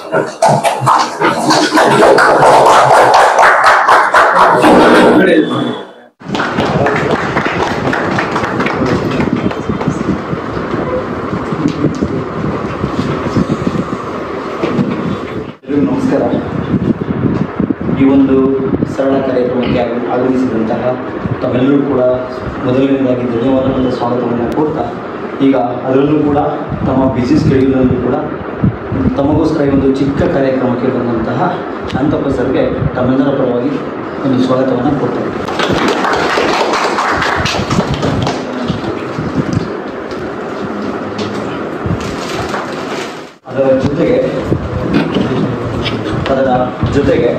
ನಮಸ್ಕಾರ. ಈ ಒಂದು ಸರಳ ಕಾರ್ಯಕ್ರಮಕ್ಕೆ ಆಗಮಿಸಿದಂತಹ ತಮ್ಮೆಲ್ಲರೂ ಕೂಡ ಮೊದಲನೇದಾಗಿ ಧನ್ಯವಾದಗಳ ಸ್ವಾಗತವನ್ನು ಕೊಡ್ತಾ, ಈಗ ಅದರಲ್ಲೂ ಕೂಡ ತಮ್ಮ ಬಿಸಿ ಸ್ಕೆಡ್ಯೂಲಲ್ಲೂ ಕೂಡ ತಮಗೋಸ್ಕರ ಈ ಒಂದು ಚಿಕ್ಕ ಕಾರ್ಯಕ್ರಮಕ್ಕೆ ಬಂದಂತಹ ಶಾಂತಪ್ಪ ಸರ್ಗೆ ತಮ್ಮೆಲ್ಲರ ಪರವಾಗಿ ಒಂದು ಸ್ವಾಗತವನ್ನು ಕೊಡ್ತಾರೆ. ಅದರ ಜೊತೆಗೆ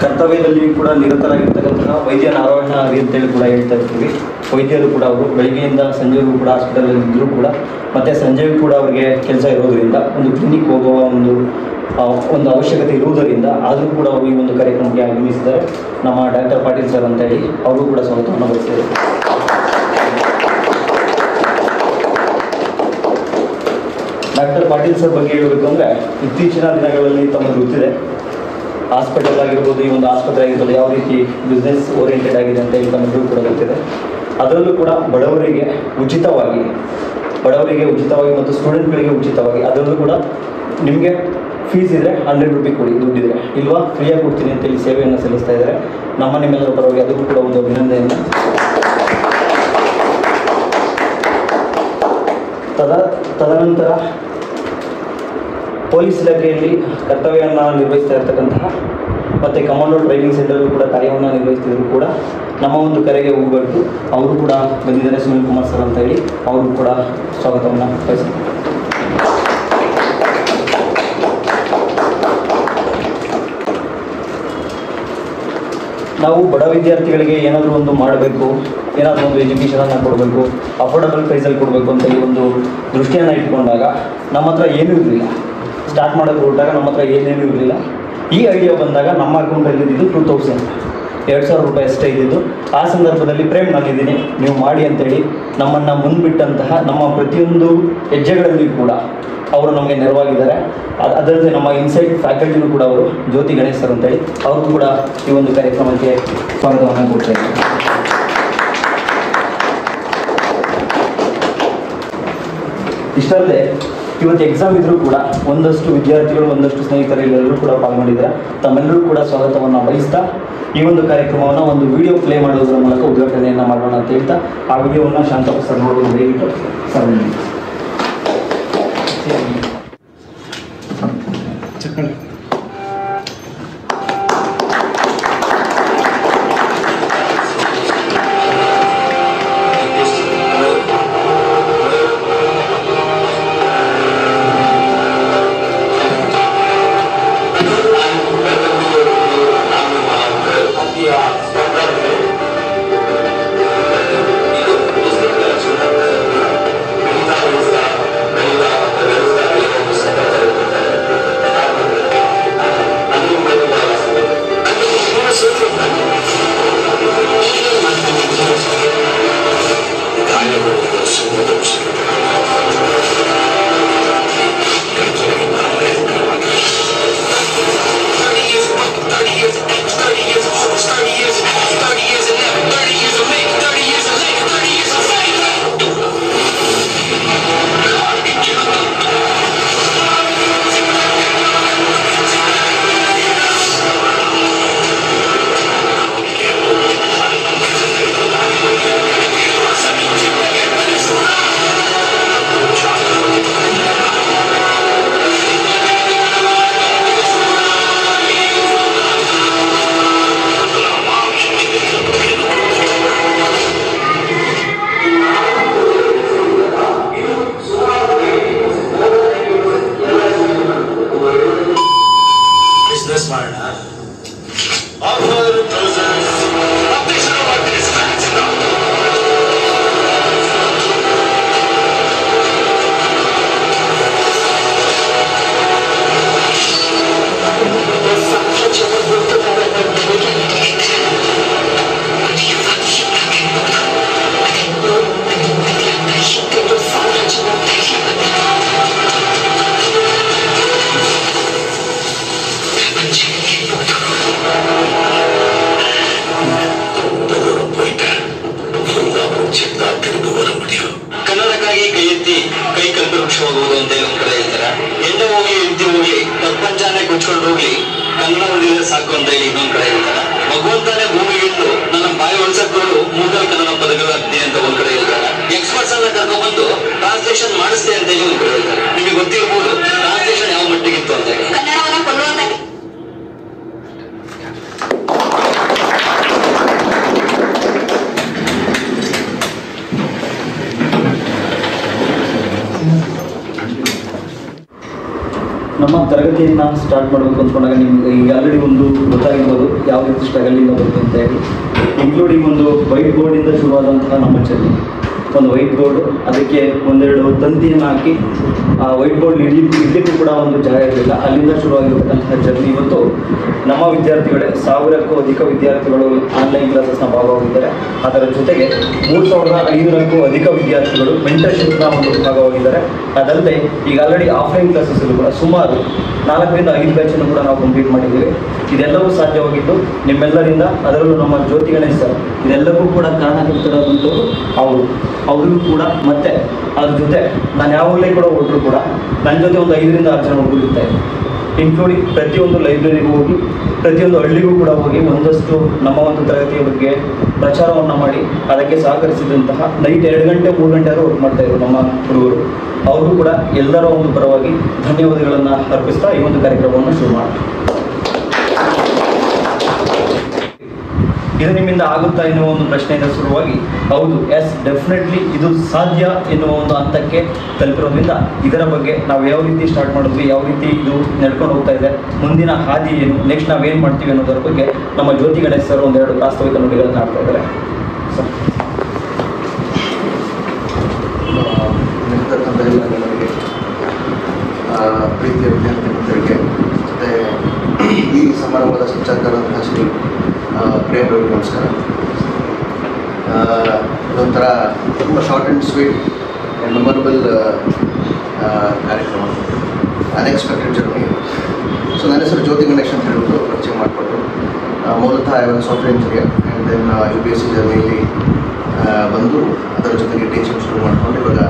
ಕರ್ತವ್ಯದಲ್ಲಿ ಕೂಡ ನಿರತರಾಗಿರ್ತಕ್ಕಂತಹ ವೈದ್ಯ ನಾರಾಯಣ ಹರಿ ಅಂತೇಳಿ ಕೂಡ ಹೇಳ್ತಾ ಇರ್ತೀವಿ. ವೈದ್ಯರು ಕೂಡ ಅವರು ಬೆಳಗ್ಗೆಯಿಂದ ಸಂಜೆಗೂ ಕೂಡ ಹಾಸ್ಪಿಟಲಲ್ಲಿ ಇದ್ದರೂ ಕೂಡ ಮತ್ತು ಸಂಜೆಗೂ ಕೂಡ ಅವರಿಗೆ ಕೆಲಸ ಇರೋದರಿಂದ ಒಂದು ಕ್ಲಿನಿಕ್ ಹೋಗುವ ಒಂದು ಅವಶ್ಯಕತೆ ಇರುವುದರಿಂದ ಆದರೂ ಕೂಡ ಅವರು ಈ ಒಂದು ಕಾರ್ಯಕ್ರಮಕ್ಕೆ ಆಗಮಿಸಿದ್ದಾರೆ. ನಮ್ಮ ಡಾಕ್ಟರ್ ಪಾಟೀಲ್ ಸರ್ ಅಂತ ಹೇಳಿ ಅವರು ಕೂಡ ಸ್ವಾಗತವನ್ನು ಬಯಸ್ತಾರೆ. ಡಾಕ್ಟರ್ ಪಾಟೀಲ್ ಸರ್ ಬಗ್ಗೆ ಹೇಳಬೇಕು ಅಂದರೆ, ಇತ್ತೀಚಿನ ದಿನಗಳಲ್ಲಿ ತಮಗೆ ಗೊತ್ತಿದೆ, ಹಾಸ್ಪಿಟಲ್ ಆಗಿರ್ಬೋದು, ಈ ಒಂದು ಆಸ್ಪತ್ರೆ ಆಗಿರ್ಬೋದು, ಯಾವ ರೀತಿ ಬಿಸ್ನೆಸ್ ಓರಿಯೆಂಟೆಡ್ ಆಗಿದೆ ಅಂತ ಹೇಳಿ ತಮಗೂ ಕೂಡ ಗೊತ್ತಿದೆ. ಅದರಲ್ಲೂ ಕೂಡ ಬಡವರಿಗೆ ಉಚಿತವಾಗಿ ಮತ್ತು ಸ್ಟೂಡೆಂಟ್ಗಳಿಗೆ ಉಚಿತವಾಗಿ, ಅದರಲ್ಲೂ ಕೂಡ ನಿಮಗೆ ಫೀಸ್ ಇದ್ದರೆ 100 ರೂಪಾಯಿ ಕೊಡಿ, ದುಡ್ಡಿದ್ರೆ ಇಲ್ವಾ ಫ್ರೀಯಾಗಿ ಕೊಡ್ತೀನಿ ಅಂತೇಳಿ ಸೇವೆಯನ್ನು ಸಲ್ಲಿಸ್ತಾ ಇದ್ದಾರೆ. ನಿಮ್ಮೆಲ್ಲರ ಪರವಾಗಿ ಅದಕ್ಕೂ ಕೂಡ ಒಂದು ಅಭಿನಂದನೆಯನ್ನು. ತದನಂತರ ಪೊಲೀಸ್ ಇಲಾಖೆಯಲ್ಲಿ ಕರ್ತವ್ಯವನ್ನು ನಿರ್ವಹಿಸ್ತಾ ಇರ್ತಕ್ಕಂತಹ ಮತ್ತು ಕಮಾಂಡೋ ಟ್ರೈನಿಂಗ್ ಸೆಂಟರ್ಗೂ ಕೂಡ ಕಾರ್ಯವನ್ನು ನಿರ್ವಹಿಸ್ತಿದ್ರು ಕೂಡ ನಮ್ಮ ಒಂದು ಕರೆಗೆ ಹೋಗ್ಬಾರ್ದು, ಅವರು ಕೂಡ ಬಂದಿದ್ದಾರೆ. ಸುನಿಲ್ ಕುಮಾರ್ ಸರ್ ಅಂತ ಹೇಳಿ ಅವರು ಕೂಡ ಸ್ವಾಗತವನ್ನು ಬಯಸ್ತಾರೆ. ನಾವು ಬಡ ವಿದ್ಯಾರ್ಥಿಗಳಿಗೆ ಏನಾದರೂ ಒಂದು ಮಾಡಬೇಕು, ಏನಾದರೂ ಒಂದು ಎಜುಕೇಷನನ್ನು ಕೊಡಬೇಕು, ಅಫೋರ್ಡಬಲ್ ಪ್ರೈಸಲ್ಲಿ ಕೊಡಬೇಕು ಅಂತೇಳಿ ಒಂದು ದೃಷ್ಟಿಯನ್ನು ಇಟ್ಕೊಂಡಾಗ ನಮ್ಮ ಹತ್ರ ಏನೂ ಇರಲಿಲ್ಲ. ಸ್ಟಾರ್ಟ್ ಮಾಡೋಕ್ಕೆ ಹೊರಟಾಗ ನಮ್ಮ ಹತ್ರ ಏನೇನೂ ಇರಲಿಲ್ಲ. ಈ ಐಡಿಯಾ ಬಂದಾಗ ನಮ್ಮ ಅಕೌಂಟಲ್ಲಿ ಇದ್ದಿದ್ದು 2,000 ರೂಪಾಯಿ ಅಷ್ಟೇ ಇದ್ದಿದ್ದು. ಆ ಸಂದರ್ಭದಲ್ಲಿ ಪ್ರೇಮ್ ನಾನಿದ್ದೀನಿ, ನೀವು ಮಾಡಿ ಅಂತೇಳಿ ನಮ್ಮನ್ನು ಮುಂದ್ಬಿಟ್ಟಂತಹ ನಮ್ಮ ಪ್ರತಿಯೊಂದು ಹೆಜ್ಜೆಗಳಲ್ಲಿ ಕೂಡ ಅವರು ನಮಗೆ ನೆರವಾಗಿದ್ದಾರೆ. ಅದಲ್ಲದೆ ನಮ್ಮ ಇನ್ಸೈಟ್ ಫ್ಯಾಕಲ್ಟಿನೂ ಕೂಡ ಅವರು ಜ್ಯೋತಿ ಗಣೇಶ್ ಸರ್ ಅಂತೇಳಿ ಅವರು ಕೂಡ ಈ ಒಂದು ಕಾರ್ಯಕ್ರಮಕ್ಕೆ ಸ್ವಾಗತವನ್ನು ಕೊಡ್ತಾ ಇದ್ದಾರೆ. ಇಷ್ಟಲ್ಲದೆ ಇವತ್ತು ಎಕ್ಸಾಮ್ ಇದ್ರೂ ಕೂಡ ಒಂದಷ್ಟು ವಿದ್ಯಾರ್ಥಿಗಳು, ಒಂದಷ್ಟು ಸ್ನೇಹಿತರು ಎಲ್ಲರೂ ಕೂಡ ಪಾಲ್ಗೊಂಡಿದ್ದಾರೆ. ತಮ್ಮೆಲ್ಲರೂ ಕೂಡ ಸ್ವಾಗತವನ್ನು ಬಯಸ್ತಾ ಈ ಒಂದು ಕಾರ್ಯಕ್ರಮವನ್ನು ಒಂದು ವಿಡಿಯೋ ಪ್ಲೇ ಮಾಡೋದ್ರ ಮೂಲಕ ಉದ್ಘಾಟನೆಯನ್ನು ಮಾಡೋಣ ಅಂತ ಹೇಳ್ತಾ ಆ ವಿಡಿಯೋವನ್ನು ಶಾಂತಪ್ಪ ಸರ್ ನೋಡೋದು ದಯವಿಟ್ಟು ಸರ್. ವಿದ್ಯೆ ಹೋಗ್ಲಿ, ಪ್ರಪಂಚನೇ ಕೊಚ್ಕೊಂಡು ಹೋಗ್ಲಿ, ಕನ್ನಡ ಉಳಿದ್ರೆ ಸಾಕು ಅಂತ ಹೇಳಿ ಇನ್ನೊಂದ್ ಕಡೆ ಹೇಳ್ತಾರೆ. ಭಗವಂತನೇ ಭೂಮಿಗಿಟ್ಟು ನನ್ನ ಬಾಯಿ ಹೊಲ್ಸಕ್ಕೊಂಡು ಮೂಗಲ್ ಕನ್ನಡ ಪದಗಳಾಗ್ತೀನಿ ಅಂತ ಒಂದ್ ಕಡೆ ಹೇಳ್ತಾರೆ. ಎಕ್ಸ್ಪರ್ಟ್ಸ್ ಅನ್ನ ಕರ್ಕೊಂಡ್ಬಂದು ಟ್ರಾನ್ಸ್ಲೇಷನ್ ಮಾಡಿಸ್ತೆ ಅಂತ ಹೇಳಿ ಒಂದ್ ಕಡೆ ಹೇಳ್ತಾರೆ. ನಿಮಗೆ ಗೊತ್ತಿರ್ಬೋದು ಟ್ರಾನ್ಸ್ಲೇಷನ್ ಯಾವ ಮಟ್ಟಿಗಿತ್ತು ಅಂತ ಹೇಳಿ. ಕನ್ನಡವನ್ನ ಕೊಲ್ಲುವಂತ ನಮ್ಮ ತರಗತಿಯನ್ನು ಸ್ಟಾರ್ಟ್ ಮಾಡಬೇಕು ಅಂದ್ಕೊಂಡಾಗ ನಿಮ್ಗೆ ಈಗ ಆಲ್ರೆಡಿ ಒಂದು ಗೊತ್ತಾಗಿರ್ಬೋದು ಯಾವ ರೀತಿ ಸ್ಟ್ರಗಲಿಂದ ಬರುತ್ತೆ ಅಂತ ಹೇಳಿ. ಇನ್ಕ್ಲೂಡಿಂಗ್ ಒಂದು ವೈಟ್ ಬೋರ್ಡಿಂದ ಶುರುವಾದಂತಹ ನಮ್ಮ ಜರ್ನಿ. ಒಂದು ವೈಟ್ ಬೋರ್ಡ್, ಅದಕ್ಕೆ ಒಂದೆರಡು ತಂತಿಯನ್ನು ಹಾಕಿ ಆ ವೈಟ್ ಬೋರ್ಡ್ ಇಡ್ಲಿಕ್ಕೂ ಕೂಡ ಒಂದು ಜಾಗ ಇರಲಿಲ್ಲ. ಅಲ್ಲಿಂದ ಶುರುವಾಗಿರತಕ್ಕಂತಹ ಜರ್ನಿ ಇವತ್ತು ನಮ್ಮ ವಿದ್ಯಾರ್ಥಿಗಳೇ 1000ಕ್ಕೂ ಅಧಿಕ ವಿದ್ಯಾರ್ಥಿಗಳು ಆನ್ಲೈನ್ ಕ್ಲಾಸಸ್ನ ಭಾಗವಾಗಿದ್ದಾರೆ. ಅದರ ಜೊತೆಗೆ 3500ಕ್ಕೂ ಅಧಿಕ ವಿದ್ಯಾರ್ಥಿಗಳು ಮೆಂಟರ್ಶಿಪ್ನ ಒಂದು ಭಾಗವಾಗಿದ್ದಾರೆ. ಅದಲ್ಲದೆ ಈಗ ಆಲ್ರೆಡಿ ಆಫ್ಲೈನ್ ಕ್ಲಾಸಸ್ಸಲ್ಲೂ ಕೂಡ ಸುಮಾರು 4 ರಿಂದ 5 ಬ್ಯಾಚನ್ನು ಕೂಡ ನಾವು ಕಂಪ್ಲೀಟ್ ಮಾಡಿದ್ದೀವಿ. ಇದೆಲ್ಲವೂ ಸಾಧ್ಯವಾಗಿದ್ದು ನಿಮ್ಮೆಲ್ಲರಿಂದ, ಅದರಲ್ಲೂ ನಮ್ಮ ಜ್ಯೋತಿ ಗಣೇಶ್ ಸರ್ ಇದೆಲ್ಲವೂ ಕೂಡ ಕಾರಣಕರ್ತರಾದಂಥವ್ರು ಅವ್ರಿಗೂ ಕೂಡ. ಮತ್ತು ಅದ್ರ ಜೊತೆ ನಾನು ಯಾವಾಗಲೇ ಕೂಡ ಹುಡುಗರು ಕೂಡ ನನ್ನ ಜೊತೆ ಒಂದು 5 ರಿಂದ 6 ಜನ ಹುಡುಗರು ಇರ್ತಾರೆ. ಇನ್ಕ್ಲೂಡಿಂಗ್ ಪ್ರತಿಯೊಂದು ಲೈಬ್ರರಿಗೂ ಹೋಗಿ, ಪ್ರತಿಯೊಂದು ಹಳ್ಳಿಗೂ ಕೂಡ ಹೋಗಿ ಒಂದಷ್ಟು ನಮ್ಮ ಒಂದು ತರಗತಿಯ ಬಗ್ಗೆ ಪ್ರಚಾರವನ್ನು ಮಾಡಿ ಅದಕ್ಕೆ ಸಹಕರಿಸಿದಂತಹ ನೈಟ್ 2 ಗಂಟೆ 3 ಗಂಟೆ ಆದರೂ ವರ್ಕ್ ಮಾಡ್ತಾಯಿದ್ರು ನಮ್ಮ ಹುಡುಗರು. ಅವ್ರಿಗೂ ಕೂಡ ಎಲ್ಲರ ಒಂದು ಪರವಾಗಿ ಧನ್ಯವಾದಗಳನ್ನು ಅರ್ಪಿಸ್ತಾ ಈ ಒಂದು ಕಾರ್ಯಕ್ರಮವನ್ನು ಶುರು ಮಾಡಿ. ಇದು ನಿಮ್ಮಿಂದ ಆಗುತ್ತಾ ಎನ್ನುವ ಒಂದು ಪ್ರಶ್ನೆಯಿಂದ ಶುರುವಾಗಿ ಹೌದು, ಎಸ್ ಡೆಫಿನೆಟ್ಲಿ ಇದು ಸಾಧ್ಯ ಎನ್ನುವ ಒಂದು ಹಂತಕ್ಕೆ ತಲುಪಿರೋದ್ರಿಂದ ಇದರ ಬಗ್ಗೆ ನಾವು ಯಾವ ರೀತಿ ಸ್ಟಾರ್ಟ್ ಮಾಡಿದ್ವಿ, ಯಾವ ರೀತಿ ಇದು ನಡ್ಕೊಂಡು ಹೋಗ್ತಾ ಇದೆ, ಮುಂದಿನ ಹಾದಿ ಏನು, ನೆಕ್ಸ್ಟ್ ನಾವೇನು ಮಾಡ್ತೀವಿ ಅನ್ನೋದರ ಬಗ್ಗೆ ನಮ್ಮ ಜ್ಯೋತಿ ಗಣೇಶ್ ಸರ್ ಒಂದೆರಡು ಪ್ರಾಸ್ತಾವಿಕ ನುಡಿಗಳನ್ನು ಆಡ್ತಾ ಇದ್ದಾರೆ. ಸರ್, ನನಗೆ ಪ್ರೀತಿಯ ವಿದ್ಯಾರ್ಥಿ ಮಿತ್ರರಿಗೆ ಮತ್ತು ಈ ಸಮಾರಂಭದ ಸಂಚಾಲಕರಾದಂತಹ ಶ್ರೀ ಪ್ರೇಮ್ ರವಿ ನಮಸ್ಕಾರ. ಇದೊಂಥರ ತುಂಬ short and sweet and memorable ಕಾರ್ಯಕ್ರಮ, ಅನ್ಎಕ್ಸ್ಪೆಕ್ಟೆಡ್ ಜರ್ನಿ. ಸೊ ನನ್ನ ಹೆಸರು ಜ್ಯೋತಿ ಗಣೇಶ್ ಅಂತ ಹೇಳ್ಬಿಟ್ಟು ಪರಿಚಯ ಮಾಡಿಕೊಟ್ಟು, ಮೂಲತಃ I was software engineer and then UPSC ಜರ್ನಿಯಲ್ಲಿ ಬಂದು ಅದರ ಜೊತೆಗೆ ಟೀಚಿಂಗ್ ಶುರು ಮಾಡಿಕೊಂಡು ಇವಾಗ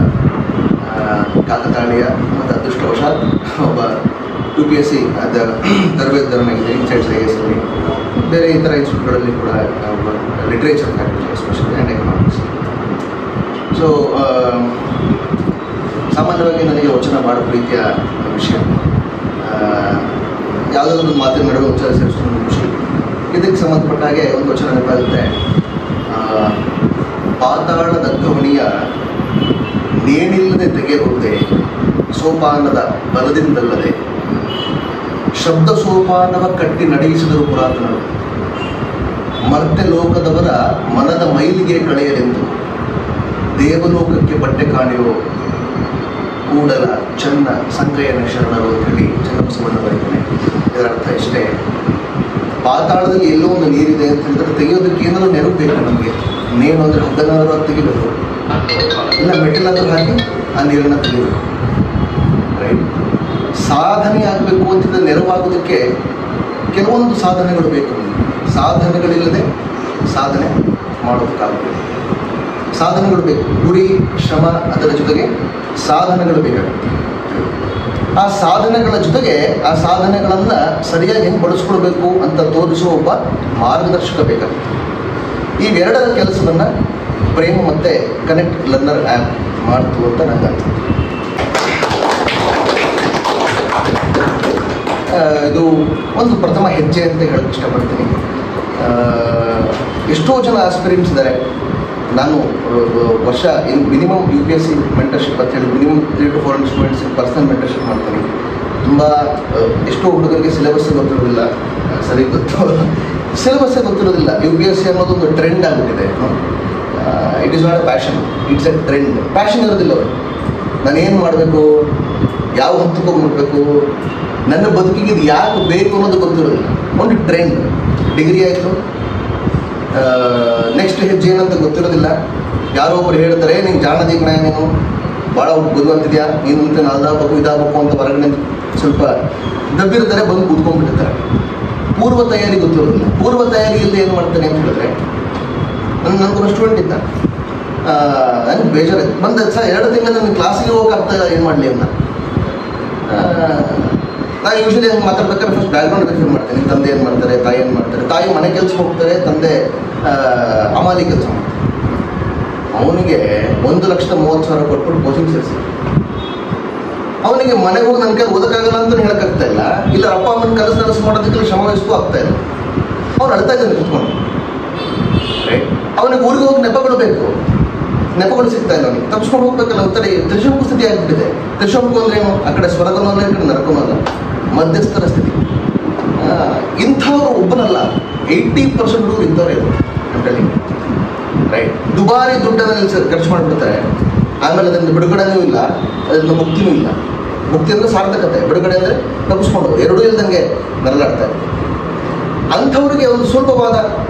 ಕಾಕತಾಳೀಯ ಮತ್ತು ಅದೃಷ್ಟವಶಾತ್ ಒಬ್ಬ UPSC ತರಬೇತುದಾರನಾಗಿದ್ದೀನಿ. ಇನ್ಸೈಟ್ಸ್ IASನಲ್ಲಿ ಬೇರೆ ಇತರ ಇನ್ಸ್ಟಿಟ್ಯೂಟ್ಗಳಲ್ಲಿ ಕೂಡ literature faculty especially and economics. So ಸಾಮಾನ್ಯವಾಗಿ ನನಗೆ ವಚನ ಭಾಳ ಪ್ರೀತಿಯ ವಿಷಯ. ಯಾವುದೋ ಒಂದು ಮಾತಿನ ನಡುವೆ ವಚನ ಸೇರಿಸೋದು ಖುಷಿ. ಇದಕ್ಕೆ ಸಂಬಂಧಪಟ್ಟ ಹಾಗೆ ಒಂದು ವಚನ ನೆನಪಾಗುತ್ತೆ. ಪಾತಾಳದ ಗಮನಿಯ ನೇಣಿಲ್ಲದೆ ತೆಗೆಯಬಹುದೇ, ಸೋಪಾನದ ಬಲದಿಂದಲ್ಲದೆ ಶಬ್ದ ಸೋಪಾನವ ಕಟ್ಟಿ ನಡೆಯಿಸಿದರು ಪುರಾತನರು. ಮರ್ತ್ಯ ಲೋಕದವರ ಮನದ ಮೈಲಿಗೆ ಕಳೆಯಲೆಂದು ದೇವಲೋಕಕ್ಕೆ ಬಟ್ಟೆ ಕಾಣೆಯೋ ಕೂಡಲ ಚನ್ನ ಸಂಕಯ್ಯನ ಶರಣರು ಅಂತ ಹೇಳಿ ಚನ್ನಬಸವಣ್ಣ ಬರೀತಾನೆ. ಇದರ ಅರ್ಥ ಇಷ್ಟೇ, ಪಾತಾಳದಲ್ಲಿ ಎಲ್ಲೋ ಒಂದು ನೀರಿದೆ ಅಂತ ಹೇಳಿದ್ರೆ ತೆಗೆಯೋದಕ್ಕೆ ಏನಾದರೂ ನೆರವು ಬೇಕು ನಮಗೆ. ನೇಣು ಅಂದರೆ ಹಗ್ಗನಾದರೂ ಅದು ತೆಗಿಬೇಕು, ಇಲ್ಲ ಮೆಟ್ಟಿಲಾದರೂ ಹಾಕಿ ಆ ನೀರನ್ನು ತೆಗಿಬೇಕು. ರೈಟ್. ಸಾಧನೆ ಆಗಬೇಕು ಅಂತಿದ್ರೆ ನೆರವಾಗೋದಕ್ಕೆ ಕೆಲವೊಂದು ಸಾಧನೆಗಳು ಬೇಕು. ಸಾಧನೆಗಳಿಲ್ಲದೆ ಸಾಧನೆ ಮಾಡೋದಕ್ಕಾಗುತ್ತೆ. ಸಾಧನೆಗಳು ಬೇಕು, ಗುರಿ, ಶ್ರಮ, ಅದರ ಜೊತೆಗೆ ಸಾಧನೆಗಳು ಬೇಕಾಗುತ್ತೆ. ಆ ಸಾಧನೆಗಳ ಜೊತೆಗೆ ಆ ಸಾಧನೆಗಳನ್ನು ಸರಿಯಾಗಿ ಹೆಂಗೆ ಬಳಸ್ಕೊಳ್ಬೇಕು ಅಂತ ತೋರಿಸುವ ಒಬ್ಬ ಮಾರ್ಗದರ್ಶಕ ಬೇಕಾಗುತ್ತೆ. ಇವೆರಡರ ಕೆಲಸವನ್ನು ಪ್ರೇಮ ಮತ್ತು ಕನೆಕ್ಟ್ ಲರ್ನರ್ ಆ್ಯಪ್ ಮಾಡ್ತು ಅಂತ ನನಗೆ ಅನಿಸುತ್ತೆ. ಇದು ಒಂದು ಪ್ರಥಮ ಹೆಜ್ಜೆ ಅಂತ ಹೇಳಕ್ಕೆ ಇಷ್ಟಪಡ್ತೀನಿ. ಎಷ್ಟೋ ಜನ ಆಸ್ಪಿರೆಂಟ್ಸ್ ಇದ್ದಾರೆ. ನಾನು ವರ್ಷ ಮಿನಿಮಮ್ UPSC ಮೆಂಟರ್ಶಿಪ್ ಅಂತ ಹೇಳಿ minimum 3 to 400 students personal mentorship ಮಾಡ್ತೀನಿ. ತುಂಬ ಎಷ್ಟೋ ಹುಡುಗರಿಗೆ ಸಿಲೆಬಸ್ಸೇ ಗೊತ್ತಿರೋದಿಲ್ಲ. ಸರಿ ಗೊತ್ತು, ಸಿಲೆಬಸ್ಸೇ ಗೊತ್ತಿರೋದಿಲ್ಲ. UPSC ಅನ್ನೋದೊಂದು ಟ್ರೆಂಡ್ ಆಗಿಬಿಟ್ಟಿದೆ. It is not a passion, it's A trend. Passion ಇರೋದಿಲ್ಲ ಅವರು. ನಾನೇನು ಮಾಡಬೇಕು, ಯಾವ ಹಂತಕ್ಕೆ ಹೋಗ್ಬಿಡ್ಬೇಕು, ನನ್ನ ಬದುಕಿಗೆ ಇದು ಯಾಕೆ ಬೇಕು ಅನ್ನೋದು ಗೊತ್ತಿರೋದಿಲ್ಲ. ಒಂದು ಟ್ರೆಂಡ್. ಡಿಗ್ರಿ ಆಯಿತು, ನೆಕ್ಸ್ಟ್ ಹೆಜ್ಜೆ ಏನಂತ ಗೊತ್ತಿರೋದಿಲ್ಲ. ಯಾರೋ ಒಬ್ಬರು ಹೇಳ್ತಾರೆ, ನೀನು ಜಾಣದಿ ಕಣ, ನೀನು ಭಾಳ ಬುದ್ಧಿವಂತಿದ್ಯಾ, ನೀನು ಅಂತ ಅದಾಗಬೇಕು ಇದಾಗಬೇಕು ಅಂತ ಹೊರಗಡೆ ಸ್ವಲ್ಪ ದಬ್ಬಿರ್ತಾರೆ, ಬಂದು ಕೂತ್ಕೊಂಡ್ಬಿಟ್ಟಿರ್ತಾರೆ. ಪೂರ್ವ ತಯಾರಿ ಗೊತ್ತಿರೋದಿಲ್ಲ. ಪೂರ್ವ ತಯಾರಿಯಲ್ಲಿ ಏನು ಮಾಡ್ತಾನೆ ಅಂತ ಹೇಳಿದ್ರೆ, ನನಗೊಂದು ಸ್ಟೂಡೆಂಟ್ ಇದ್ದ, ನನಗೆ ಬೇಜಾರಾಯ್ತು. ಬಂದ ಸರ್ 2 ತಿಂಗಳು ನನಗೆ ಕ್ಲಾಸಿಗೆ ಹೋಗೋಕ್ಕಾಗ್ತಾ ಏನು ಮಾಡಲಿ ಅಂತ. ನಾನು ಯೂಶಲಿ ಹಂಗೆ ಮಾತಾಡ್ಬೇಕಾದ್ರೆ ಫಸ್ಟ್ ಬ್ಯಾಕ್ಗ್ರೌಂಡ್ ರಿಫ್ಯೂ ಮಾಡ್ತೀನಿ. ತಂದೆ ಏನು ಮಾಡ್ತಾರೆ, ತಾಯಿ ಏನು ಮಾಡ್ತಾರೆ. ತಾಯಿ ಮನೆ ಕೆಲಸ ಹೋಗ್ತಾರೆ, ತಂದೆ ಅಮಾಲಿ ಕೆಲಸ ಮಾಡ್ತಾರೆ. ಅವನಿಗೆ 1,30,30,000 ಕೊಟ್ಬಿಟ್ಟು ಕೋಚಿಂಗ್ ಸೇರಿಸಿ. ಅವನಿಗೆ ಮನೆಗೆ ಹೋಗಿ ನನ್ನ ಕೈ ಓದಕ್ಕಾಗಲ್ಲ ಅಂತ ಹೇಳಕ್ಕಾಗ್ತಾ ಇಲ್ಲ, ಇಲ್ಲ ಅಪ್ಪ ಅಮ್ಮನ ಕೆಲಸ ಕೆಲಸ ಮಾಡೋದಕ್ಕೆ ಶ್ರಮ ವಹಿಸ್ಕೂ ಆಗ್ತಾ ಇಲ್ಲ. ಅವ್ನು ಅಳ್ತಾ ಇದ್ದಾನೆ ಕುತ್ಕೊಂಡು. ರೈಟ್, ಅವನಿಗೆ ಊರಿಗೆ ಹೋಗಿ ನೆಪಗಳು ಬೇಕು, ನೆಪಗಳು ಸಿಗ್ತಾ ಇಲ್ಲ. ಅವನಿಗೆ ತಪ್ಪಿಸ್ಕೊಂಡು ಹೋಗ್ಬೇಕಲ್ಲ. ಒಂಥರ ತ್ರಿಶಂಕು ಸ್ಥಿತಿ ಆಗಿಬಿಟ್ಟಿದೆ. ತ್ರಿಶಂಕು ಅಂದ್ರೆ ಏನು? ಆ ಕಡೆ ಸ್ವರ್ಗನೂ ಅಲ್ಲ, ಈ ಕಡೆ ನರಕನೂ ಅಲ್ಲ, ಮಧ್ಯಸ್ಥರ ಸ್ಥಿತಿ. ಇಂಥವ್ರು ಒಬ್ಬನಲ್ಲ, 80% ಹುಡುಗರು ಇಂಥವ್ರು ಇದ್ದಾರೆ ಅಂತೇಳಿ. ರೈಟ್, ದುಬಾರಿ ದುಡ್ಡನ್ನು ಖರ್ಚು ಮಾಡಿಬಿಡ್ತಾರೆ. ಆಮೇಲೆ ಅದರಿಂದ ಬಿಡುಗಡೆನೂ ಇಲ್ಲ, ಅದರಿಂದ ಮುಕ್ತಿನೂ ಇಲ್ಲ. ಮುಕ್ತಿ ಅಂದರೆ ಸಾರ್ಥಕತೆ, ಬಿಡುಗಡೆ ಅಂದರೆ ತಪ್ಪಿಸ್ಕೊಂಡು ಎರಡೂ ಇಲ್ದಂಗೆ ನರಳಾಡ್ತಾರೆ. ಅಂಥವ್ರಿಗೆ ಒಂದು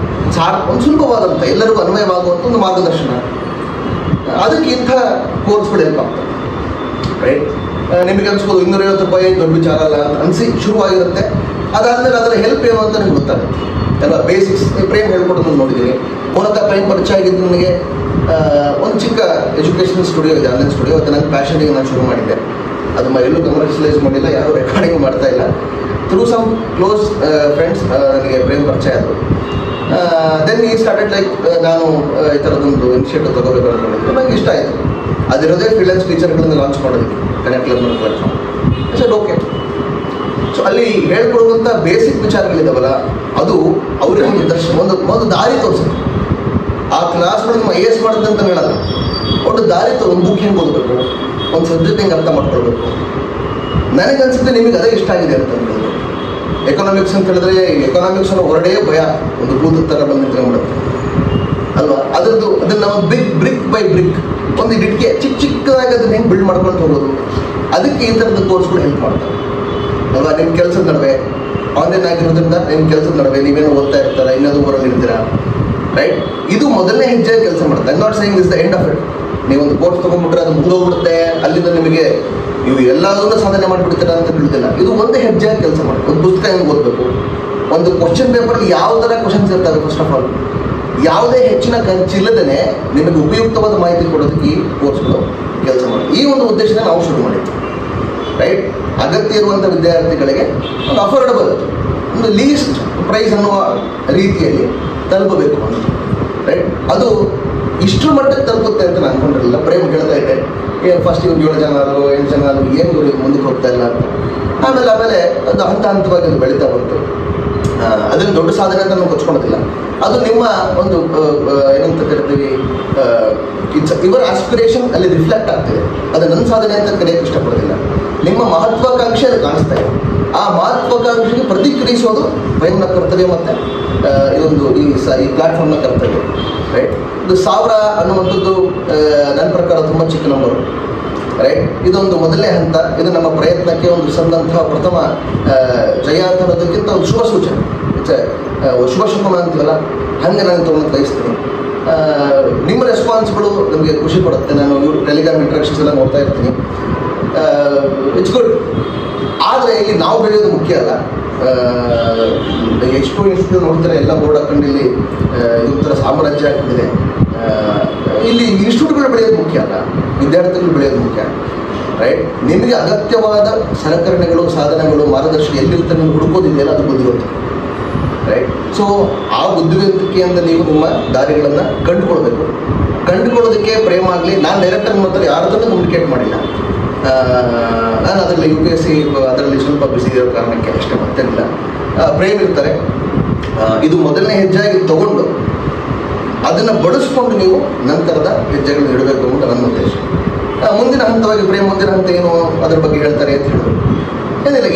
ಸುಲಭವಾದಂಥ ಎಲ್ಲರಿಗೂ ಅನ್ವಯವಾಗುವಂಥ ಒಂದು ಮಾರ್ಗದರ್ಶನ, ಅದಕ್ಕೆ ಇಂಥ ಕೋರ್ಸ್ಗಳು ಹೆಲ್ಪ್ ಆಗ್ತವೆ. ರೈಟ್, ನಿಮಗೆ ಅನ್ಸ್ಬೋದು 250 ರೂಪಾಯಿ ದೊಡ್ಡ ವಿಚಾರ ಅಲ್ಲ ಅಂತ ಅನಿಸಿ ಶುರುವಾಗಿರುತ್ತೆ. ಅದಾದಮೇಲೆ ಅದರ ಹೆಲ್ಪ್ ಏನು ಅಂತ ನಿಮ್ಗೆ ಗೊತ್ತಾಗುತ್ತೆ. ಎಲ್ಲ ಬೇಸಿಕ್ಸ್ ಪ್ರೇಮ್ ಹೇಳ್ಕೊಡೋದನ್ನು ನೋಡಿದ್ದೀನಿ. ಮೂಲತಃ ಪ್ರೇಮ್ ಪರಿಚಯ ಆಗಿದ್ದು ನನಗೆ ಒಂದು ಚಿಕ್ಕ ಎಜುಕೇಷನ್ ಸ್ಟುಡಿಯೋ ಇದೆ, ಆನ್ಲೈನ್ ಸ್ಟುಡಿಯೋ. ಅದು ನನ್ನ ಪ್ಯಾಷನಿಗೆ ನಾನು ಶುರು ಮಾಡಿದ್ದೆ. ಅದು ಎಲ್ಲೂ ಕಮರ್ಷಿಯಲೈಸ್ ಮಾಡಿಲ್ಲ, ಯಾರೂ ರೆಕಾರ್ಡಿಂಗ್ ಮಾಡ್ತಾ ಇಲ್ಲ. ಥ್ರೂ ಸಮ್ ಕ್ಲೋಸ್ ಫ್ರೆಂಡ್ಸ್ ನನಗೆ ಪ್ರೇಮ್ ಪರಿಚಯ ಆದರು. ದೆನ್ ಈ ಸ್ಟಾರ್ಟೆಡ್ ಲೈಕ್ ನಾನು ಈ ಥರದೊಂದು ಇನಿಷಿಯೇಟಿವ್ ತಗೋಬೇಕು ಅಂದ್ಕೊಂಡಿದ್ದೆ. ನನಗೆ ಇಷ್ಟ ಆಯಿತು. ಅದಿರೋದೇ ಫ್ರೀಲಾನ್ಸ್ ಟೀಚರ್ಗಳನ್ನು ಲಾಂಚ್ ಮಾಡೋದಕ್ಕೆ connect learning platform. Sir okay. So ಅಲ್ಲಿ ಹೇಳ್ಕೊಡುವಂಥ ಬೇಸಿಕ್ ವಿಚಾರಗಳಿದಾವಲ್ಲ, ಅದು ಅವ್ರಿಗೆ ಒಂದು ದರ್ಶನ, ಒಂದು ದಾರಿ ತೋರಿಸುತ್ತೆ. ಆ ಕ್ಲಾಸ್ಗಳು ನಿಮ್ಮ ಏಸ್ ಮಾಡುತ್ತೆ ಅಂತ ಹೇಳಲ್ಲ, ಒಂದು ದಾರಿ ಒಂದು ಬುಕ್ ಹೆಂಗೆ ಓದಬೇಕು, ಒಂದು ಸಬ್ಜೆಕ್ಟ್ ಹೆಂಗೆ ಅರ್ಥ ಮಾಡ್ಕೊಳ್ಬೇಕು. ನನಗನ್ಸುತ್ತೆ ನಿಮಗೆ ಅದೇ ಇಷ್ಟ ಆಗಿದೆ ಅಂತ ಹೇಳಿದ್ರು. ಎಕನಾಮಿಕ್ಸ್ ಅಂತ ಹೇಳಿದ್ರೆ ಎಕನಾಮಿಕ್ಸ್ನ ಹೊರಡೇ ಭಯ, ಒಂದು ಭೂತ ಥರ ಬಂದು ನಿಂತ್ಕೊಂಡ್ಬಿಡುತ್ತೆ ಅಲ್ವಾ. ಅದನ್ನು ನಾವು ಬ್ರಿಕ್ ಬೈ ಬ್ರಿಕ್ ಒಂದು ಇಟ್ಕೆ ಚಿಕ್ಕದಾಗಿ ಅದನ್ನ ಹೆಂಗೆ ಬಿಲ್ಡ್ ಮಾಡ್ಕೊಂಡು ಹೋಗೋದು, ಅದಕ್ಕೆ ಈ ಥರದ ಕೋರ್ಸ್ಗಳು ಹೆಲ್ಪ್ ಮಾಡ್ತಾರೆ ಅಲ್ವಾ. ನಿಮ್ಮ ಕೆಲಸದ ನಡುವೆ ಆನ್ಲೈನ್ ಆಗಿರೋದ್ರಿಂದ ನಿಮ್ಮ ಕೆಲಸದ ನಡುವೆ ನೀವೇನು ಓದ್ತಾ ಇರ್ತಾರ, ಇನ್ನೊಂದು ಊರಲ್ಲಿ ಇರ್ತೀರಾ. ರೈಟ್, ಇದು ಮೊದಲನೇ ಹೆಜ್ಜೆ ಕೆಲಸ ಮಾಡುತ್ತೆ. I not saying is the end of it. ನೀವೊಂದು ಕೋರ್ಸ್ ತೊಗೊಂಡ್ಬಿಟ್ರೆ ಅದು ಮುಂದೋಗ್ಬಿಡುತ್ತೆ, ಅಲ್ಲಿಂದ ನಿಮಗೆ ನೀವು ಎಲ್ಲದನ್ನೂ ಸಾಧನೆ ಮಾಡಿಬಿಡ್ತೀರಾ ಅಂತ ತಿಳಿದಿಲ್ಲ. ಇದು ಒಂದು ಹೆಜ್ಜೆ ಕೆಲಸ ಮಾಡುತ್ತೆ. ಒಂದು ಪುಸ್ತಕ ಹೆಂಗೆ ಓದಬೇಕು, ಒಂದು ಕ್ವಶನ್ ಪೇಪರ್ಲಿ ಯಾವ ಥರ ಕ್ವಶನ್ಸ್ ಇರ್ತವೆ, ಫಸ್ಟ್ ಆಫ್ ಆಲ್ ಯಾವುದೇ ಹೆಚ್ಚಿನ ಖರ್ಚಿಲ್ಲದೇ ನಿಮಗೆ ಉಪಯುಕ್ತವಾದ ಮಾಹಿತಿ ಕೊಡೋದಕ್ಕೆ ಈ ಕೋರ್ಸ್ಗಳು ಕೆಲಸ ಮಾಡುತ್ತೆ. ಈ ಒಂದು ಉದ್ದೇಶನ ನಾವು ಶುರು ಮಾಡಿದ್ವಿ. ರೈಟ್, ಅಗತ್ಯ ಇರುವಂಥ ವಿದ್ಯಾರ್ಥಿಗಳಿಗೆ ಒಂದು ಅಫೋರ್ಡಬಲ್, ಒಂದು ಲೀಸ್ಟ್ ಪ್ರೈಸ್ ಅನ್ನುವ ರೀತಿಯಲ್ಲಿ ತಲುಪಬೇಕು ಅಂತ. ರೈಟ್, ಅದು ಇಷ್ಟರ ಮಟ್ಟಕ್ಕೆ ತಲುಪುತ್ತೆ ಅಂತ ನಾನು ಅನ್ಕೊಂಡಿರಲಿಲ್ಲ. ಪ್ರೇಮ್ ಹೇಳ್ತಾ ಇದ್ದೆ, ಫಸ್ಟ್ ಇವ್ರು 7 ಜನ ಆದರು 8 ಜನ ಆದರು, ಏನು ಮುಂದಕ್ಕೆ ಹೋಗ್ತಾ ಇಲ್ಲ ಅಂತ. ಆಮೇಲೆ ಅದು ಹಂತವಾಗಿ ಅದು ಬೆಳೀತಾ ಬಂತು. ಅದನ್ನು ದೊಡ್ಡ ಸಾಧನೆ ಅಂತ ನಾವು ಕೊಚ್ಕೊಳ್ಳೋದಿಲ್ಲ. ಅದು ನಿಮ್ಮ ಒಂದು ಏನಂತ ಕರಿತೀವಿ, ಇವರ ಆಸ್ಪಿರೇಷನ್ ಅಲ್ಲಿ ರಿಫ್ಲೆಕ್ಟ್ ಆಗ್ತಿದೆ. ಅದು ನನ್ನ ಸಾಧನೆ ಅಂತ ಕರೆಯೋಕ್ಕೆ ಇಷ್ಟಪಡೋದಿಲ್ಲ. ನಿಮ್ಮ ಮಹತ್ವಾಕಾಂಕ್ಷೆ ಅದು ಕಾಣಿಸ್ತಾ ಇದೆ. ಆ ಮಹತ್ವಾಕಾಂಕ್ಷೆಗೆ ಪ್ರತಿಕ್ರಿಯಿಸೋದು ಪ್ರೇಮ್ನ ಕರ್ತವ್ಯ ಮತ್ತು ಇದೊಂದು ಈ ಪ್ಲಾಟ್ಫಾರ್ಮ್ನ ಕರ್ತವ್ಯ. ರೈಟ್, ಇದು 1000 ಅನ್ನುವಂಥದ್ದು ನನ್ನ ಪ್ರಕಾರ ತುಂಬ ಚಿಕ್ಕ ನಂಬರು. ರೈಟ್, ಇದೊಂದು ಮೊದಲನೇ ಹಂತ. ಇದು ನಮ್ಮ ಪ್ರಯತ್ನಕ್ಕೆ ಒಂದು ಸಂದಂತಹ ಪ್ರಥಮ ಜಯ ಅಂತ ಅನ್ನೋದಕ್ಕಿಂತ ಒಂದು ಶುಭ ಸೂಚನೆ, ಶುಭ ಶುಭನ ಅಂತೀವಲ್ಲ, ಹಾಗೆ ನಾನು ತೊಗೊಂಡು ಬಯಸ್ತೀನಿ. ನಿಮ್ಮ ರೆಸ್ಪಾನ್ಸ್ಗಳು ನಮಗೆ ಖುಷಿ ಪಡುತ್ತೆ. ನಾನು ಟೆಲಿಗ್ರಾಮ್ ಇಂಟ್ರಾಕ್ಷನ್ಸ್ ಎಲ್ಲ ನೋಡ್ತಾ ಇರ್ತೀನಿ. It's good. ಆದರೆ ಇಲ್ಲಿ ನಾವು ಬೆಳೆಯೋದು ಮುಖ್ಯ ಅಲ್ಲ. ಎಷ್ಟು ನೋಡ್ತಾರೆ, ಎಲ್ಲ ಬೋರ್ಡ್ ಹಾಕೊಂಡು ಇಲ್ಲಿ ಇದೊಂಥರ ಸಾಮ್ರಾಜ್ಯ ಆಗ್ತಿದೆ. ಇಲ್ಲಿ ಇನ್ಸ್ಟಿಟ್ಯೂಟ್ಗಳು ಬೆಳೆಯೋದು ಮುಖ್ಯ ಅಲ್ಲ, ವಿದ್ಯಾರ್ಥಿಗಳು ಬೆಳೆಯೋದು ಮುಖ್ಯ. ರೈಟ್, ನಿಮಗೆ ಅಗತ್ಯವಾದ ಸಲಕರಣೆಗಳು, ಸಾಧನಗಳು, ಮಾರ್ಗದರ್ಶನ ಎಲ್ಲಿರುತ್ತೆ ನೀವು ಹುಡುಕೋದಿದೆಯಲ್ಲ, ಅದು ಬುದ್ಧಿವಂತ. ರೈಟ್, ಸೊ ಆ ಬುದ್ಧಿವಂತಿಕೆಯಿಂದ ನೀವು ನಿಮ್ಮ ದಾರಿಗಳನ್ನು ಕಂಡುಕೊಳ್ಳೋದಕ್ಕೆ ಪ್ರೇಮ ಆಗಲಿ. ನಾನು ಡೈರೆಕ್ಟರ್ ಮಾತ್ರ ಯಾರದನ್ನು ಕಮ್ಯುನಿಕೇಟ್ ಮಾಡಿಲ್ಲ. ನಾನು ಅದರಲ್ಲಿ UPSC ಅದರಲ್ಲಿ ಸ್ವಲ್ಪ ಬಿಸಿ ಇರೋ ಕಾರಣಕ್ಕೆ ಅಷ್ಟೇ, ಮತ್ತೇನಿಲ್ಲ. ಪ್ರೇಮ್ ಇರ್ತಾರೆ. ಇದು ಮೊದಲನೇ ಹೆಜ್ಜೆಯಾಗಿ ತಗೊಂಡು ಅದನ್ನು ಬಳಸ್ಕೊಂಡು ನೀವು ನಂತರದ ಹೆಜ್ಜೆಗಳನ್ನು ಇಡಬೇಕು ಅಂತ ನನ್ನ ಉದ್ದೇಶ. ಮುಂದಿನ ಹಂತವಾಗಿ ಪ್ರೇಮ್ ಮುಂದಿನ ಹಂತ ಏನು ಅದರ ಬಗ್ಗೆ ಹೇಳ್ತಾರೆ ಅಂತ ಹೇಳಿದ್ರು. ಏನಿಲ್ಲ,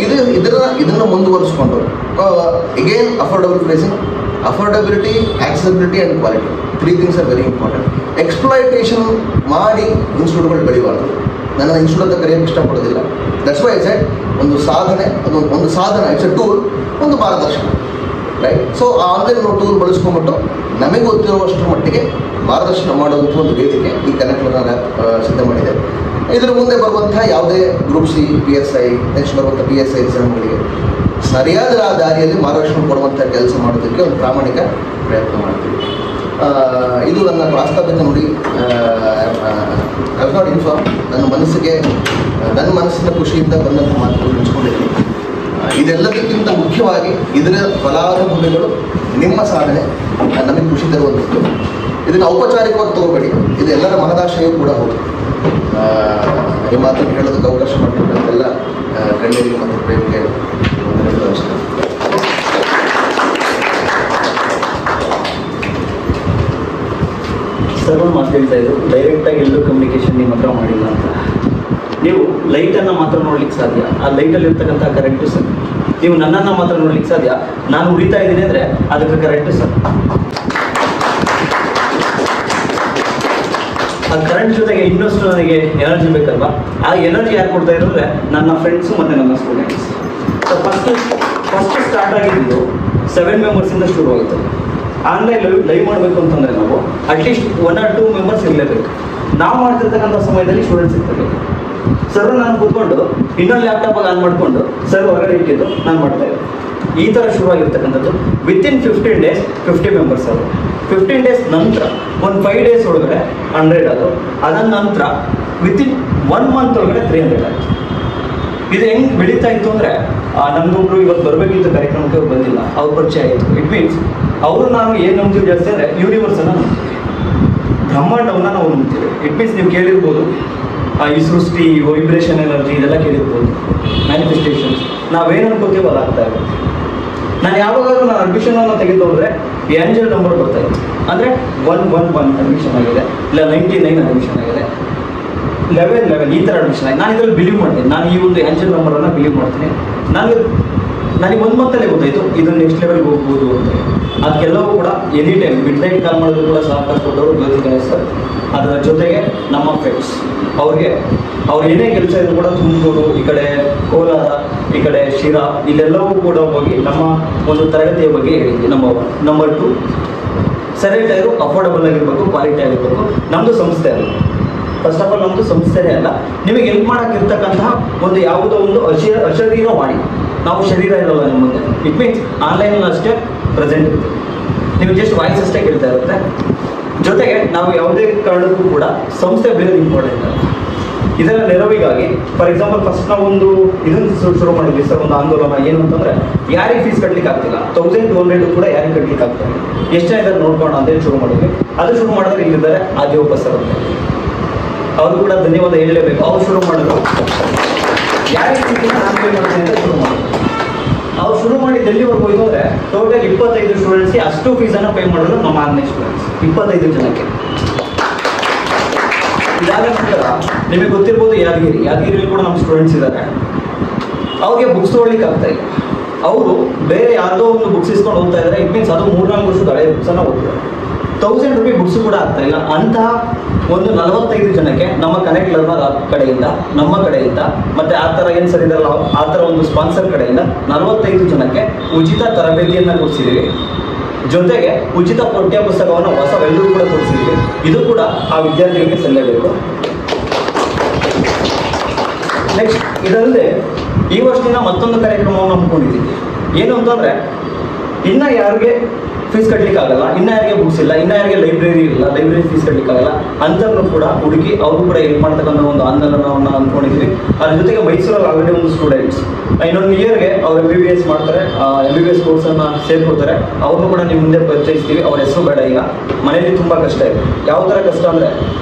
ಇದನ್ನು ಮುಂದುವರಿಸ್ಕೊಂಡು again affordable pricing, affordability, accessibility and quality, 3 things are very important. Exploitation ಮಾಡಿ ಇನ್ಸ್ಟಿಟ್ಯೂಟ್ಗಳು ಬೆಳಿಬಾರ್ದು. ನನ್ನ ಇನ್ಸ್ಟಿಟ್ಯೂಟ್ ಅಂತ ಕರೆಯೋಕ್ಕೆ ಇಷ್ಟಪಡೋದಿಲ್ಲ. ದಟ್ಸ್ ವೈ ಸೈಡ್ ಒಂದು ಸಾಧನೆ, ಒಂದು ಸಾಧನ, ಇಟ್ಸ್ ಎ ಟೂಲ್, ಒಂದು ಮಾರ್ಗದರ್ಶನ. ರೈಟ್, ಸೊ ಆ ಆನ್ಲೈನ್ ಟೂಲ್ ಬಳಸ್ಕೊಂಡ್ಬಿಟ್ಟು ನಮಗೆ ಗೊತ್ತಿರುವಷ್ಟರ ಮಟ್ಟಿಗೆ ಮಾರ್ಗದರ್ಶನ ಮಾಡುವಂಥ ಒಂದು ವೇದಿಕೆ ಈ ಕನೆಕ್ಟ್ ಲರ್ನರ್ ಆ್ಯಪ್ ಸಿದ್ಧ ಮಾಡಿದೆ. ಇದರ ಮುಂದೆ ಬರುವಂತಹ ಯಾವುದೇ ಗ್ರೂಪ್ ಸಿ, PSI, ನೆಕ್ಸ್ಟ್ ಬರುವಂಥ PSI ಎಕ್ಸಾಮ್ಗಳಿಗೆ ಸರಿಯಾದ ದಾರಿಯಲ್ಲಿ ಮಾರ್ಗದರ್ಶನ ಕೊಡುವಂಥ ಕೆಲಸ ಮಾಡೋದಕ್ಕೆ ಒಂದು ಪ್ರಾಮಾಣಿಕ ಪ್ರಯತ್ನ ಮಾಡ್ತೀವಿ. ಇದು ನನ್ನ ಪ್ರಾಸ್ತಾವಿಕ ನುಡಿ. ನನ್ನ ಮನಸ್ಸಿನ ಖುಷಿಯಿಂದ ಬಂದಂಥ ಮಾತುಗಳು ಹಂಚ್ಕೊಂಡಿದ್ದೀನಿ. ಇದೆಲ್ಲದಕ್ಕಿಂತ ಮುಖ್ಯವಾಗಿ ಇದರ ಫಲಾನುಭವಿಗಳು ನಿಮ್ಮ ಸಾಧನೆ ನಮಗೆ ಖುಷಿ ತರುವಂಥದ್ದು. ಇದನ್ನು ಔಪಚಾರಿಕವಾಗಿ ತಗೋಬೇಡಿ, ಇದು ಎಲ್ಲರ ಮಹದಾಶಯ ಕೂಡ ಹೌದು. ಈ ಮಾತನ್ನು ಹೇಳೋದಕ್ಕೆ ಅವಕಾಶ ಮಾಡಿಕೊಂಡಂತೆಲ್ಲ ಗಣ್ಯರಿಗೆ ಮತ್ತು ಪ್ರೇಮಿಗೆ ಸರ್ವನ್ ಮಾತು ಹೇಳ್ತಾ ಇದ್ರು, ಡೈರೆಕ್ಟಾಗಿ ಎಲ್ಲರೂ ಕಮ್ಯುನಿಕೇಶನ್ ನಿಮ್ಮ ಹತ್ರ ಮಾಡಿಲ್ಲ ಅಂತ. ನೀವು ಲೈಟನ್ನು ಮಾತ್ರ ನೋಡ್ಲಿಕ್ಕೆ ಸಾಧ್ಯ, ಆ ಲೈಟಲ್ಲಿ ಇರ್ತಕ್ಕಂಥ ಕರೆಕ್ಟು ಸರ್. ನೀವು ನನ್ನನ್ನು ಮಾತ್ರ ನೋಡ್ಲಿಕ್ಕೆ ಸಾಧ್ಯ, ನಾನು ಉರಿತಾ ಇದ್ದೀನಿ ಅಂದರೆ ಅದಕ್ಕೆ ಕರೆಕ್ಟು ಸರ್. ಆ ಕರೆಂಟ್ ಜೊತೆಗೆ ಇನ್ನಷ್ಟು ನನಗೆ ಎನರ್ಜಿ ಬೇಕಲ್ವಾ, ಆ ಎನರ್ಜಿ ಯಾರು ಕೊಡ್ತಾ ಇದ್ರು ಅಂದರೆ ನನ್ನ ಫ್ರೆಂಡ್ಸು ಮತ್ತು ನನ್ನ ಸ್ಟೂಡೆಂಟ್ಸ್. ಸೊ ಫಸ್ಟ್ ಸ್ಟಾರ್ಟ್ ಆಗಿದ್ದು 7 ಮೆಂಬರ್ಸಿಂದ ಶುರುವಾಯಿತು. ಆನ್ಲೈನ್ ಲೈವ್ ಮಾಡಬೇಕು ಅಂತಂದರೆ ನಾವು ಅಟ್ಲೀಸ್ಟ್ 1 or 2 ಮೆಂಬರ್ಸ್ ಇರಲೇಬೇಕು. ನಾವು ಮಾಡ್ತಿರ್ತಕ್ಕಂಥ ಸಮಯದಲ್ಲಿ ಸ್ಟೂಡೆಂಟ್ಸ್ ಇರ್ತಾರೆ. ಸರ್ ನಾನು ಕೂತ್ಕೊಂಡು ಇನ್ನೊಂದು ಲ್ಯಾಪ್ಟಾಪಾಗಿ ಆನ್ ಮಾಡಿಕೊಂಡು ಸರ್ ಹೊರಗಡೆ ಇಟ್ಟಿದ್ದು ನಾನು ಮಾಡ್ತಾ ಇದ್ದೆ. ಈ ಥರ ಶುರುವಾಗಿರ್ತಕ್ಕಂಥದ್ದು. ವಿತಿನ್ 15 days 50 ಮೆಂಬರ್ಸ್ ಅವರು. 15 days ನಂತರ ಒಂದು 5 days ಒಳಗಡೆ 100 ಆದರು. ಅದರ ನಂತರ ವಿತಿನ್ 1 month ಒಳಗಡೆ 300 ಆಯಿತು. ಇದು ಹೆಂಗೆ ಬೆಳೀತಾ ಇತ್ತು ಅಂದರೆ, ನಮಗೊಬ್ರು ಇವತ್ತು ಬರಬೇಕಿತ್ತು ಕಾರ್ಯಕ್ರಮಕ್ಕೆ, ಅವ್ರು ಬಂದಿಲ್ಲ, ಅವ್ರ ಪರಿಚಯ ಆಯಿತು. ಇಟ್ ಮೀನ್ಸ್ ಅವರು ನಾನು ಏನು ನಂಬ್ತೀವಿ ಜಾಸ್ತಿ ಅಂದರೆ ಯೂನಿವರ್ಸನ್ನು ನಂಬ್ತೀವಿ, ಬ್ರಹ್ಮಾಂಡವನ್ನು ನಾವು ನಂಬ್ತೀವಿ. ಇಟ್ ಮೀನ್ಸ್ ನೀವು ಕೇಳಿರ್ಬೋದು ಈ ಸೃಷ್ಟಿ, ವೈಬ್ರೇಷನ್ ಎನರ್ಜಿ ಇದೆಲ್ಲ ಕೇಳಿರ್ಬೋದು, ಮ್ಯಾನಿಫೆಸ್ಟೇಷನ್ಸ್. ನಾವೇನು ಅನ್ಕೋತೀವೋ ಅದಾಗ್ತಾ ಇರುತ್ತೆ. ನಾನು ಯಾವಾಗಾದ್ರೂ ನಾನು ಅಡ್ಮಿಷನನ್ನು ತೆಗೆದುಕೊಂಡ್ರೆ ಏಂಜಲ್ ನಂಬರ್ ಬರ್ತಾ ಇತ್ತು. ಅಂದರೆ 111 ಅಡ್ಮಿಷನ್ ಆಗಿದೆ, ಇಲ್ಲ 99 ಅಡ್ಮಿಷನ್ ಆಗಿದೆ, 11 ಈ ಥರ ಅಡ್ಮಿಷನ್ ಆಗಿದೆ. ನಾನು ಇದರಲ್ಲಿ ಬಿಲೀವ್ ಮಾಡ್ತೀನಿ. ನಾನು ಈ ಒಂದು ಏಂಜಲ್ ನಂಬರನ್ನು ಬಿಲೀವ್ ಮಾಡ್ತೀನಿ. ನನಗೆ 1 monthಲ್ಲೇ ಗೊತ್ತಾಯಿತು ಇದನ್ನು ನೆಕ್ಸ್ಟ್ ಲೆವೆಲ್ಗೆ ಹೋಗ್ಬೋದು ಅಂತ. ಅದಕ್ಕೆಲ್ಲವೂ ಕೂಡ ಎನಿ ಟೈಮ್ ಮಿಡ್ ನೈಟ್ ಕಾಲ್ ಮಾಡೋದು ಕೂಡ ಸಹಕಾರ ಕೊಟ್ಟವರು ಜ್ಯೋತಿ ಗಣೇಶ್ ಸರ್. ಅದರ ಜೊತೆಗೆ ನಮ್ಮ ಫ್ರೆಂಡ್ಸ್, ಅವ್ರು ಏನೇ ಕೆಲಸ ಇದ್ರು ಕೂಡ ತುಮಕೂರು, ಈ ಕಡೆ ಕೋಲಾರ, ಈ ಕಡೆ ಶಿರಾ, ಇಲ್ಲೆಲ್ಲವೂ ಕೂಡ ಹೋಗಿ ನಮ್ಮ ಒಂದು ತರಗತಿಯ ಬಗ್ಗೆ ಹೇಳಿದ್ವಿ. ನಂಬರ್ 2 ಸರಿಯಾಗಿ ಟೈರು ಅಫೋರ್ಡಬಲ್ ಆಗಿರಬೇಕು, ಕ್ವಾಲಿಟಿ ಆಗಿರಬೇಕು. ನಮ್ಮದು ಸಂಸ್ಥೆ ಅಲ್ಲ, ಫಸ್ಟ್ ಆಫ್ ಆಲ್ ನಮ್ಮದು ಸಂಸ್ಥೆನೇ ಅಲ್ಲ. ನಿಮಗೆ ಹೆಲ್ಪ್ ಮಾಡೋಕ್ಕಿರ್ತಕ್ಕಂತಹ ಒಂದು ಯಾವುದೋ ಒಂದು ಅಶರೀರ ಮಾಡಿ, ನಾವು ಶರೀರ ಇರೋಲ್ಲ ನಿಮ್ಮ ಮುಂದೆ. ಇಟ್ ಮೀನ್ಸ್ ಆನ್ಲೈನಲ್ಲಿ ಅಷ್ಟೇ ಪ್ರೆಸೆಂಟ್ ಇರ್ತೀವಿ, ನೀವು ಜಸ್ಟ್ ವಾಯ್ಸ್ ಅಷ್ಟೇ ಕೇಳ್ತಾ ಇರುತ್ತೆ. ಜೊತೆಗೆ ನಾವು ಯಾವುದೇ ಕಾರಣಕ್ಕೂ ಕೂಡ ಸಂಸ್ಥೆ ಬೇರೆ ಇಂಪಾರ್ಟೆಂಟ್ ಅಲ್ಲ. ಇದರ ನೆರವಿಗಾಗಿ ಫಾರ್ ಎಕ್ಸಾಂಪಲ್ ಫಸ್ಟ್ ನಾವು ಒಂದು ಇದನ್ನು ಶುರು ಮಾಡಿದ್ವಿ ಸರ್, ಒಂದು ಆಂದೋಲನ. ಏನು ಅಂತಂದರೆ ಯಾರಿಗೆ ಫೀಸ್ ಕಟ್ಟಲಿಕ್ಕೆ ಆಗ್ತಿಲ್ಲ, 1200 ಕೂಡ ಯಾರಿಗೆ ಕಟ್ಟಲಿಕ್ಕೆ ಆಗ್ತಾರೆ, ಎಷ್ಟು ಇದ್ದಾರೆ ನೋಡ್ಕೋಣ ಅಂತೇಳಿ ಶುರು ಮಾಡಿದ್ವಿ. ಅದು ಶುರು ಮಾಡಿದ್ರೆ ಇಲ್ಲಿದ್ದಾರೆ ಆದಿಯೋಪ ಸರ್ ಅಂತ, ಅವರು ಕೂಡ ಧನ್ಯವಾದ ಹೇಳಲೇಬೇಕು. ಅವ್ರು ಶುರು ಮಾಡಿದ್ರು, ಯಾರಿಗೆ ಫೀಸ್ನ ನಾನು ಪೇ ಮಾಡ್ತೀನಿ ಅಂತ ಶುರು ಮಾಡಿದ್ರು. ಅವ್ರು ಶುರು ಮಾಡಿ ಡೆಲ್ಲಿವರೆಗೆ ಹೋಯ್ತು ಅಂದರೆ ಟೋಟಲ್ 25 ಸ್ಟೂಡೆಂಟ್ಸ್ಗೆ ಅಷ್ಟು ಫೀಸನ್ನು ಪೇ ಮಾಡಿದ್ರು ನಮ್ಮ ಆನ್ಲೈನ್ ಸ್ಟೂಡೆಂಟ್ಸ್, 25 ಜನಕ್ಕೆ. ಇದಾದ ನಂತರ ನಿಮಗೆ ಗೊತ್ತಿರ್ಬೋದು ಯಾದಗಿರಿಯಲ್ಲಿ ಕೂಡ ನಮ್ಮ ಸ್ಟೂಡೆಂಟ್ಸ್ ಇದ್ದಾರೆ. ಅವ್ರಿಗೆ ಬುಕ್ಸ್ ತೊಗೊಳ್ಲಿಕ್ಕೆ ಆಗ್ತಾ ಇಲ್ಲ, ಅವರು ಬೇರೆ ಯಾವುದೋ ಒಂದು ಬುಕ್ಸ್ ಇಸ್ಕೊಂಡು ಓದ್ತಾ ಇದ್ದಾರೆ. ಇಟ್ ಮೀನ್ಸ್ ಅದು 3-4 ವರ್ಷದ ಹಳೆ ಬುಕ್ಸನ್ನು ಓದ್ತಾರೆ. 1000 ರೂಪಾಯಿ ಬುಕ್ಸ್ ಕೂಡ ಆಗ್ತಾ ಇಲ್ಲ. ಅಂತಹ ಒಂದು 45 ಜನಕ್ಕೆ ನಮ್ಮ ಕನೆಕ್ಟ್ ಲರ್ನರ್ ಕಡೆಯಿಂದ, ನಮ್ಮ ಕಡೆಯಿಂದ, ಮತ್ತು ಆ ಥರ ಏನು ಸರ್ ಇದಲ್ಲ ಆ ಥರ ಒಂದು ಸ್ಪಾನ್ಸರ್ ಕಡೆಯಿಂದ 45 ಜನಕ್ಕೆ ಉಚಿತ ತರಬೇತಿಯನ್ನು ಕೊಡಿಸಿದ್ದೀವಿ. ಜೊತೆಗೆ ಉಚಿತ ಪಠ್ಯ ಪುಸ್ತಕವನ್ನು ಹೊಸವೆಲ್ಲರೂ ಕೂಡ ಕೊಡಿಸಿದ್ದೀವಿ. ಇದು ಕೂಡ ಆ ವಿದ್ಯಾರ್ಥಿಗಳಿಗೆ ಸಲ್ಲಬೇಕು. ನೆಕ್ಸ್ಟ್ ಇದಲ್ಲದೆ ಈ ವರ್ಷದಿಂದ ಮತ್ತೊಂದು ಕಾರ್ಯಕ್ರಮವನ್ನು ಹಮ್ಮಿಕೊಂಡಿದ್ದೀವಿ. ಏನು ಅಂತಂದರೆ, ಇನ್ನು ಯಾರಿಗೆ ಫೀಸ್ ಕಟ್ಟಲಿಕ್ಕೆ ಆಗಲ್ಲ, ಇನ್ನು ಯಾರಿಗೆ ಬುಕ್ಸ್ ಇಲ್ಲ, ಇನ್ನು ಯಾರಿಗೆ ಲೈಬ್ರರಿ ಇಲ್ಲ, ಲೈಬ್ರರಿ ಫೀಸ್ ಕಟ್ಟಲಿಕ್ಕೆ ಆಗಲ್ಲ ಅಂಥವ್ರನ್ನು ಕೂಡ ಹುಡುಕಿ ಅವರು ಕೂಡ ಹೆಲ್ಪ್ ಮಾಡ್ತಕ್ಕಂಥ ಒಂದು ಆಂದೋಲನವನ್ನು ಅಂದ್ಕೊಂಡಿದ್ದೀವಿ. ಅದ್ರ ಜೊತೆಗೆ ಮೈಸೂರಲ್ಲಿ ಆಲ್ರೆಡಿ ಒಂದು ಸ್ಟೂಡೆಂಟ್ಸ್ ಇನ್ನೊಂದು ಇಯರ್ಗೆ ಅವ್ರು MBBS ಮಾಡ್ತಾರೆ, MBBS ಕೋರ್ಸನ್ನು ಸೇರ್ಕೊಡ್ತಾರೆ. ಅವ್ರನ್ನೂ ಕೂಡ ನಿಮ್ಮ ಮುಂದೆ ಪರಿಚಯಿಸ್ತೀವಿ. ಅವ್ರ ಹೆಸರು ಬೇಡ. ಈಗ ಮನೆಯಲ್ಲಿ ತುಂಬ ಕಷ್ಟ ಇದೆ. ಯಾವ ಥರ ಕಷ್ಟ ಅಂದರೆ,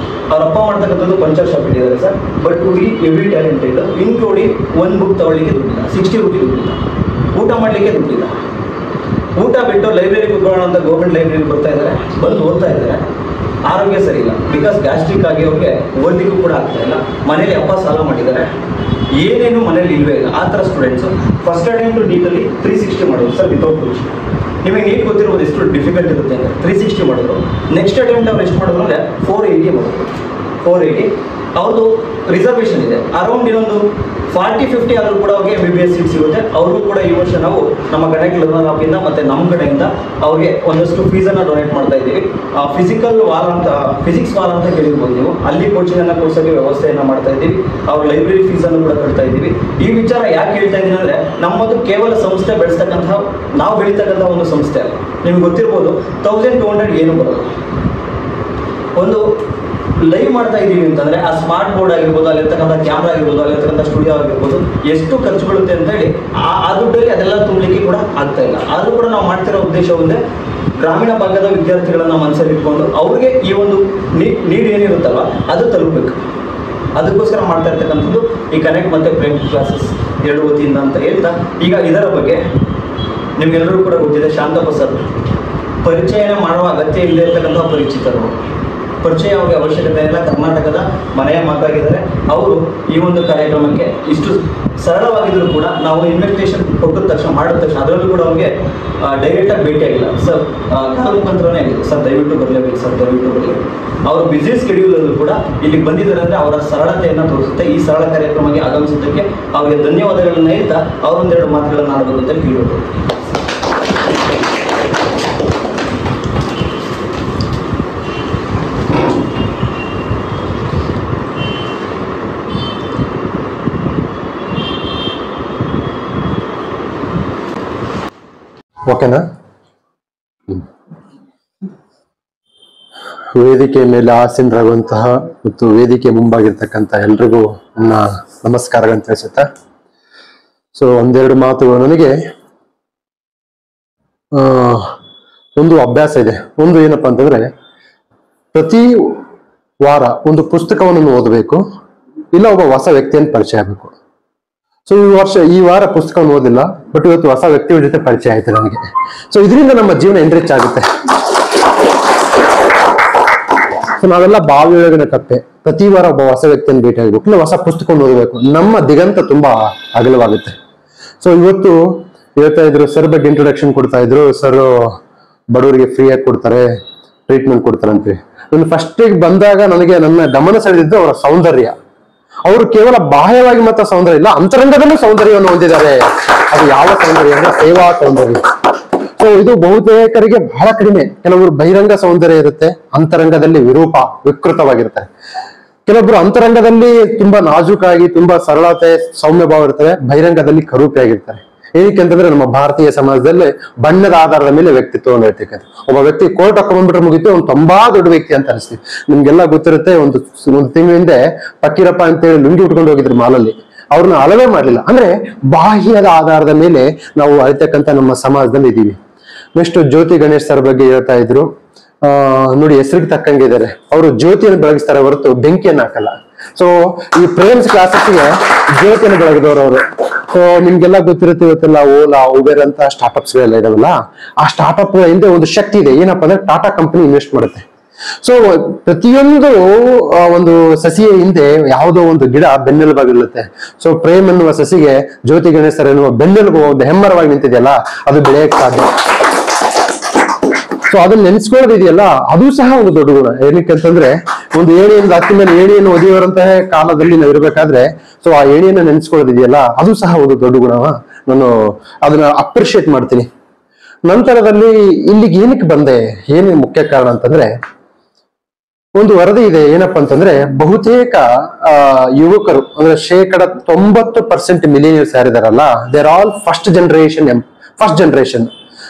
ಅವ್ರ ಅಪ್ಪ ಮಾಡ್ತಕ್ಕಂಥದ್ದು ಪಂಚರ್ ಶಾಪ್ ಇಟ್ಟಿದ್ದಾರೆ ಸರ್. ಬಟ್ ಹುಡುಗಿ ಎವ್ರಿ ಟ್ಯಾಲೆಂಟೆಡ್, ಇನ್ಕ್ಲೂಡಿಂಗ್ ಒಂದು ಬುಕ್ ತಗೊಳ್ಳಿಕ್ಕೆ ದುಡ್ಡಿಲ್ಲ, 60 ರೂಪಾಯಿ ದುಡ್ಡಿಲ್ಲ, ಊಟ ಮಾಡಲಿಕ್ಕೆ ದುಡ್ಡಿಲ್ಲ. ಊಟ ಬಿಟ್ಟು ಲೈಬ್ರರಿ ಕೂತ್ಕೊಳ್ಳೋಣ ಅಂತ ಗೌರ್ಮೆಂಟ್ ಲೈಬ್ರರಿ ಬರ್ತಾ ಇದ್ದಾರೆ, ಬಂದು ಓದ್ತಾ ಇದ್ದಾರೆ. ಆರೋಗ್ಯ ಸರಿ ಇಲ್ಲ, ಬಿಕಾಸ್ ಗ್ಯಾಸ್ಟ್ರಿಕ್ ಆಗಿ ಅವ್ರಿಗೆ ಓದಲಿಕ್ಕೂ ಕೂಡ ಆಗ್ತಾ ಇಲ್ಲ. ಮನೇಲಿ ಅಪ್ಪ ಸಾಲ ಮಾಡಿದ್ದಾರೆ, ಏನೇನು ಮನೇಲಿ ಇಲ್ವೇ ಇಲ್ಲ. ಆ ಥರ ಸ್ಟೂಡೆಂಟ್ಸು ಫಸ್ಟ್ ಅಟೆಂಪ್ಟು ನೀಟಲ್ಲಿ 360 ಮಾಡೋದು ಸರ್, ವಿತೌಟ್ ಕೋಚ್. ನಿಮಗೆ ನೀಟ್ ಗೊತ್ತಿರ್ಬೋದು ಎಷ್ಟು ಡಿಫಿಕಲ್ಟ್ ಇರುತ್ತೆ ಅಂತ. 360 ಮಾಡಿದ್ರು. ನೆಕ್ಸ್ಟ್ ಅಟೆಂಪ್ಟ್ ಅವ್ರು ಎಷ್ಟು ಮಾಡಿದ್ರು ಅಂದರೆ 480 ಮಾಡಿದ್ರು. 480 ಅವ್ರದ್ದು ರಿಸರ್ವೇಷನ್ ಇದೆ. ಅರೌಂಡ್ ಇನ್ನೊಂದು 40-50 ಆದರೂ ಕೂಡ ಅವ್ರಿಗೆ MBBS ಸೀಟ್ ಸಿಗುತ್ತೆ. ಅವ್ರಿಗೂ ಕೂಡ ಈ ವರ್ಷ ನಾವು ನಮ್ಮ ಕನೆಕ್ಟ್ ಲರ್ನರ್ ಆಪಿಂದ ಮತ್ತು ನಮ್ಮ ಕಡೆಯಿಂದ ಅವ್ರಿಗೆ ಒಂದಷ್ಟು ಫೀಸನ್ನು ಡೊನೇಟ್ ಮಾಡ್ತಾ ಇದ್ದೀವಿ. ಫಿಸಿಕ್ಸ್ ವಾರ ಅಂತ ಕೇಳಿರ್ಬೋದು ನೀವು, ಅಲ್ಲಿ ಕೋಚಿಂಗನ್ನು ಕೊಡಿಸೋಕ್ಕೆ ವ್ಯವಸ್ಥೆಯನ್ನು ಮಾಡ್ತಾ ಇದ್ದೀವಿ. ಅವ್ರ ಲೈಬ್ರರಿ ಫೀಸನ್ನು ಕೂಡ ಕಟ್ತಾ ಇದ್ದೀವಿ. ಈ ವಿಚಾರ ಯಾಕೆ ಹೇಳ್ತಾ ಇದ್ದೀನಿ ಅಂದರೆ, ನಮ್ಮದು ಕೇವಲ ಸಂಸ್ಥೆ ಬೆಳೆಸ್ತಕ್ಕಂತಹ, ನಾವು ಬೆಳೀತಕ್ಕಂಥ ಒಂದು ಸಂಸ್ಥೆ ಅಲ್ಲ. ನಿಮ್ಗೆ ಗೊತ್ತಿರ್ಬೋದು 1200 ಏನು ಬರೋದು. ಒಂದು ಲೈವ್ ಮಾಡ್ತಾ ಇದೀವಿ ಅಂತಂದ್ರೆ ಆ ಸ್ಮಾರ್ಟ್ ಬೋರ್ಡ್ ಆಗಿರ್ಬೋದು, ಅಲ್ಲಿರ್ತಕ್ಕಂಥ ಕ್ಯಾಮ್ರಾ ಆಗಿರ್ಬೋದು, ಅಲ್ಲಿರ್ತಕ್ಕಂಥ ಸ್ಟುಡಿಯೋ ಆಗಿರ್ಬೋದು, ಎಷ್ಟು ಖರ್ಚು ಬೀಳುತ್ತೆ ಅಂತ ಹೇಳಿ ಆ ದುಡ್ಡಲ್ಲಿ ಅದೆಲ್ಲ ತುಂಬಲಿಕ್ಕೆ ಕೂಡ ಆಗ್ತಾ ಇಲ್ಲ. ಆದ್ರೂ ಕೂಡ ನಾವು ಮಾಡ್ತಿರೋ ಉದ್ದೇಶ ಒಂದೇ, ಗ್ರಾಮೀಣ ಭಾಗದ ವಿದ್ಯಾರ್ಥಿಗಳನ್ನ ಮನಸ್ಸಲ್ಲಿ ಇಟ್ಕೊಂಡು ಅವ್ರಿಗೆ ಈ ಒಂದು ನೀಡ್ ಏನಿರುತ್ತಲ್ವ ಅದು ತಲುಪಬೇಕು. ಅದಕ್ಕೋಸ್ಕರ ಮಾಡ್ತಾ ಇರ್ತಕ್ಕಂಥದ್ದು ಈ ಕನೆಕ್ಟ್ ಮತ್ತೆ ಪ್ರೇಮ್ ಕ್ಲಾಸಸ್ ಎರಡು ವತಿಯಿಂದ ಅಂತ ಹೇಳ್ತಾ, ಈಗ ಇದರ ಬಗ್ಗೆ ನಿಮ್ಗೆಲ್ಲರೂ ಕೂಡ ಗೊತ್ತಿದೆ, ಶಾಂತಪ್ಪ ಸರ್ ಪರಿಚಯನ ಮಾಡುವ ಅಗತ್ಯ ಇಲ್ಲದೆ ಇರ್ತಕ್ಕಂಥ ಪರಿಚಿತರು, ಪರಿಚಯ ಅವ್ರಿಗೆ ಅವಶ್ಯಕತೆ ಇಲ್ಲ, ಕರ್ನಾಟಕದ ಮನೆಯ ಮಾತಾಗಿದ್ದಾರೆ. ಅವರು ಈ ಒಂದು ಕಾರ್ಯಕ್ರಮಕ್ಕೆ ಇಷ್ಟು ಸರಳವಾಗಿದ್ರು ಕೂಡ ನಾವು ಇನ್ವಿಟೇಷನ್ ಕೊಟ್ಟಿದ ತಕ್ಷಣ ಮಾಡಿದ ತಕ್ಷಣ ಅದರಲ್ಲೂ ಕೂಡ ಅವ್ರಿಗೆ ಡೈರೆಕ್ಟಾಗಿ ಭೇಟಿಯಾಗಿಲ್ಲ ಸರ್, ಕಾಲ ಮುಖಾಂತರನೇ ಆಗಿದೆ ಸರ್, ದಯವಿಟ್ಟು ಬರಲೇಬೇಕು ಸರ್, ದಯವಿಟ್ಟು ಬರಲೇಬೇಕು. ಅವರು ಬ್ಯುಸಿ ಸ್ಕೆಡ್ಯೂಲಲ್ಲೂ ಕೂಡ ಇಲ್ಲಿಗೆ ಬಂದಿದ್ದಾರೆ ಅಂದರೆ ಅವರ ಸರಳತೆಯನ್ನು ತೋರಿಸುತ್ತೆ. ಈ ಸರಳ ಕಾರ್ಯಕ್ರಮಕ್ಕೆ ಆಗಮಿಸಿದ್ದಕ್ಕೆ ಅವರಿಗೆ ಧನ್ಯವಾದಗಳನ್ನ ಹೇಳ್ತಾ ಅವರೊಂದೆರಡು ಮಾತುಗಳನ್ನು ಆಡಬೇಕು ಅಂತ ಕೇಳಬೇಕು. ಓಕೆನಾ? ವೇದಿಕೆ ಮೇಲೆ ಆಸೀನರಾಗುವಂತಹ ಮತ್ತು ವೇದಿಕೆ ಮುಂಭಾಗಿರ್ತಕ್ಕಂಥ ಎಲ್ರಿಗೂ ನನ್ನ ನಮಸ್ಕಾರಗಳನ್ನು ತಿಳಿಸುತ್ತಾ, ಸೊ ಒಂದೆರಡು ಮಾತುಗಳು. ನನಗೆ ಒಂದು ಅಭ್ಯಾಸ ಇದೆ. ಒಂದು ಏನಪ್ಪಾ ಅಂತಂದ್ರೆ, ಪ್ರತಿ ವಾರ ಒಂದು ಪುಸ್ತಕವನ್ನು ಓದಬೇಕು, ಇಲ್ಲ ಒಬ್ಬ ಹೊಸ ವ್ಯಕ್ತಿಯನ್ನು ಪರಿಚಯ ಆಗಬೇಕು. ಸೊ ಈ ವಾರ ಪುಸ್ತಕವನ್ನು ಓದಿಲ್ಲ, ಬಟ್ ಇವತ್ತು ಹೊಸ ವ್ಯಕ್ತಿಗಳ ಜೊತೆ ಪರಿಚಯ ಆಯ್ತು ನನಗೆ. ಸೊ ಇದರಿಂದ ನಮ್ಮ ಜೀವನ ಎನ್ರಿಚ್ ಆಗುತ್ತೆ. ಸೊ ನಾವೆಲ್ಲ ಬಾವಿ ಒಳಗಿನ ಕಪ್ಪೆ, ಪ್ರತಿ ವಾರ ಒಬ್ಬ ಹೊಸ ವ್ಯಕ್ತಿಯನ್ನು ಭೇಟಿ ಆಗಬೇಕು, ಇಲ್ಲ ಹೊಸ ಪುಸ್ತಕವನ್ನು ಓದಬೇಕು, ನಮ್ಮ ದಿಗಂತ ತುಂಬಾ ಅಗಲವಾಗುತ್ತೆ. ಸೊ ಇವತ್ತು ಹೇಳ್ತಾ ಇದ್ರು, ಸರ್ ಬಗ್ಗೆ ಇಂಟ್ರೊಡಕ್ಷನ್ ಕೊಡ್ತಾ ಇದ್ರು, ಸರ್ ಬಡವರಿಗೆ ಫ್ರೀ ಆಗಿ ಕೊಡ್ತಾರೆ, ಟ್ರೀಟ್ಮೆಂಟ್ ಕೊಡ್ತಾರೆ ಅಂತ. ನಾನು ಫಸ್ಟಿಗೆ ಬಂದಾಗ ನನಗೆ ನನ್ನ ಗಮನ ಸೆಳೆದಿದ್ದು ಅವರ ಸೌಂದರ್ಯ. ಅವರು ಕೇವಲ ಬಾಹ್ಯವಾಗಿ ಮಾತ್ರ ಸೌಂದರ್ಯ ಇಲ್ಲ, ಅಂತರಂಗದಲ್ಲೂ ಸೌಂದರ್ಯವನ್ನು ಹೊಂದಿದ್ದಾರೆ. ಅದು ಯಾವ ಸೌಂದರ್ಯ ಅಂದ್ರೆ ಸೇವಾ ಸೌಂದರ್ಯ. ಸೊ ಇದು ಬಹುತೇಕರಿಗೆ ಬಹಳ ಕಡಿಮೆ. ಕೆಲವರು ಬಹಿರಂಗ ಸೌಂದರ್ಯ ಇರುತ್ತೆ, ಅಂತರಂಗದಲ್ಲಿ ವಿಕೃತವಾಗಿರ್ತಾರೆ. ಕೆಲವೊಬ್ರು ಅಂತರಂಗದಲ್ಲಿ ತುಂಬಾ ನಾಜೂಕಾಗಿ, ತುಂಬಾ ಸರಳತೆ, ಸೌಮ್ಯ ಭಾವ ಇರ್ತಾರೆ, ಬಹಿರಂಗದಲ್ಲಿ ಕರೂಪಿಯಾಗಿರ್ತಾರೆ. ಏನಕ್ಕೆ ಅಂತಂದ್ರೆ ನಮ್ಮ ಭಾರತೀಯ ಸಮಾಜದಲ್ಲಿ ಬಣ್ಣದ ಆಧಾರದ ಮೇಲೆ ವ್ಯಕ್ತಿತ್ವವನ್ನು ಹೇಳ್ತಕ್ಕಂಥ. ಒಬ್ಬ ವ್ಯಕ್ತಿ ಕೋರ್ಟ್ ಹಾಕೊಂಡ್ಬಿಟ್ರೆ ಮುಗಿತು, ಅವ್ನು ತುಂಬಾ ದೊಡ್ಡ ವ್ಯಕ್ತಿ ಅಂತ ಅನಿಸ್ತೀವಿ. ನಿಮ್ಗೆಲ್ಲ ಗೊತ್ತಿರುತ್ತೆ, ಒಂದು ತಿಂಗಳ ಹಿಂದೆ ಫಕೀರಪ್ಪ ಅಂತೇಳಿ ಲುಂಗಿ ಉಟ್ಕೊಂಡು ಹೋಗಿದ್ರು ಮಾಲಲ್ಲಿ, ಅವ್ರನ್ನ ಅಳವೆ ಮಾಡ್ಲಿಲ್ಲ. ಅಂದ್ರೆ ಬಾಹ್ಯದ ಆಧಾರದ ಮೇಲೆ ನಾವು ಅಳಿತಕ್ಕಂಥ ನಮ್ಮ ಸಮಾಜದಲ್ಲಿ ಇದೀವಿ. ನೆಕ್ಸ್ಟ್ ಜ್ಯೋತಿ ಗಣೇಶ್ ಸರ್ ಬಗ್ಗೆ ಹೇಳ್ತಾ ಇದ್ರು. ನೋಡಿ, ಹೆಸರಿಗೆ ತಕ್ಕಂಗೆ ಇದ್ದಾರೆ. ಅವರು ಜ್ಯೋತಿಯನ್ನು ಬೆಳಗಿಸ್ತಾರೆ ಹೊರತು ಬೆಂಕಿಯನ್ನು ಹಾಕಲ್ಲ. ಸೊ ಈ ಪ್ರೇಮ್ಸ್ ಕ್ಲಾಸಸ್ಗೆ ಜ್ಯೋತಿಯನ್ನು ಬೆಳಗಿದವರು ಅವರು. ಸೊ ನಿಮ್ಗೆಲ್ಲ ಗೊತ್ತಿರುತ್ತೆ, ಇವತ್ತೆಲ್ಲ ಓಲಾ, ಉಬೇರ್ ಅಂತ ಸ್ಟಾರ್ಟ್ಅಪ್ಸ್ ಗಳೆಲ್ಲ ಇದಾವಲ್ಲ, ಆ ಸ್ಟಾರ್ಟ್ಅಪ್ ಹಿಂದೆ ಒಂದು ಶಕ್ತಿ ಇದೆ. ಏನಪ್ಪಾ ಅಂದ್ರೆ ಟಾಟಾ ಕಂಪನಿ ಇನ್ವೆಸ್ಟ್ ಮಾಡುತ್ತೆ. ಸೊ ಪ್ರತಿಯೊಂದು ಒಂದು ಸಸಿಯ ಹಿಂದೆ ಯಾವುದೋ ಒಂದು ಗಿಡ ಬೆನ್ನೆಲುಬಾಗಿರುತ್ತೆ. ಸೊ ಪ್ರೇಮ್ ಎನ್ನುವ ಸಸಿಗೆ ಜ್ಯೋತಿ ಗಣೇಶ್ ಎನ್ನುವ ಬೆನ್ನೆಲುಬು ಒಂದು ಹೆಮ್ಮರವಾಗಿ ನಿಂತಿದೆಯಲ್ಲ, ಅದು ಬೆಳೆಯಕ್ಕೆ ಸಾಧ್ಯ. ಸೊ ಅದನ್ನ ನೆನೆಸ್ಕೊಳ್ಳೋದಿದೆಯಲ್ಲ, ಅದು ಸಹ ಒಂದು ದೊಡ್ಡ ಗುಣ. ಏನಕ್ಕೆ ಅಂತಂದ್ರೆ, ಒಂದು ಏಣಿಯಿಂದ ಹತ್ತಿ ಮೇಲೆ ಏಣಿಯನ್ನು ಒದೆಯುವಂತಹ ಕಾಲದಲ್ಲಿ ನಾವು ಇರ್ಬೇಕಾದ್ರೆ, ಸೊ ಆ ಏಣಿಯನ್ನು ನೆನೆಸ್ಕೊಳ್ಳೋದಿದೆಯಲ್ಲ, ಅದು ಸಹ ಒಂದು ದೊಡ್ಡ ಗುಣವ. ನಾನು ಅದನ್ನ ಅಪ್ರಿಶಿಯೇಟ್ ಮಾಡ್ತೀನಿ. ನಂತರದಲ್ಲಿ ಇಲ್ಲಿಗೆ ಏನಕ್ಕೆ ಬಂದೆ, ಏನೇ ಮುಖ್ಯ ಕಾರಣ ಅಂತಂದ್ರೆ, ಒಂದು ವರದಿ ಇದೆ. ಏನಪ್ಪಾ ಅಂತಂದ್ರೆ, ಬಹುತೇಕ ಯುವಕರು ಅಂದ್ರೆ 90% ಮಿಲಿಯನಿಯರ್ಸ್ ಯಾರಿದಾರಲ್ಲ, they are all first generation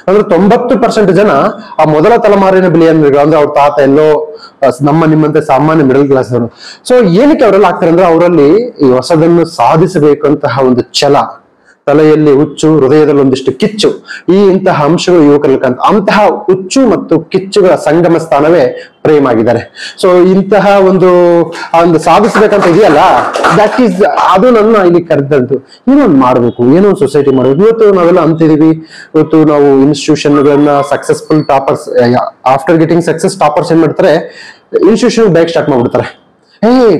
ಅಂದ್ರೆ 90% ಜನ ಆ ಮೊದಲ ತಲೆಮಾರಿನ ಬಿಲಿಯನ್ಗಳು. ಅಂದ್ರೆ ಅವ್ರ ತಾತ ಎಲ್ಲೋ ನಮ್ಮ ನಿಮ್ಮಂತೆ ಸಾಮಾನ್ಯ ಮಿಡಲ್ ಕ್ಲಾಸ್ ಅವರು. ಸೊ ಏನಕ್ಕೆ ಅವರೆಲ್ಲ ಆಗ್ತಾರೆ ಅಂದ್ರೆ, ಅವರಲ್ಲಿ ಈ ಹೊಸದನ್ನು ಸಾಧಿಸಬೇಕಂತಹ ಒಂದು ಛಲ, ತಲೆಯಲ್ಲಿ ಹುಚ್ಚು, ಹೃದಯದಲ್ಲಿ ಒಂದಿಷ್ಟು ಕಿಚ್ಚು, ಇಂತಹ ಅಂಶಗಳು ಯುವಕರಲ್ಲಿ ಕಾಣ್ತ. ಅಂತಹ ಹುಚ್ಚು ಮತ್ತು ಕಿಚ್ಚುಗಳ ಸಂಗಮ ಸ್ಥಾನವೇ ಪ್ರೇಮ್ ಆಗಿದ್ದಾರೆ. ಸೊ ಇಂತಹ ಒಂದು ಸಾಧಿಸಬೇಕಂತ ಇದೆಯಲ್ಲ, ದಟ್ ಈಸ್ ಅದು ನನ್ನ ಇಲ್ಲಿ ಕರೆದಂತು. ಏನೋ ಒಂದು ಮಾಡ್ಬೇಕು, ಏನೋ ಒಂದು ಸೊಸೈಟಿ ಮಾಡ್ಬೇಕು. ಇವತ್ತು ನಾವೆಲ್ಲ ಅಂತಿದೀವಿ, ಇವತ್ತು ನಾವು ಇನ್ಸ್ಟಿಟ್ಯೂಷನ್ಗಳನ್ನ successful toppers, after getting success toppers ಏನ್ ಮಾಡ್ತಾರೆ, ಇನ್ಸ್ಟಿಟ್ಯೂಷನ್ ಬ್ಯಾಗ್ ಸ್ಟಾರ್ಟ್ ಮಾಡ್ಬಿಡ್ತಾರೆ.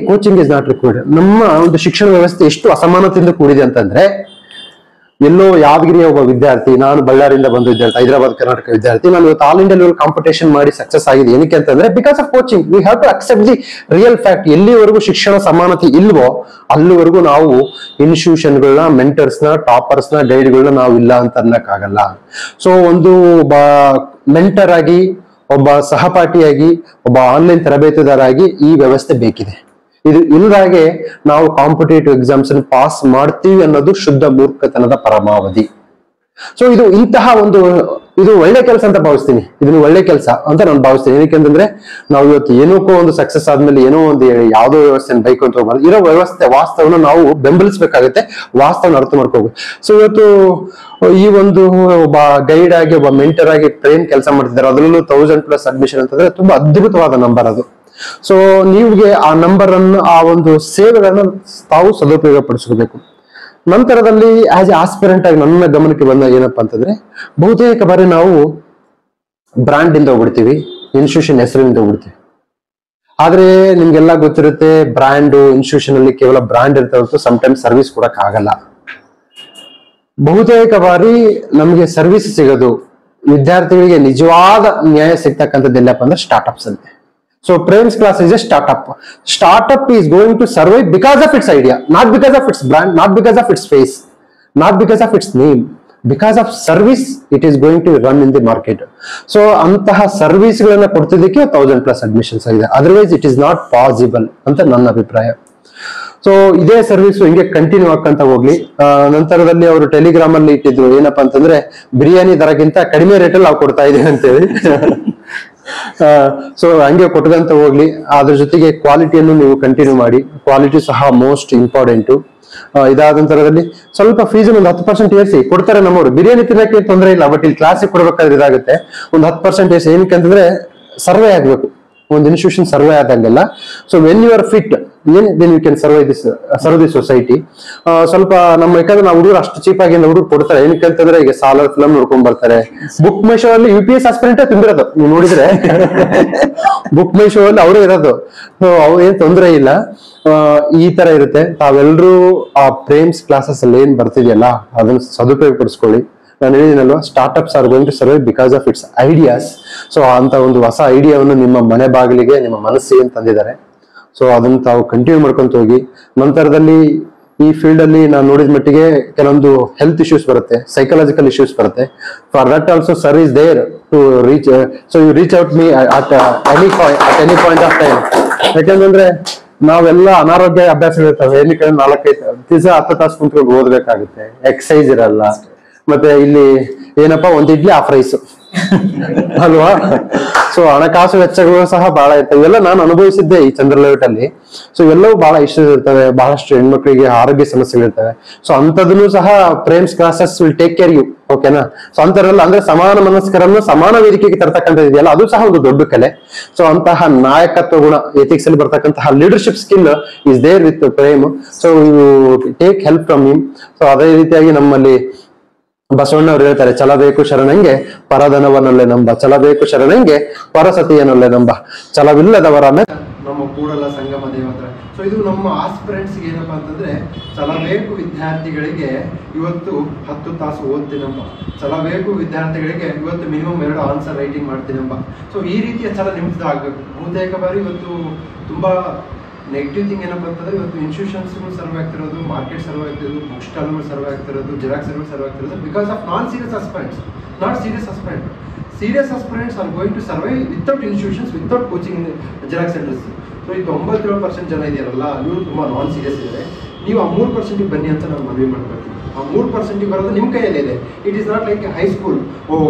Coaching is not required. ನಮ್ಮ ಒಂದು ಶಿಕ್ಷಣ ವ್ಯವಸ್ಥೆ ಎಷ್ಟು ಅಸಮಾನತೆಯಿಂದ ಕೂಡಿದೆ ಅಂತಂದ್ರೆ, ಎಲ್ಲೋ ಯಾದಗಿರಿಯ ಒಬ್ಬ ವಿದ್ಯಾರ್ಥಿ, ನಾನು ಬಳ್ಳಾರಿಯಿಂದ ಬಂದ ವಿದ್ಯಾರ್ಥಿ, ಹೈದರಾಬಾದ್ ಕರ್ನಾಟಕ ವಿದ್ಯಾರ್ಥಿ, ನಾನು ಇವತ್ತು ಆಲ್ ಇಂಡಿಯಾ ಲೆವೆಲ್ ಕಾಂಪಿಟೇಷನ್ ಮಾಡಿ ಸಕ್ಸಸ್ ಆಗಿದೆ. ಏನಕ್ಕೆ ಅಂತಂದ್ರೆ, because of coaching. We have to accept the real fact. ಎಲ್ಲಿವರೆಗೂ ಶಿಕ್ಷಣ ಸಮಾನತೆ ಇಲ್ವೋ ಅಲ್ಲಿವರೆಗೂ ನಾವು ಇನ್ಸ್ಟಿಟ್ಯೂಷನ್ಗಳನ್ನ, ಮೆಂಟರ್ಸ್ನ, ಟಾಪರ್ಸ್ನ, ಗೈಡ್ಗಳನ್ನ ನಾವು ಇಲ್ಲ ಅಂತ ಅನ್ನಕ್ಕಾಗಲ್ಲ. ಸೊ ಒಂದು ಒಬ್ಬ ಮೆಂಟರ್ ಆಗಿ, ಒಬ್ಬ ಸಹಪಾಠಿಯಾಗಿ, ಒಬ್ಬ ಆನ್ಲೈನ್ ತರಬೇತುದಾರ ಆಗಿ ಈ ವ್ಯವಸ್ಥೆ ಬೇಕಿದೆ. ಇದು ಇಲ್ಲದಾಗೆ ನಾವು ಕಾಂಪಿಟೇಟಿವ್ ಎಕ್ಸಾಮ್ಸ್ ಅನ್ನು ಪಾಸ್ ಮಾಡ್ತೀವಿ ಅನ್ನೋದು ಶುದ್ಧ ಮೂರ್ಖತನದ ಪರಮಾವಧಿ. ಸೊ ಇದು ಇಂತಹ ಒಂದು ಇದು ಒಳ್ಳೆ ಕೆಲಸ ಅಂತ ಭಾವಿಸ್ತೀನಿ. ಇದನ್ನು ಒಳ್ಳೆ ಕೆಲಸ ಅಂತ ನಾನು ಭಾವಿಸ್ತೀನಿ. ಏನಕ್ಕೆ ನಾವು ಇವತ್ತು ಏನಕ್ಕೋ ಒಂದು ಸಕ್ಸಸ್ ಆದ್ಮೇಲೆ ಏನೋ ಒಂದು ಯಾವುದೋ ವ್ಯವಸ್ಥೆನ ಬೈಕ್ ಅಂತ ಹೋಗ್ಬಾರ್ದು. ಇರೋ ವ್ಯವಸ್ಥೆ ವಾಸ್ತವನ ನಾವು ಬೆಂಬಲಿಸಬೇಕಾಗುತ್ತೆ, ವಾಸ್ತವನ ಅರ್ಥ ಮಾಡ್ಕೋಬೇಕು. ಸೊ ಇವತ್ತು ಈ ಒಂದು ಒಬ್ಬ ಗೈಡ್ ಆಗಿ, ಒಬ್ಬ ಮೆಂಟರ್ ಆಗಿ ಟ್ರೈನ್ ಕೆಲಸ ಮಾಡ್ತಿದ್ದಾರೆ, ಅದರಲ್ಲೂ 1000+ ಅಡ್ಮಿಷನ್ ಅಂತಂದ್ರೆ ತುಂಬಾ ಅದ್ಭುತವಾದ ನಂಬರ್ ಅದು. ಸೊ ನೀವಿಗೆ ಆ ನಂಬರ್ ಅನ್ನು, ಆ ಒಂದು ಸೇವೆಗಳನ್ನ ತಾವು ಸದುಪಯೋಗ ಪಡಿಸ್ಕೋಬೇಕು. ನಂತರದಲ್ಲಿ ಆಸ್ ಎ ಆಸ್ಪಿರೆಂಟ್ ಆಗಿ ನನ್ನ ಗಮನಕ್ಕೆ ಬಂದಾಗ ಏನಪ್ಪಾ ಅಂತಂದ್ರೆ, ಬಹುತೇಕ ಬಾರಿ ನಾವು ಬ್ರಾಂಡ್ ಇಂದ ಹೋಗ್ಬಿಡ್ತೀವಿ, ಇನ್ಸ್ಟಿಟ್ಯೂಷನ್ ಹೆಸರಿನಿಂದ ಹೋಗ್ಬಿಡ್ತೀವಿ. ಆದ್ರೆ ನಿಮ್ಗೆಲ್ಲ ಗೊತ್ತಿರುತ್ತೆ, ಬ್ರಾಂಡ್ ಇನ್ಸ್ಟಿಟ್ಯೂಷನ್ ಅಲ್ಲಿ ಕೇವಲ ಬ್ರಾಂಡ್ ಇರ್ತಾ ಹೊರತು ಸಮ್ಟೈಮ್ಸ್ ಸರ್ವಿಸ್ ಕೊಡಕ್ ಆಗಲ್ಲ. ಬಹುತೇಕ ಬಾರಿ ನಮಗೆ ಸರ್ವಿಸ್ ಸಿಗೋದು, ವಿದ್ಯಾರ್ಥಿಗಳಿಗೆ ನಿಜವಾದ ನ್ಯಾಯ ಸಿಗ್ತಕ್ಕಂಥದ್ದು ಎಲ್ಲಪ್ಪ ಅಂದ್ರೆ ಸ್ಟಾರ್ಟ್ಅಪ್ಸ್ ಅಲ್ಲಿ. So Prem's class is a startup. Startup is going to survive because of its idea, not because of its brand, not because of its face, not because of its name. Because of service, it is going to run in the market. So ಅಂತಹ service ಗಳನ್ನ ಕೊಡ್ತಿದ್ದಕ್ಕೆ 1000+ admissions ಆಗಿದೆ. Otherwise it is not possible ಅಂತ ನನ್ನ ಅಭಿಪ್ರಾಯ. So ಇದೇ service ಹಿಂಗೆ continue ಆಕ್ಕಂತ ಹೋಗ್ಲಿ. ನಂತರದಲ್ಲಿ ಅವರು ಟೆಲಿಗ್ರಾಮ್ ಅಲ್ಲಿ ಇಟ್ಟಿದ್ರು ಏನಪ್ಪಾ ಅಂತಂದ್ರೆ, ಬಿರಿಯಾನಿ ದರಕ್ಕಿಂತ ಕಡಿಮೆ ರೇಟಲ್ಲಿ ನಾವು ಕೊಡ್ತಾ ಇದೀವಿ ಅಂತೇಳಿ. ಸೊ ಹಂಗೆ ಕೊಟ್ಟದಂತ ಹೋಗ್ಲಿ. ಅದ್ರ ಜೊತೆಗೆ ಕ್ವಾಲಿಟಿಯನ್ನು ನೀವು ಕಂಟಿನ್ಯೂ ಮಾಡಿ. ಕ್ವಾಲಿಟಿ ಸಹ ಮೋಸ್ಟ್ ಇಂಪಾರ್ಟೆಂಟ್. ಇದಾದ ನಂತರದಲ್ಲಿ ಸ್ವಲ್ಪ ಫೀಸ್ ಒಂದು 10% ಏರಿಸಿ ಕೊಡ್ತಾರೆ ನಮ್ಮವರು. ಬಿರಿಯಾನಿ ತಿನ್ನಕ್ಕೆ ತೊಂದರೆ ಇಲ್ಲ, ಬಟ್ ಇಲ್ಲಿ ಕ್ಲಾಸಿಗೆ ಕೊಡ್ಬೇಕಾದ್ರೆ ಇದಾಗುತ್ತೆ. ಒಂದು 10% ಏರಿಸಿ. ಏನಕ್ಕೆ ಅಂತಂದ್ರೆ ಸರ್ವೆ ಆಗ್ಬೇಕು, ಒಂದು ಇನ್ಸ್ಟಿಟ್ಯೂಷನ್ ಸರ್ವೆ ಆದಂಗೆಲ್ಲ. So when you are fit, then you can serve the society. ಸ್ವಲ್ಪ ನಮ್ಮ, ಯಾಕಂದ್ರೆ ನಾವು ಹುಡುಗರು ಅಷ್ಟು ಚೀಪ್ ಆಗಿ ಹುಡುಗರು ಕೊಡ್ತಾರೆ. ಏನಕ್ಕೆ ಅಂತಂದ್ರೆ, ಈಗ ಸಾಲರ್ ಫಿಲಮ್ ನೋಡ್ಕೊಂಡ್ ಬರ್ತಾರೆ. ಬುಕ್ ಮೈ ಶೋ ಅಲ್ಲಿ UPS ಆಸ್ಪಿರೆಂಟ್ ತುಂಬಿರೋದು ನೀವು ನೋಡಿದ್ರೆ, ಬುಕ್ ಮೈ ಶೋ ಅಲ್ಲಿ ಅವರೇ ಇರೋದು. ಸೊ ಅವ್ರು ಏನ್ ತೊಂದರೆ ಇಲ್ಲ. ಈ ತರ ಇರುತ್ತೆ. ತಾವೆಲ್ಲರೂ ಆ ಪ್ರೇಮ್ಸ್ ಕ್ಲಾಸಸ್ ಅಲ್ಲಿ ಏನ್ ಬರ್ತಿದೆಯಲ್ಲ ಅದನ್ನ ಸದುಪಯೋಗ ಪಡಿಸ್ಕೊಳ್ಳಿ. ನಾನು ಹೇಳಿದ್ದೀನಲ್ವಾ, startups are going to survive because of its ideas. So ಅಂತ ಒಂದು ಹೊಸ ಐಡಿಯಾವನ್ನು ನಿಮ್ಮ ಮನೆ ಬಾಗಿಲಿಗೆ, ನಿಮ್ಮ ಮನಸ್ಸಿಗೆ ತಂದಿದ್ದಾರೆ. ಸೊ ಅದನ್ನ ತಾವು ಕಂಟಿನ್ಯೂ ಮಾಡ್ಕೊಂತ ಹೋಗಿ. ನಂತರದಲ್ಲಿ ಈ ಫೀಲ್ಡ್ ಅಲ್ಲಿ ನಾನು ನೋಡಿದ ಮಟ್ಟಿಗೆ ಕೆಲವೊಂದು ಹೆಲ್ತ್ ಇಶ್ಯೂಸ್ ಬರುತ್ತೆ, ಸೈಕಲಾಜಿಕಲ್ ಇಶ್ಯೂಸ್ ಬರುತ್ತೆ. For that also sir is there to reach. So you reach out me at any point of time. ಯಾಕಂದ್ರೆ ನಾವೆಲ್ಲ ಅನಾರೋಗ್ಯ ಅಭ್ಯಾಸಗಳಿರ್ತವೆ. ಏನಕ್ಕೆ 4-5 ದಿವಸ 10 ತಾಸು ಕುಂತ್ಕೊಂಡು ಓದ್ಬೇಕಾಗುತ್ತೆ, ಎಕ್ಸಸೈಸ್ ಇರಲ್ಲ. ಮತ್ತೆ ಇಲ್ಲಿ ಏನಪ್ಪಾ, ಒಂದು ಇಡ್ಲಿ ಆಫ್ ರೈಸ್ ಅಲ್ವಾ. ಸೊ ಹಣಕಾಸು ವೆಚ್ಚಗಳು ಸಹ ಬಹಳ ಇರ್ತವೆ. ಇವೆಲ್ಲ ನಾನು ಅನುಭವಿಸಿದ್ದೆ ಈ ಚಂದ್ರಲೇಔಟ್ ಅಲ್ಲಿ. ಸೊ ಇವೆಲ್ಲವೂ ಬಹಳ ಇಶ್ಯೂಸ್ ಇರ್ತವೆ. ಬಹಳಷ್ಟು ಹೆಣ್ಮಕ್ಳಿಗೆ ಆರೋಗ್ಯ ಸಮಸ್ಯೆಗಳಿರ್ತವೆ. ಸೊ ಅಂತದನ್ನು ಸಹ Prem's classes will take care you. ಓಕೆನಾ. ಸೊ ಅಂತರಲ್ಲ ಅಂದ್ರೆ ಸಮಾನ ಮನಸ್ಕರನ್ನು ಸಮಾನ ವೇದಿಕೆಗೆ ತರ್ತಕ್ಕಂಥದ್ದು ಇದೆಯಲ್ಲ, ಅದು ಸಹ ಒಂದು ದೊಡ್ಡ ಕಲೆ. ಸೊ ಅಂತಹ ನಾಯಕತ್ವ ಗುಣ, ಎಥಿಕ್ಸ್ ಅಲ್ಲಿ ಬರ್ತಕ್ಕಂತಹ leadership skill is there with Prem. So you take help from him. So ಅದೇ ರೀತಿಯಾಗಿ ನಮ್ಮಲ್ಲಿ ಬಸವಣ್ಣವ್ರು ಹೇಳ್ತಾರೆ, ಛಲಬೇಕು ಶರಣಂಗೆ ಪರಧನವನ್ನೊಲ್ಲೆ ನಂಬ, ಛಲಬೇಕು ಶರಣಂಗೆ ಪರಸತಿಯನ್ನೊಲ್ಲೆ ನಂಬ, ಛಲವಿಲ್ಲದವರ ನಮ್ಮ ಕೂಡಲ ಸಂಗಮ ದೇವತ್ರ. ಸೊ ಇದು ನಮ್ಮ ಆಸ್ಪಿರೆಂಟ್ಸ್ ಏನಪ್ಪಾ ಅಂತಂದ್ರೆ, ಛಲಬೇಕು ವಿದ್ಯಾರ್ಥಿಗಳಿಗೆ ಇವತ್ತು 10 ತಾಸು ಓದ್ತೀನಂಬ, ಛಲಬೇಕು ವಿದ್ಯಾರ್ಥಿಗಳಿಗೆ ಇವತ್ತು ಮಿನಿಮಮ್ 2 ಆನ್ಸರ್ ರೈಟಿಂಗ್ ಮಾಡ್ತೀನಂಬ. ಸೊ ಈ ರೀತಿಯ ಛಲ ನಿಮ್ದು ಆಗ್ಬೇಕು. ಬಹುತೇಕ ಬಾರಿ ಇವತ್ತು ತುಂಬಾ ನೆಗೆಟಿವ್ ಥಿಂಗ್ ಏನಪ್ಪ ಅಂತಂದ್ರೆ, ಇವತ್ತು ಇನ್ಸ್ಟಿಟ್ಯೂಷನ್ಸ್ಗಳು ಸರ್ವ್ ಆಗ್ತಿರೋದು, ಮಾರ್ಕೆಟ್ ಸರ್ವ್ ಆಗ್ತಿರೋದು, ಬುಕ್ ಸ್ಟಾಲ್ಗಳು ಸರ್ವ್ ಆಗ್ತಿರೋದು, ಜೆರಾಕ್ಸ್ ಸರ್ವ್ ಆಗ್ತಿರೋದು because of non serious aspirants, not serious aspirant. Serious aspirants are going to survive without institutions, without coaching xerox centres. So ಈ 97% ಜನ ಇದೆಯಲ್ಲ, ಇವರು ತುಂಬಾ ನಾನ್ ಸೀರಿಯಸ್ ಇದೆ. ನೀವು ಆ 3% ಬನ್ನಿ ಅಂತ ನಾನು ಮನವಿ ಮಾಡ್ಕೊಳ್ತೀನಿ. ಆ 3% ಬರೋದು ನಿಮ್ಮ ಕೈಯಲ್ಲೇ ಇದೆ. It is not like high school,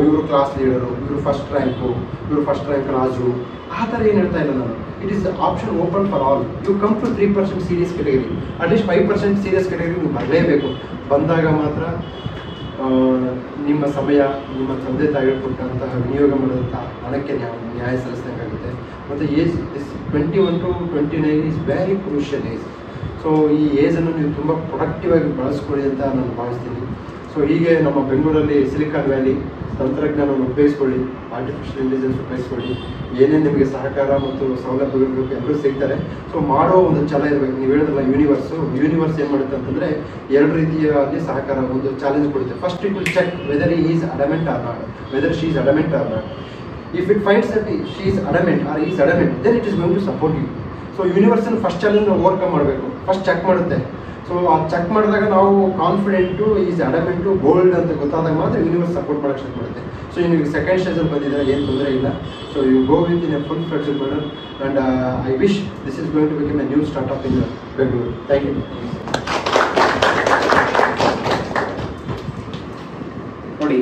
ಇವರು ಕ್ಲಾಸ್ ಲೀಡರು, ಇವರು ಫಸ್ಟ್ ರ್ಯಾಂಕು, ಇವರು ಫಸ್ಟ್ ರ್ಯಾಂಕ್ ರಾಜು, ಆ ಥರ ಏನು ಹೇಳ್ತಾ ಇಲ್ಲ ನಾನು. It is option open for all. You come to 3% serious category, at least 5% serious category ನೀವು ಬರಲೇಬೇಕು. ಬಂದಾಗ ಮಾತ್ರ ನಿಮ್ಮ ಸಮಯ, ನಿಮ್ಮ ತಂದೆ ತಾಯಿಗಳು ಕೊಟ್ಟಂತಹ ವಿನಿಯೋಗ ಮಾಡಿದಂಥ ಹಣಕ್ಕೆ ನ್ಯಾಯ ಸಲ್ಲಿಸಿದಂಗಾಗುತ್ತೆ. ಮತ್ತು age 21 to 29 is very crucial age. So ಈ ಏಜನ್ನು ನೀವು ತುಂಬ ಪ್ರೊಡಕ್ಟಿವ್ ಆಗಿ ಬಳಸ್ಕೊಳ್ಳಿ ಅಂತ ನಾನು ಭಾವಿಸ್ತೀನಿ. ಸೊ ಹೀಗೆ ನಮ್ಮ ಬೆಂಗಳೂರಲ್ಲಿ ಸಿಲಿಕಾನ್ ವ್ಯಾಲಿ ತಂತ್ರಜ್ಞಾನವನ್ನು ಉಪಯೋಗಿಸ್ಕೊಳ್ಳಿ, ಆರ್ಟಿಫಿಷಿಯಲ್ ಇಂಟೆಲಿಜೆನ್ಸ್ ಉಪಯೋಗಿಸ್ಕೊಳ್ಳಿ. ಏನೇನು ನಿಮಗೆ ಸಹಕಾರ ಮತ್ತು ಸೌಲಭ್ಯಗಳು ಬೇಕು ಎಲ್ಲರೂ ಸಿಗ್ತಾರೆ. ಸೊ ಮಾಡೋ ಒಂದು ಛಲ ಇರಬೇಕು. ನೀವು ಹೇಳಿದ್ರಲ್ಲ ಯೂನಿವರ್ಸ್ ಏನು ಮಾಡುತ್ತೆ ಅಂತಂದರೆ, 2 ರೀತಿಯಲ್ಲಿ ಸಹಕಾರ, ಒಂದು ಚಾಲೆಂಜ್ ಕೊಡುತ್ತೆ. First it will check whether he is adamant or not, whether she is adamant or not. If it finds that she is adamant or he is adamant, then it is going to support you. So ಯೂನಿವರ್ಸನ್ನು first challenge overcome ಮಾಡಬೇಕು, first check ಮಾಡುತ್ತೆ. So ಆ check ಮಾಡಿದಾಗ ನಾವು confident, is adamant, bold ಅಂತ ಗೊತ್ತಾದಾಗ ಮಾತ್ರ universe support ಮಾಡೋಕ್ಕೆ ಸ್ಟಾರ್ಟ್ ಮಾಡುತ್ತೆ. ಸೊ ನಿಮಗೆ ಸೆಕೆಂಡ್ ಸ್ಟೇಜಲ್ಲಿ ಬಂದಿದ್ದಾರೆ, ಏನು ತೊಂದರೆ ಇಲ್ಲ. So you go with in a full flexible manner, and I wish this is going to become a new startup in Bengaluru. Thank you. ನೋಡಿ,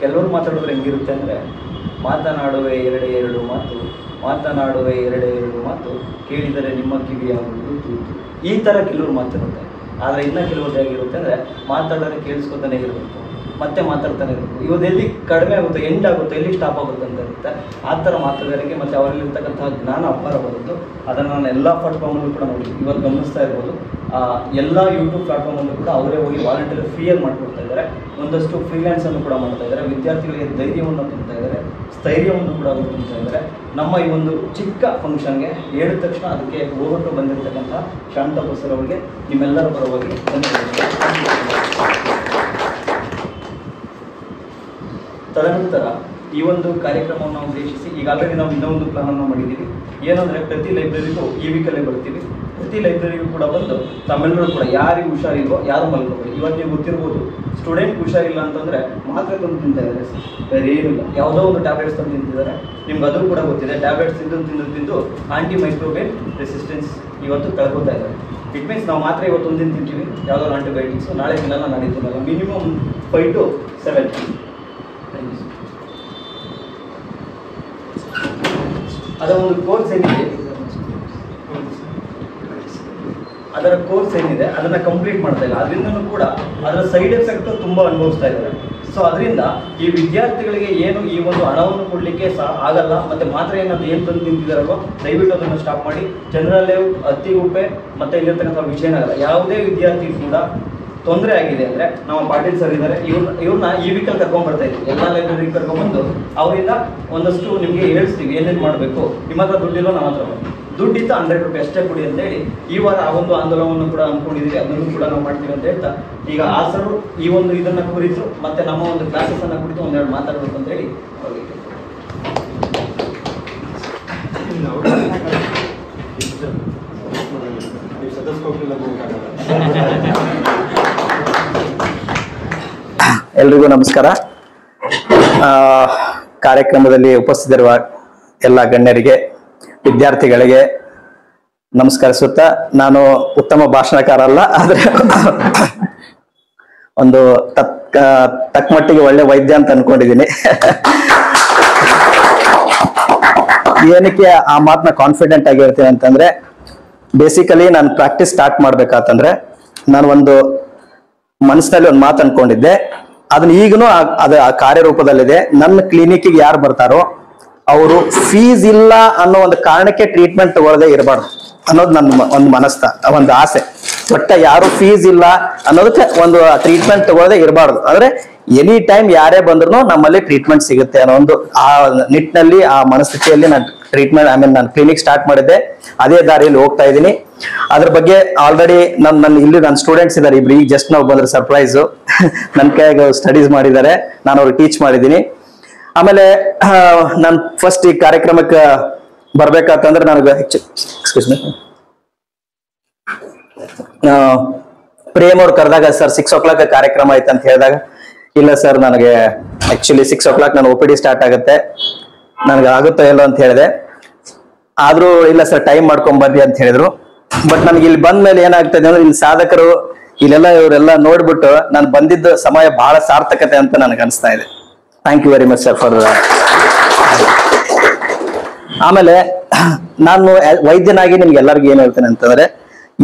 ಕೆಲವರು ಮಾತಾಡಿದ್ರೆ ಹೆಂಗಿರುತ್ತೆ ಅಂದರೆ, ಮಾತನಾಡುವೆ ಎರಡು ಮಾತು, ಮಾತನಾಡುವೆ ಎರಡು ಮಾತು, ಕೇಳಿದರೆ ನಿಮ್ಮ ಕಿವಿಯಾಗುವುದು ತೂತು. ಈ ಥರ ಕೆಲವರು ಮಾತಿರುತ್ತೆ. ಆದರೆ ಇನ್ನು ಕೆಲವ್ರದ್ದು ಹೇಗಿರುತ್ತೆ ಅಂದರೆ, ಮಾತಾಡಿದ್ರೆ ಕೇಳಿಸ್ಕೊತಾನೆ ಇರಬೇಕು, ಮತ್ತೆ ಮಾತಾಡ್ತಾನೆ ಇರಬೇಕು. ಇವತ್ತು ಎಲ್ಲಿ ಕಡಿಮೆ ಆಗುತ್ತೆ, ಎಂಡ್ ಆಗುತ್ತೆ, ಎಲ್ಲಿ ಸ್ಟಾಪ್ ಆಗುತ್ತೆ ಅಂತ ಇರುತ್ತೆ. ಆ ಥರ ಮಾತುಗಾರಿಕೆ ಮತ್ತು ಅವರಲ್ಲಿರ್ತಕ್ಕಂತಹ ಜ್ಞಾನ ಅಪಾರ ಬರುತ್ತೆ. ಅದನ್ನು ನಾನು ಎಲ್ಲ ಪ್ಲಾಟ್ಫಾರ್ಮಲ್ಲೂ ಕೂಡ ನೋಡಿದ್ದೀನಿ. ಇವತ್ತು ಗಮನಿಸ್ತಾ ಇರ್ಬೋದು, ಎಲ್ಲ ಯೂಟ್ಯೂಬ್ ಪ್ಲಾಟ್ಫಾರ್ಮಲ್ಲೂ ಕೂಡ ಅವರೇ ಹೋಗಿ ವಾಲಂಟಿಯರ್ ಫ್ರೀಯಾಗಿ ಮಾಡಿಕೊಡ್ತಾ ಇದ್ದಾರೆ. ಒಂದಷ್ಟು ಫ್ರೀಲ್ಯಾನ್ಸನ್ನು ಕೂಡ ಮಾಡ್ತಾ ಇದ್ದಾರೆ. ವಿದ್ಯಾರ್ಥಿಗಳಿಗೆ ಧೈರ್ಯವನ್ನು ತುಂಬ್ತಾ ಇದ್ದಾರೆ, ಸ್ಥೈರ್ಯವನ್ನು ಕೂಡ ಅವರು ತುಂಬ್ತಾ ಇದ್ದಾರೆ. ನಮ್ಮ ಈ ಒಂದು ಚಿಕ್ಕ ಫಂಕ್ಷನ್ಗೆ ಹೇಳಿದ ತಕ್ಷಣ ಅದಕ್ಕೆ ಹೋಗೊಟ್ಟು ಬಂದಿರತಕ್ಕಂಥ ಶಾಂತಪ್ಪ ಸರ್ ಅವರಿಗೆ ನಿಮ್ಮೆಲ್ಲರ ಪರವಾಗಿ ಧನ್ಯವಾದಗಳು. ತದನಂತರ ಈ ಒಂದು ಕಾರ್ಯಕ್ರಮವನ್ನು ಉದ್ದೇಶಿಸಿ ಈಗಾಗಲೇ ನಾವು ಇನ್ನೂ ಒಂದು ಪ್ಲಾನನ್ನು ಮಾಡಿದ್ದೀವಿ. ಏನಂದರೆ, ಪ್ರತಿ ಲೈಬ್ರರಿಗೂ ಈ ವೀಕಲ್ಲೇ ಬರ್ತೀವಿ. ಪ್ರತಿ ಲೈಬ್ರರಿಗೂ ಕೂಡ ಬಂದು ತಮ್ಮೆಲ್ಲರೂ ಕೂಡ ಯಾರಿಗೆ ಹುಷಾರಿಲ್ವೋ ಯಾರು ಮಲ್ಕೋಬೇಡಿ. ಇವತ್ತು ನೀವು ಗೊತ್ತಿರ್ಬೋದು, ಸ್ಟೂಡೆಂಟ್ ಹುಷಾರಿಲ್ಲ ಅಂತಂದರೆ ಮಾತ್ರೆ ತಂದು ತಿಂತಾ ಇದ್ದಾರೆ, ಬೇರೆ ಏನಿಲ್ಲ, ಯಾವುದೋ ಒಂದು ಟ್ಯಾಬ್ಲೆಟ್ಸ್ ತಂದು ತಿಂತಿದ್ದಾರೆ. ನಿಮ್ಗೆ ಅದು ಕೂಡ ಗೊತ್ತಿದೆ, ಟ್ಯಾಬ್ಲೆಟ್ಸ್ ತಿಂದು ಆಂಟಿ ಮೈಕ್ರೋವೇವ್ ರೆಸಿಸ್ಟೆನ್ಸ್ ಇವತ್ತು ಕಳ್ಕೊತಾ ಇದ್ದಾರೆ. ಇಟ್ ಮೀನ್ಸ್ ನಾವು ಮಾತ್ರ ಇವತ್ತು ಒಂದಿನ ತಿಂತೀವಿ ಯಾವುದೋ ಆಂಟಿಬಯೋಟಿಕ್ಸು, ನಾಳೆ ತಿನ್ನಲ್ಲ, ನಾಳೆ ತಿನ್ನಲ್ಲ. Minimum 5 to 7. ಅದರ ಒಂದು ಕೋರ್ಸ್ ಏನಿದೆ, ಅದನ್ನು ಕಂಪ್ಲೀಟ್ ಮಾಡ್ತಾ ಇಲ್ಲ. ಅದರಿಂದನೂ ಕೂಡ ಅದರ ಸೈಡ್ ಎಫೆಕ್ಟ್ ತುಂಬ ಅನುಭವಿಸ್ತಾ ಇದ್ದಾರೆ. ಸೊ ಅದರಿಂದ ಈ ವಿದ್ಯಾರ್ಥಿಗಳಿಗೆ ಏನು ಈ ಒಂದು ಹಣವನ್ನು ಕೊಡಲಿಕ್ಕೆ ಆಗಲ್ಲ, ಮತ್ತು ಮಾತ್ರ ಏನಾದ್ರು ಏನು ತಂದು ನಿಂತಿದ್ದಾರಲ್ವ, ದಯವಿಟ್ಟು ಅದನ್ನು ಸ್ಟಾಪ್ ಮಾಡಿ. ಜನರಲ್ಲೇ ಅತ್ತಿಗುಪ್ಪೆ ಮತ್ತು ಇಲ್ಲಿರ್ತಕ್ಕಂಥ ವಿಷಯನಾಗಲ್ಲ. ಯಾವುದೇ ವಿದ್ಯಾರ್ಥಿ ಕೂಡ ತೊಂದರೆ ಆಗಿದೆ ಅಂದರೆ ನಮ್ಮ ಪಾಟೀಲ್ ಸರ್ ಇದ್ದಾರೆ, ಇವ್ರನ್ನ ಈ ವೀಕಲ್ಲಿ ಕರ್ಕೊಂಡ್ಬರ್ತಾ ಇದ್ದೀವಿ. ಎಲ್ಲ ಲೈಬ್ರರಿಗೆ ಕರ್ಕೊಂಡ್ಬಂದು ಅವರಿಂದ ಒಂದಷ್ಟು ನಿಮಗೆ ಹೇಳಿಸ್ತೀವಿ ಏನೇನು ಮಾಡಬೇಕು. ನಿಮ್ಮ ಹತ್ರ ದುಡ್ಡಿಲ್ಲೋ ನಮ್ಮ ಹತ್ರ ದುಡ್ಡಿತ್ತು 100 ರೂಪಾಯಿ ಅಷ್ಟೇ ಕೊಡಿ ಅಂತೇಳಿ ಈ ವಾರ ಆ ಒಂದು ಆಂದೋಲನವನ್ನು ಕೂಡ ಅಂದ್ಕೊಂಡಿದ್ದೀವಿ. ಅದನ್ನು ಕೂಡ ನಾವು ಮಾಡ್ತೀವಿ ಅಂತ ಹೇಳ್ತಾ, ಈಗ ಆ ಸರ್ ಈ ಒಂದು ಇದನ್ನು ಕುರಿತು ಮತ್ತು ನಮ್ಮ ಒಂದು ಕ್ಲಾಸಸನ್ನು ಕುರಿತು ಒಂದೆರಡು ಮಾತಾಡಬೇಕು ಅಂತೇಳಿ ಅವ್ರಿಗೆ ಎಲ್ರಿಗೂ ನಮಸ್ಕಾರ. ಕಾರ್ಯಕ್ರಮದಲ್ಲಿ ಉಪಸ್ಥಿತರಿರುವ ಎಲ್ಲ ಗಣ್ಯರಿಗೆ, ವಿದ್ಯಾರ್ಥಿಗಳಿಗೆ ನಮಸ್ಕರಿಸುತ್ತಾ, ನಾನು ಉತ್ತಮ ಭಾಷಣಕಾರ ಅಲ್ಲ, ಆದರೆ ಒಂದು ತಕ್ಕಮಟ್ಟಿಗೆ ಒಳ್ಳೆ ವೈದ್ಯ ಅಂತ ಅನ್ಕೊಂಡಿದ್ದೀನಿ. ಏನಕ್ಕೆ ಆ ಮಾತನ್ನ ಕಾನ್ಫಿಡೆಂಟ್ ಆಗಿರ್ತೀನಿ ಅಂತಂದ್ರೆ, ಬೇಸಿಕಲಿ ನಾನು ಪ್ರಾಕ್ಟೀಸ್ ಸ್ಟಾರ್ಟ್ ಮಾಡ್ಬೇಕಾತಂದ್ರೆ ನಾನು ಒಂದು ಮನಸ್ಸಿನಲ್ಲಿ ಒಂದು ಮಾತು ಅನ್ಕೊಂಡಿದ್ದೆ. ಅದನ್ನ ಈಗನೂ ಅದು ಆ ಕಾರ್ಯರೂಪದಲ್ಲಿದೆ. ನನ್ನ ಕ್ಲಿನಿಕ್ಗೆ ಯಾರು ಬರ್ತಾರೋ ಅವರು ಫೀಸ್ ಇಲ್ಲ ಅನ್ನೋ ಒಂದು ಕಾರಣಕ್ಕೆ ಟ್ರೀಟ್ಮೆಂಟ್ ತಗೊಳ್ಳದೆ ಇರಬಾರ್ದು ಅನ್ನೋದು ನನ್ನ ಒಂದು ಒಂದು ಆಸೆ. ಒಟ್ಟ ಯಾರು ಫೀಸ್ ಇಲ್ಲ ಅನ್ನೋದಕ್ಕೆ ಒಂದು ಟ್ರೀಟ್ಮೆಂಟ್ ತಗೊಳ್ಳದೆ ಇರಬಾರ್ದು. ಅಂದ್ರೆ ಎನಿ ಟೈಮ್ ಯಾರೇ ಬಂದ್ರು ನಮ್ಮಲ್ಲಿ ಟ್ರೀಟ್ಮೆಂಟ್ ಸಿಗುತ್ತೆ ಅನ್ನೋ ಒಂದು ಆ ನಿಟ್ಟಿನಲ್ಲಿ, ಆ ಮನಸ್ಥಿತಿಯಲ್ಲಿ ನಾನು ನಾನು ಕ್ಲಿನಿಕ್ ಸ್ಟಾರ್ಟ್ ಮಾಡಿದ್ದೆ. ಅದೇ ದಾರಿಯಲ್ಲಿ ಹೋಗ್ತಾ ಇದ್ದೀನಿ. ಅದ್ರ ಬಗ್ಗೆ ಆಲ್ರೆಡಿ ಇಲ್ಲಿ ನನ್ನ ಸ್ಟೂಡೆಂಟ್ಸ್ ಇದ್ದಾರೆ ಇಬ್ರು. ಈಗ ಜಸ್ಟ್ ನಾವು ಬಂದ್ರೆ ಸರ್ಪ್ರೈಸ್, ನನ್ನ ಕೈಯಾಗ ಸ್ಟಡೀಸ್ ಮಾಡಿದ್ದಾರೆ, ನಾನು ಅವ್ರಿಗೆ ಟೀಚ್ ಮಾಡಿದ್ದೀನಿ. ಆಮೇಲೆ ನಾನು ಫಸ್ಟ್ ಈ ಕಾರ್ಯಕ್ರಮಕ್ಕೆ ಬರ್ಬೇಕಂತಂದ್ರೆ ನನಗೆ ಎಕ್ಸ್ಕ್ಯೂಸ್ ಮೀ ಪ್ರೇಮ್ ಅವ್ರು ಕರೆದಾಗ, ಸರ್ 6 o'clock ಕಾರ್ಯಕ್ರಮ ಐತೆ ಅಂತ ಹೇಳಿದಾಗ, ಇಲ್ಲ ಸರ್ ನನಗೆ ಆಕ್ಚುಲಿ 6 o'clock ನಾನು OPD ಸ್ಟಾರ್ಟ್ ಆಗುತ್ತೆ, ನನಗೆ ಆಗುತ್ತೋ ಇಲ್ಲೋ ಅಂತ ಹೇಳಿದೆ. ಆದ್ರೂ ಇಲ್ಲ ಸರ್ ಟೈಮ್ ಮಾಡ್ಕೊಂಡ್ ಬರ್ರಿ ಅಂತ ಹೇಳಿದ್ರು. ಬಟ್ ನನಗೆ ಇಲ್ಲಿ ಬಂದ ಮೇಲೆ ಏನಾಗ್ತದೆ ಅಂದ್ರೆ, ಇಲ್ಲಿ ಸಾಧಕರು ಇಲ್ಲೆಲ್ಲ ಇವರೆಲ್ಲ ನೋಡ್ಬಿಟ್ಟು ನಾನು ಬಂದಿದ್ದ ಸಮಯ ಬಹಳ ಸಾರ್ಥಕತೆ ಅಂತ ನನಗೆ ಅನಿಸ್ತಾ ಇದೆ. Thank you very much sir for. ಆಮೇಲೆ ನಾನು ವೈದ್ಯನಾಗಿ ನಿಮ್ಗೆ ಎಲ್ಲರಿಗೂ ಏನ್ ಹೇಳ್ತೇನೆ ಅಂತಂದ್ರೆ,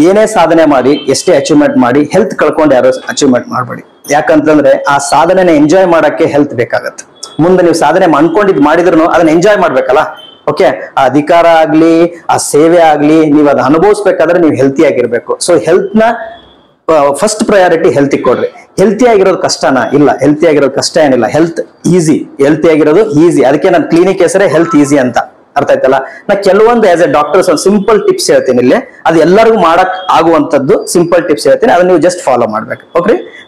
ಏನೇ ಸಾಧನೆ ಮಾಡಿ, ಎಷ್ಟೇ ಅಚೀವ್ಮೆಂಟ್ ಮಾಡಿ, ಹೆಲ್ತ್ ಕಳ್ಕೊಂಡು ಯಾರು ಅಚೀವ್ಮೆಂಟ್ ಮಾಡ್ಬೇಡಿ. ಯಾಕಂತಂದ್ರೆ ಆ ಸಾಧನೆನ ಎಂಜಾಯ್ ಮಾಡಕ್ಕೆ ಹೆಲ್ತ್ ಬೇಕಾಗತ್ತೆ. ಮುಂದೆ ನೀವು ಸಾಧನೆ ಅನ್ಕೊಂಡಿದ್ ಮಾಡಿದ್ರು ಅದನ್ನ ಎಂಜಾಯ್ ಮಾಡ್ಬೇಕಲ್ಲ. ಓಕೆ, ಆ ಅಧಿಕಾರ ಆಗ್ಲಿ, ಆ ಸೇವೆ ಆಗ್ಲಿ, ನೀವು ಅದು ಅನುಭವಿಸ್ಬೇಕಾದ್ರೆ ನೀವು ಹೆಲ್ತಿ ಆಗಿರ್ಬೇಕು. ಸೊ ಹೆಲ್ತ್ ನ ಫಸ್ಟ್ ಪ್ರಯಾರಿಟಿ ಹೆಲ್ತ್ ಕೊಡ್ರಿ. ಹೆಲ್ತಿ ಆಗಿರೋದು ಕಷ್ಟನಾ? ಇಲ್ಲ, ಹೆಲ್ತಿ ಆಗಿರೋದು ಕಷ್ಟ ಏನಿಲ್ಲ. ಹೆಲ್ತ್ ಈಸಿ, ಹೆಲ್ತಿ ಆಗಿರೋದು ಈಸಿ. ಅದಕ್ಕೆ ನನ್ನ ಕ್ಲಿನಿಕ್ ಹೆಸರೇ ಹೆಲ್ತ್ ಈಸಿ ಅಂತ. ಅರ್ಥ ಆಯ್ತಲ್ಲ? ನಾ ಕೆಲವೊಂದು ಆಸ್ ಎ ಡಾಕ್ಟರ್ಸ್ ಒಂದು ಸಿಂಪಲ್ ಟಿಪ್ಸ್ ಹೇಳ್ತೀನಿ ಇಲ್ಲಿ. ಅದು ಎಲ್ಲರಿಗೂ ಮಾಡಕ್ ಆಗುವಂತದ್ದು ಸಿಂಪಲ್ ಟಿಪ್ಸ್ ಹೇಳ್ತೀನಿ, ಅದನ್ನ ನೀವು ಜಸ್ಟ್ ಫಾಲೋ ಮಾಡ್ಬೇಕು.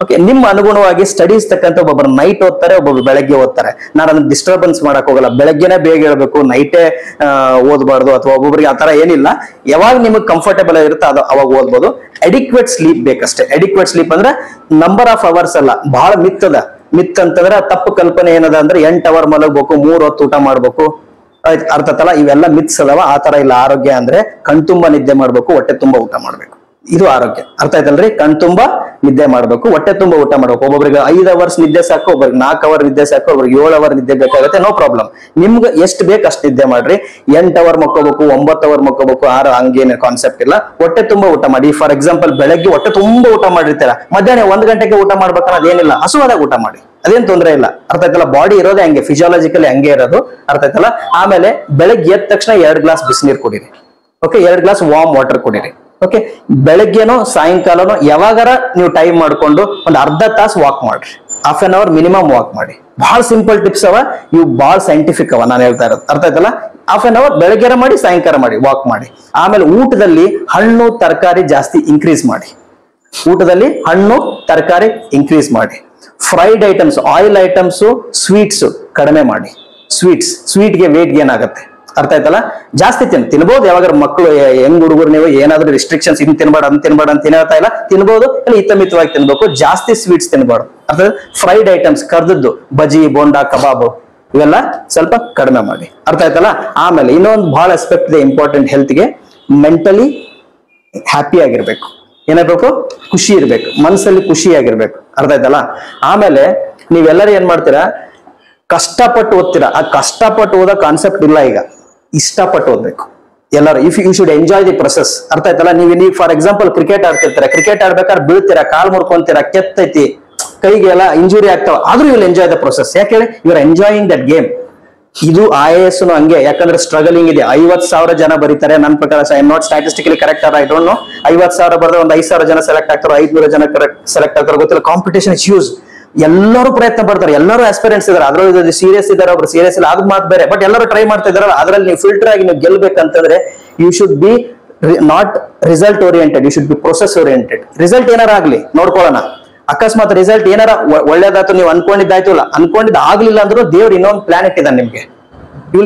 ಓಕೆ, ನಿಮ್ಮ ಅನುಗುಣವಾಗಿ ಸ್ಟಡೀಸ್ ತಕ್ಕಂತ ಒಬ್ಬೊಬ್ರು ನೈಟ್ ಓದ್ತಾರೆ, ಒಬ್ಬೊಬ್ರು ಬೆಳಗ್ಗೆ ಓದ್ತಾರೆ. ನಾನು ಅದನ್ನ ಡಿಸ್ಟರ್ಬೆನ್ಸ್ ಮಾಡಕ್ ಹೋಗಲ್ಲ. ಬೆಳಗ್ಗೆನೆ ಬೇಗ ಹೇಳ್ಬೇಕು, ನೈಟೇ ಓದಬಾರ್ದು, ಅಥವಾ ಒಬ್ಬೊಬ್ರಿಗೆ ಆತರ ಏನಿಲ್ಲ. ಯಾವಾಗ ನಿಮಗೆ ಕಂಫರ್ಟೇಬಲ್ ಆಗಿರುತ್ತೆ ಅದು ಅವಾಗ ಓದ್ಬೋದು. ಎಡಿಕ್ವೇಟ್ ಸ್ಲೀಪ್ ಬೇಕಷ್ಟೇ. ಎಡಿಕ್ವೇಟ್ ಸ್ಲೀಪ್ ಅಂದ್ರೆ ನಂಬರ್ ಆಫ್ ಅವರ್ಸ್ ಅಲ್ಲ, ಬಹಳ ಮಿತ್ತದ. ಮಿತ್ ಅಂತಂದ್ರೆ ತಪ್ಪು ಕಲ್ಪನೆ ಏನದ ಅಂದ್ರೆ 8 hour ಮಲಗಬೇಕು, 3 ಹೊತ್ತು ಊಟ ಮಾಡ್ಬೇಕು, ಅರ್ಥತಲ್ಲ. ಇವೆಲ್ಲ ಮಿತ್ಸ್ ಅದಾವ. ಆ ತರ ಇಲ್ಲ. ಆರೋಗ್ಯ ಅಂದ್ರೆ ಕಣ್ತುಂಬ ನಿದ್ದೆ ಮಾಡ್ಬೇಕು, ಹೊಟ್ಟೆ ತುಂಬಾ ಊಟ ಮಾಡ್ಬೇಕು. ಇದು ಆರೋಗ್ಯ. ಅರ್ಥ ಆಯ್ತಲ್ರಿ? ಕಣ್ ತುಂಬಾ ನಿದ್ದೆ ಮಾಡ್ಬೇಕು, ಹೊಟ್ಟೆ ತುಂಬಾ ಊಟ ಮಾಡ್ಬೇಕು. ಒಬ್ಬೊಬ್ರಿಗೆ 5 hours ನಿದ್ದೆ ಸಾಕು, ಒಬ್ಬರಿಗೆ 4 hours ನಿದ್ದೆ ಸಾಕು, ಒಬ್ರಿಗೆ 7 hours ನಿದ್ದೆ ಬೇಕಾಗುತ್ತೆ. No problem. ನಿಮ್ಗೆ ಎಷ್ಟು ಬೇಕು ಅಷ್ಟು ನಿದ್ದೆ ಮಾಡ್ರಿ. 8 hours ಮಕ್ಕೋಬೇಕು, 9 hours ಮಕ್ಕೋಬೇಕು, 6 ಹಂಗೇನು ಕಾನ್ಸೆಪ್ಟ್ ಇಲ್ಲ. ಹೊಟ್ಟೆ ತುಂಬಾ ಊಟ ಮಾಡಿ. ಫಾರ್ ಎಕ್ಸಾಂಪಲ್ ಬೆಳಗ್ಗೆ ಹೊಟ್ಟೆ ತುಂಬಾ ಊಟ ಮಾಡಿರ್ತೀರ, ಮಧ್ಯಾಹ್ನ 1 ಗಂಟೆಗೆ ಊಟ ಮಾಡ್ಬೇಕನ್ನೋದೇನಿಲ್ಲ, ಹಸುವಾದಾಗ ಊಟ ಮಾಡಿ, ಅದೇನ್ ತೊಂದರೆ ಇಲ್ಲ. ಅರ್ಥ ಆಯ್ತಲ್ಲ? ಬಾಡಿ ಇರೋದೇ ಹಂಗೆ, ಫಿಸಿಯಾಲಜಿಕಲಿ ಹಂಗೆ ಇರೋದು. ಅರ್ಥ ಆಯ್ತಲ್ಲ? ಆಮೇಲೆ ಬೆಳಗ್ಗೆ ಎದ್ದ ತಕ್ಷಣ 2 ಗ್ಲಾಸ್ ಬಿಸಿನೀರು ಕುಡೀರಿ. ಓಕೆ, 2 ಗ್ಲಾಸ್ ವಾರ್ಮ್ ವಾಟರ್ ಕುಡೀರಿ. ಓಕೆ, ಬೆಳಗ್ಗೆನೋ ಸಾಯಂಕಾಲನೋ ಯಾವಾಗಾರ ನೀವು ಟೈಮ್ ಮಾಡ್ಕೊಂಡು ಒಂದು ಅರ್ಧ ತಾಸು ವಾಕ್ ಮಾಡ್ರಿ. 1/2 hour ಮಿನಿಮಮ್ ವಾಕ್ ಮಾಡಿ. ಬಹಳ ಸಿಂಪಲ್ ಟಿಪ್ಸ್ ಅವ ಇವು, ಬಹಳ ಸೈಂಟಿಫಿಕ್ ಅವ ನಾನು ಹೇಳ್ತಾ ಇರೋದು. ಅರ್ಥ ಆಯ್ತಲ್ಲ? 1/2 hour ಬೆಳಗ್ಗೆ ಮಾಡಿ, ಸಾಯಂಕಾಲ ಮಾಡಿ, ವಾಕ್ ಮಾಡಿ. ಆಮೇಲೆ ಊಟದಲ್ಲಿ ಹಣ್ಣು ತರಕಾರಿ ಜಾಸ್ತಿ ಇನ್ಕ್ರೀಸ್ ಮಾಡಿ. ಊಟದಲ್ಲಿ ಹಣ್ಣು ತರಕಾರಿ ಇನ್ಕ್ರೀಸ್ ಮಾಡಿ. Fried items, oil items, sweets ಕಡಿಮೆ ಮಾಡಿ. ಸ್ವೀಟ್ಗೆ ವೇಟ್ ಗೇನ್ ಆಗುತ್ತೆ. ಅರ್ಥ ಆಯ್ತಲ್ಲ? ಜಾಸ್ತಿ ತಿನ್ಬಹುದು. ಯಾವಾಗ ಮಕ್ಕಳು ಹೆಂಗ್ ಹುಡುಗರು ನೀವು ಏನಾದ್ರೂ ರಿಸ್ಟ್ರಿಕ್ಷನ್ಸ್ ಇನ್ ತಿನ್ಬೇಡ ಅಂತ ಹೇಳ್ತಾ ಇಲ್ಲ, ತಿನ್ಬಹುದು, ಹಿತಮಿತವಾಗಿ ತಿನ್ಬೇಕು. ಜಾಸ್ತಿ ಸ್ವೀಟ್ಸ್ ತಿನ್ಬಾರ್ದು. ಅರ್ಥ? ಫ್ರೈಡ್ ಐಟಮ್ಸ್, ಕರ್ದದ್ದು, ಬಜಿ, ಬೋಂಡಾ, ಕಬಾಬ್ ಇವೆಲ್ಲ ಸ್ವಲ್ಪ ಕಡಿಮೆ ಮಾಡಿ. ಅರ್ಥ ಆಯ್ತಲ್ಲ? ಆಮೇಲೆ ಇನ್ನೊಂದು ಬಹಳ ಆಸ್ಪೆಕ್ಟ್ ಇದೆ ಇಂಪಾರ್ಟೆಂಟ್ ಹೆಲ್ತ್ಗೆ, ಮೆಂಟಲಿ ಹ್ಯಾಪಿ ಆಗಿರ್ಬೇಕು. ಏನಾಗ್ಬೇಕು? ಖುಷಿ ಇರ್ಬೇಕು, ಮನಸ್ಸಲ್ಲಿ ಖುಷಿಯಾಗಿರ್ಬೇಕು. ಅರ್ಥ ಆಯ್ತಲ್ಲ? ಆಮೇಲೆ ನೀವೆಲ್ಲರೂ ಏನ್ ಮಾಡ್ತೀರಾ, ಕಷ್ಟಪಟ್ಟು ಓದ್ತೀರಾ. ಆ ಕಷ್ಟಪಟ್ಟು ಓದೋ ಕಾನ್ಸೆಪ್ಟ್ ಇಲ್ಲ ಈಗ, ಇಷ್ಟಪಟ್ಟು ಓದ್ಬೇಕು ಎಲ್ಲರೂ. If you should enjoy the process. ಅರ್ಥ ಆಯ್ತಲ್ಲ? ನೀವು ಫಾರ್ ಎಕ್ಸಾಂಪಲ್ ಕ್ರಿಕೆಟ್ ಆಡ್ತಿರ್ತೀರಾ, ಕ್ರಿಕೆಟ್ ಆಡ್ಬೇಕಾದ್ರೆ ಬೀಳ್ತೀರಾ, ಕಾಲ್ ಮುರ್ಕೊಂತೀರಾ, ಕೆತ್ತೈತಿ, ಕೈಗೆಲ್ಲ ಇಂಜುರಿ ಆಗ್ತಾವ, ಆದ್ರೂ you will enjoy the process. ಯಾಕೆ ಹೇಳಿ? You are enjoying that game. ಇದು IAS ಹಂಗೆ, ಯಾಕಂದ್ರೆ ಸ್ಟ್ರಗಲಿಂಗ್ ಇದೆ. 50,000 ಜನ ಬರೀತಾರೆ ನನ್ನ ಪ್ರಕಾರ. I am not statistically correct or I don't know. 50,000 ಬರೆದ್ರೆ ಒಂದು 5,000 ಜನ ಸೆಲೆಕ್ಟ್ ಆಗ್ತಾರೋ, 500 ಜನ ಸೆಲೆಕ್ಟ್ ಆಗ್ತಾರೋ ಗೊತ್ತಿಲ್ಲ. Competition is huge. ಎಲ್ಲರೂ ಪ್ರಯತ್ನ ಪಡ್ತಾರೆ, ಎಲ್ಲರೂ ಆಸ್ಪಿರೆಂಟ್ಸ್ ಇದಾರೆ. ಅದ್ರಲ್ಲಿ ಸೀರಿಯಸ್ ಇದಾರೆ, ಒಬ್ರು ಸೀರಿಯಸ್ ಇಲ್ಲ, ಅದು ಮಾತು ಬೇರೆ. ಬಟ್ ಎಲ್ಲರೂ ಟ್ರೈ ಮಾಡ್ತಾ ಇದಾರಲ್ಲ, ಅದ್ರಲ್ಲಿ ನೀವು ಫಿಲ್ಟರ್ ಆಗಿ ನೀವು ಗೆಲ್ಬೇಕಂತಂದ್ರೆ you should be not result oriented, you should be process oriented. Result ಏನಾರ ಆಗ್ಲಿ ನೋಡ್ಕೊಳ್ಳೋಣ. ಅಕಸ್ಮಾತ್ ರಿಸಲ್ಟ್ ಏನಾರ ಒಳ್ಳೇದಾಯ್ತು, ನೀವು ಅನ್ಕೊಂಡಿದ್ದಾಯ್ತು ಇಲ್ಲ, ಅನ್ಕೊಂಡಿದ್ದು ಆಗ್ಲಿಲ್ಲ ಅಂದ್ರೂ ದೇವ್ರು ಇನ್ನೊಂದು ಪ್ಲಾನ್ ಇಟ್ಟಿದ್ದಾನೆ ನಿಮ್ಗೆ.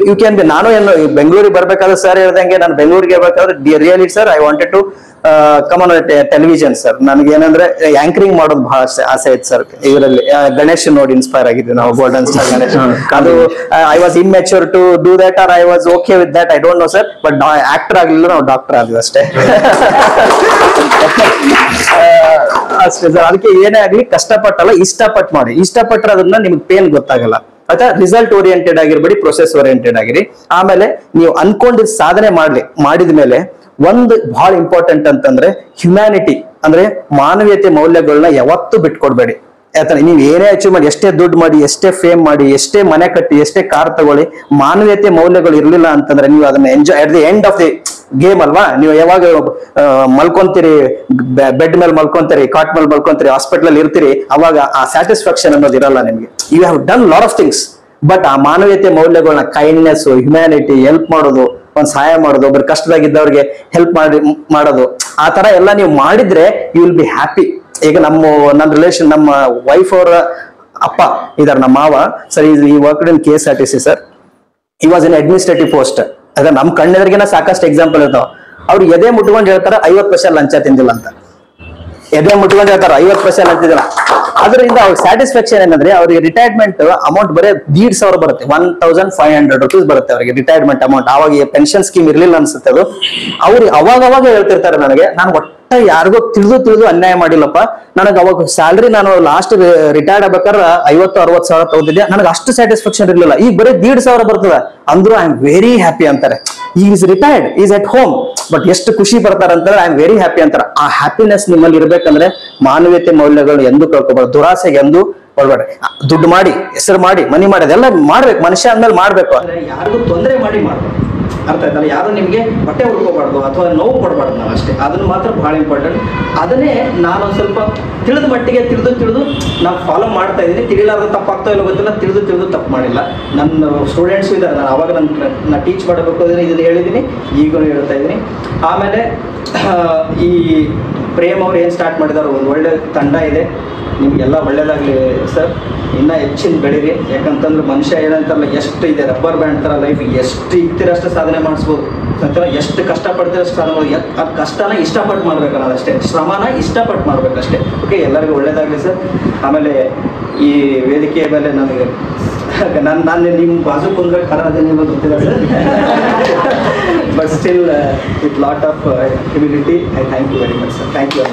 You can be. ನಾನು ಏನು ಬೆಂಗಳೂರಿಗೆ ಬರ್ಬೇಕಾದ್ರೆ ಸರ್ ಹೇಳ್ದಂಗೆ, ನಾನು ಬೆಂಗಳೂರಿಗೆ ಬರ್ಬೇಕಾದ್ರೆ really sir I wanted to come on television sir. ನನಗೆ ಏನಂದ್ರೆ ಆಂಕರಿಂಗ್ ಮಾಡೋದು ಬಹಳ ಆಸೆ ಇತ್ತು ಸರ್. ಇದರಲ್ಲಿ ಗಣೇಶ್ ನೋಡಿ ಇನ್ಸ್ಪೈರ್ ಆಗಿದ್ವಿ ನಾವು, ಗೋಲ್ಡನ್ ಸ್ಟಾರ್ ಗಣೇಶ್. ಅದು I was immature to do that or I was okay with that, I don't know sir. But actor ಆಗ್ಲಿಲ್ಲ, ನಾವು ಡಾಕ್ಟರ್ ಆದ್ವಿ ಅಷ್ಟೇ. ಅಷ್ಟೇ ಸರ್. ಅದಕ್ಕೆ ಏನೇ ಆಗ್ಲಿ ಕಷ್ಟಪಟ್ಟಲ್ಲ, ಇಷ್ಟಪಟ್ಟು ಮಾಡಿ. ಇಷ್ಟಪಟ್ಟರೆ ಅದನ್ನ ನಿಮ್ಗೆ ಪೇನ್ ಗೊತ್ತಾಗಲ್ಲ. ಆಯ್ತಾ? ರಿಸಲ್ಟ್ ಓರಿಯೆಂಟೆಡ್ ಆಗಿರ್ಬೇಡಿ, ಪ್ರೊಸೆಸ್ ಓರಿಯೆಂಟೆಡ್ ಆಗಿರಿ. ಆಮೇಲೆ ನೀವು ಅನ್ಕೊಂಡಿದ್ ಸಾಧನೆ ಮಾಡಿದ ಮೇಲೆ ಒಂದು ಬಹಳ ಇಂಪಾರ್ಟೆಂಟ್ ಅಂತಂದ್ರೆ ಹ್ಯುಮ್ಯಾನಿಟಿ, ಅಂದ್ರೆ ಮಾನವೀಯತೆ ಮೌಲ್ಯಗಳನ್ನ ಯಾವತ್ತೂ ಬಿಟ್ಕೊಡ್ಬೇಡಿ. ಯಾಕಂದ್ರೆ ನೀವು ಏನೇ ಅಚೀವ್ ಮಾಡಿ, ಎಷ್ಟೇ ದುಡ್ಡು ಮಾಡಿ, ಎಷ್ಟೇ ಫೇಮ್ ಮಾಡಿ, ಎಷ್ಟೇ ಮನೆ ಕಟ್ಟಿ, ಎಷ್ಟೇ ಕಾರ್ ತಗೊಳ್ಳಿ, ಮಾನವೀಯತೆ ಮೌಲ್ಯಗಳು ಇರ್ಲಿಲ್ಲ ಅಂತಂದ್ರೆ ನೀವು ಅದನ್ನ enjoy at the end of the game ಅಲ್ವಾ. ನೀವು ಯಾವಾಗ ಮಲ್ಕೊಂತೀರಿ, ಬೆಡ್ ಮೇಲೆ ಮಲ್ಕೊಂತೀರಿ, ಕಾಟ್ ಮೇಲೆ ಮಲ್ಕೊಂತೀರಿ, ಹಾಸ್ಪಿಟಲ್ ಇರ್ತೀರಿ, ಅವಾಗ ಆ ಸ್ಯಾಟಿಸ್ಫ್ಯಾಕ್ಷನ್ ಅನ್ನೋದು ಇರಲ್ಲ ನಿಮ್ಗೆ. You have done lot of things, but ಆ ಮಾನವೀಯತೆ ಮೌಲ್ಯಗಳನ್ನ, ಕೈಂಡ್ನೆಸ್, ಹ್ಯುಮ್ಯಾನಿಟಿ, ಹೆಲ್ಪ್ ಮಾಡೋದು, ಒಂದ್ ಸಹಾಯ ಮಾಡೋದು, ಒಬ್ರು ಕಷ್ಟದಾಗಿದ್ದವ್ರಿಗೆ ಹೆಲ್ಪ್ ಮಾಡೋದು, ಆ ತರ ಎಲ್ಲ ನೀವು ಮಾಡಿದ್ರೆ ಯು ವಿಲ್ ಬಿ ಹ್ಯಾಪಿ. ಈಗ ನನ್ನ ರಿಲೇಷನ್, ನಮ್ಮ ವೈಫ್ ಅವರ ಅಪ್ಪ ಇದಾರೆ, ನಮ್ಮ ಮಾವ ಸರ್. ಈ ವರ್ಕ್ಡ್ ಇನ್ KSRTC ಸರ್. ಈ ವಾಸ್ ಇನ್ ಅಡ್ಮಿನಿಸ್ಟ್ರೇಟಿವ್ ಪೋಸ್ಟ್. ಅದ ನಮ್ ಕಣ್ಣೆದ್ರಿಗೆನ ಸಾಕಷ್ಟು ಎಕ್ಸಾಂಪಲ್ ಇರ್ತಾವ. ಅವ್ರು ಎದೆ ಮುಟ್ಕೊಂಡು ಹೇಳ್ತಾರೆ 50% ಲಂಚ ತಿಂದಿಲ್ಲ ಅಂತ. ಎದೆ ಮುಟ್ಕೊಂಡು ಹೇಳ್ತಾರೆ 50% ಲಂಚ ತಿಂದಿಲ್ಲ. ಅದರಿಂದ ಅವ್ರಿಗೆ ಸ್ಯಾಟಿಸ್ಫ್ಯಾಕ್ಷನ್ ಏನಂದ್ರೆ ಅವ್ರಿಗೆ ರಿಟೈರ್ಮೆಂಟ್ ಅಮೌಂಟ್ ಬರೀ 1,500 ಬರುತ್ತೆ, 1,500 rupees ಬರುತ್ತೆ ಅವ್ರಿಗೆ ರಿಟೈರ್ಮೆಂಟ್ ಅಮೌಂಟ್. ಅವಾಗ ಪೆನ್ಷನ್ ಸ್ಕೀಮ್ ಇರ್ಲಿಲ್ಲ ಅನ್ಸುತ್ತೆ ಅದು. ಅವ್ರಿಗೆ ಅವಾಗ ಹೇಳ್ತಿರ್ತಾರೆ ನನಗೆ, ನಾನು ಒಟ್ಟ ಯಾರಿಗೋ ತಿಳಿದು ಅನ್ಯಾಯ ಮಾಡಿಲ್ಲಪ್ಪ. ನನಗೆ ಅವಾಗ ಸ್ಯಾಲ್ರಿ ನಾನು ಲಾಸ್ಟ್ ರಿಟೈರ್ಡ್ ಆಗ್ಬೇಕಾದ್ರೆ 50-60 ಸಾವಿರ ತಗೋದಿದ್ದೆ, ನನಗೆ ಅಷ್ಟು ಸ್ಯಾಟಿಸ್ಫ್ಯಾಕ್ಷನ್ ಇರ್ಲಿಲ್ಲ. ಈಗ ಬರೀ 1,500 ಬರ್ತದೆ ಅಂದ್ರೂ ಐ ಆಮ್ ವೆರಿ ಹ್ಯಾಪಿ ಅಂತಾರೆ. Is retired, is at home, but ಎಷ್ಟು ಖುಷಿ ಬರ್ತಾರೆ ಅಂತಂದ್ರೆ ಐ ಆಮ್ ವೆರಿ ಹ್ಯಾಪಿ ಅಂತಾರೆ. ಆ ಹ್ಯಾಪಿನೆಸ್ ನಿಮ್ಮಲ್ಲಿ ಇರ್ಬೇಕಂದ್ರೆ ಮಾನವೀಯತೆ ಮೌಲ್ಯಗಳು ಎಂದು ಕಳ್ಕೊಬಾರ್ದು, ದುರಾಸೆಗೆ ಎಂದು ಕೊಡ್ಬೇಡ. ದುಡ್ಡು ಮಾಡಿ, ಹೆಸರು ಮಾಡಿ, ಮನಿ ಮಾಡಿ, ಅದೆಲ್ಲ ಮಾಡ್ಬೇಕು. ಮನುಷ್ಯ ಅಂದ್ಮೇಲೆ ಮಾಡ್ಬೇಕು. ಅಂದ್ರೆ ಯಾರಿಗೂ ತೊಂದರೆ ಮಾಡಿ ಮಾಡ್ಬೇಕು. ಅರ್ಥ ಆಯ್ತಲ್ಲ? ಯಾರು ನಿಮ್ಗೆ ಹೊಟ್ಟೆ ಹುಡ್ಕೋಬಾರ್ದು ಅಥವಾ ನೋವು ಕೊಡಬಾರ್ದು, ನಾವು ಅಷ್ಟೇ. ಅದನ್ನ ಮಾತ್ರ ಬಹಳ ಇಂಪಾರ್ಟೆಂಟ್. ಅದನ್ನೇ ನಾನು ಸ್ವಲ್ಪ ತಿಳಿದ ಮಟ್ಟಿಗೆ ತಿಳಿದು ನಾವು ಫಾಲೋ ಮಾಡ್ತಾ ಇದ್ದೀನಿ. ತಿಳಿಲಾರ್ದು ತಪ್ಪಾಗ್ತಾ ಇಲ್ಲ ಗೊತ್ತಿಲ್ಲ, ತಿಳಿದು ತಪ್ಪು ಮಾಡಿಲ್ಲ. ನನ್ನ ಸ್ಟೂಡೆಂಟ್ಸು ಇದ್ದಾರೆ, ನಾನು ಅವಾಗ ನಾನು ಟೀಚ್ ಮಾಡಬೇಕು ಅಂದರೆ ಇದನ್ನು ಹೇಳಿದ್ದೀನಿ, ಈಗಲೂ ಹೇಳ್ತಾ ಇದ್ದೀನಿ. ಆಮೇಲೆ ಈ ಪ್ರೇಮ್ ಅವ್ರು ಏನು ಸ್ಟಾರ್ಟ್ ಮಾಡಿದಾರೋ ಒಂದು ಒಳ್ಳೆ ತಂಡ ಇದೆ. ನಿಮಗೆಲ್ಲ ಒಳ್ಳೇದಾಗಲಿ ಸರ್. ಇನ್ನೂ ಹೆಚ್ಚಿನ ಬೆಳೀರಿ. ಯಾಕಂತಂದ್ರೆ ಮನುಷ್ಯ ಏನಂತಾರಲ್ಲ, ಎಷ್ಟು ಇದೆ ರಬ್ಬರ್ ಬ್ಯಾಂಡ್ ಥರ ಲೈಫ್, ಎಷ್ಟು ಇರ್ತೀರಷ್ಟು ಸಾಧನೆ ಮಾಡಿಸ್ಬೋದು ಅಂತಾರ. ಎಷ್ಟು ಕಷ್ಟಪಡ್ತೀರಷ್ಟು ಸಾಧನೆ ಮಾಡ್ಬೋದು. ಆ ಕಷ್ಟನ ಇಷ್ಟಪಟ್ಟು ಮಾಡ್ಬೇಕು ಅನ್ನೋದಷ್ಟೇ, ಶ್ರಮನ ಇಷ್ಟಪಟ್ಟು ಮಾಡ್ಬೇಕಷ್ಟೇ. ಓಕೆ, ಎಲ್ಲರಿಗೂ ಒಳ್ಳೇದಾಗಲಿ ಸರ್. ಆಮೇಲೆ ಈ ವೇದಿಕೆಯ ಮೇಲೆ ನನಗೆ ನಾನು ನಿಮ್ಮ ಬಾಜು ಕುಂದ್ರೆ ಖರ ಅದೇ ನಿಮಗೆ ಗೊತ್ತಿಲ್ಲ sir. but still with lot of humility, I thank you very much, sir. Thank you.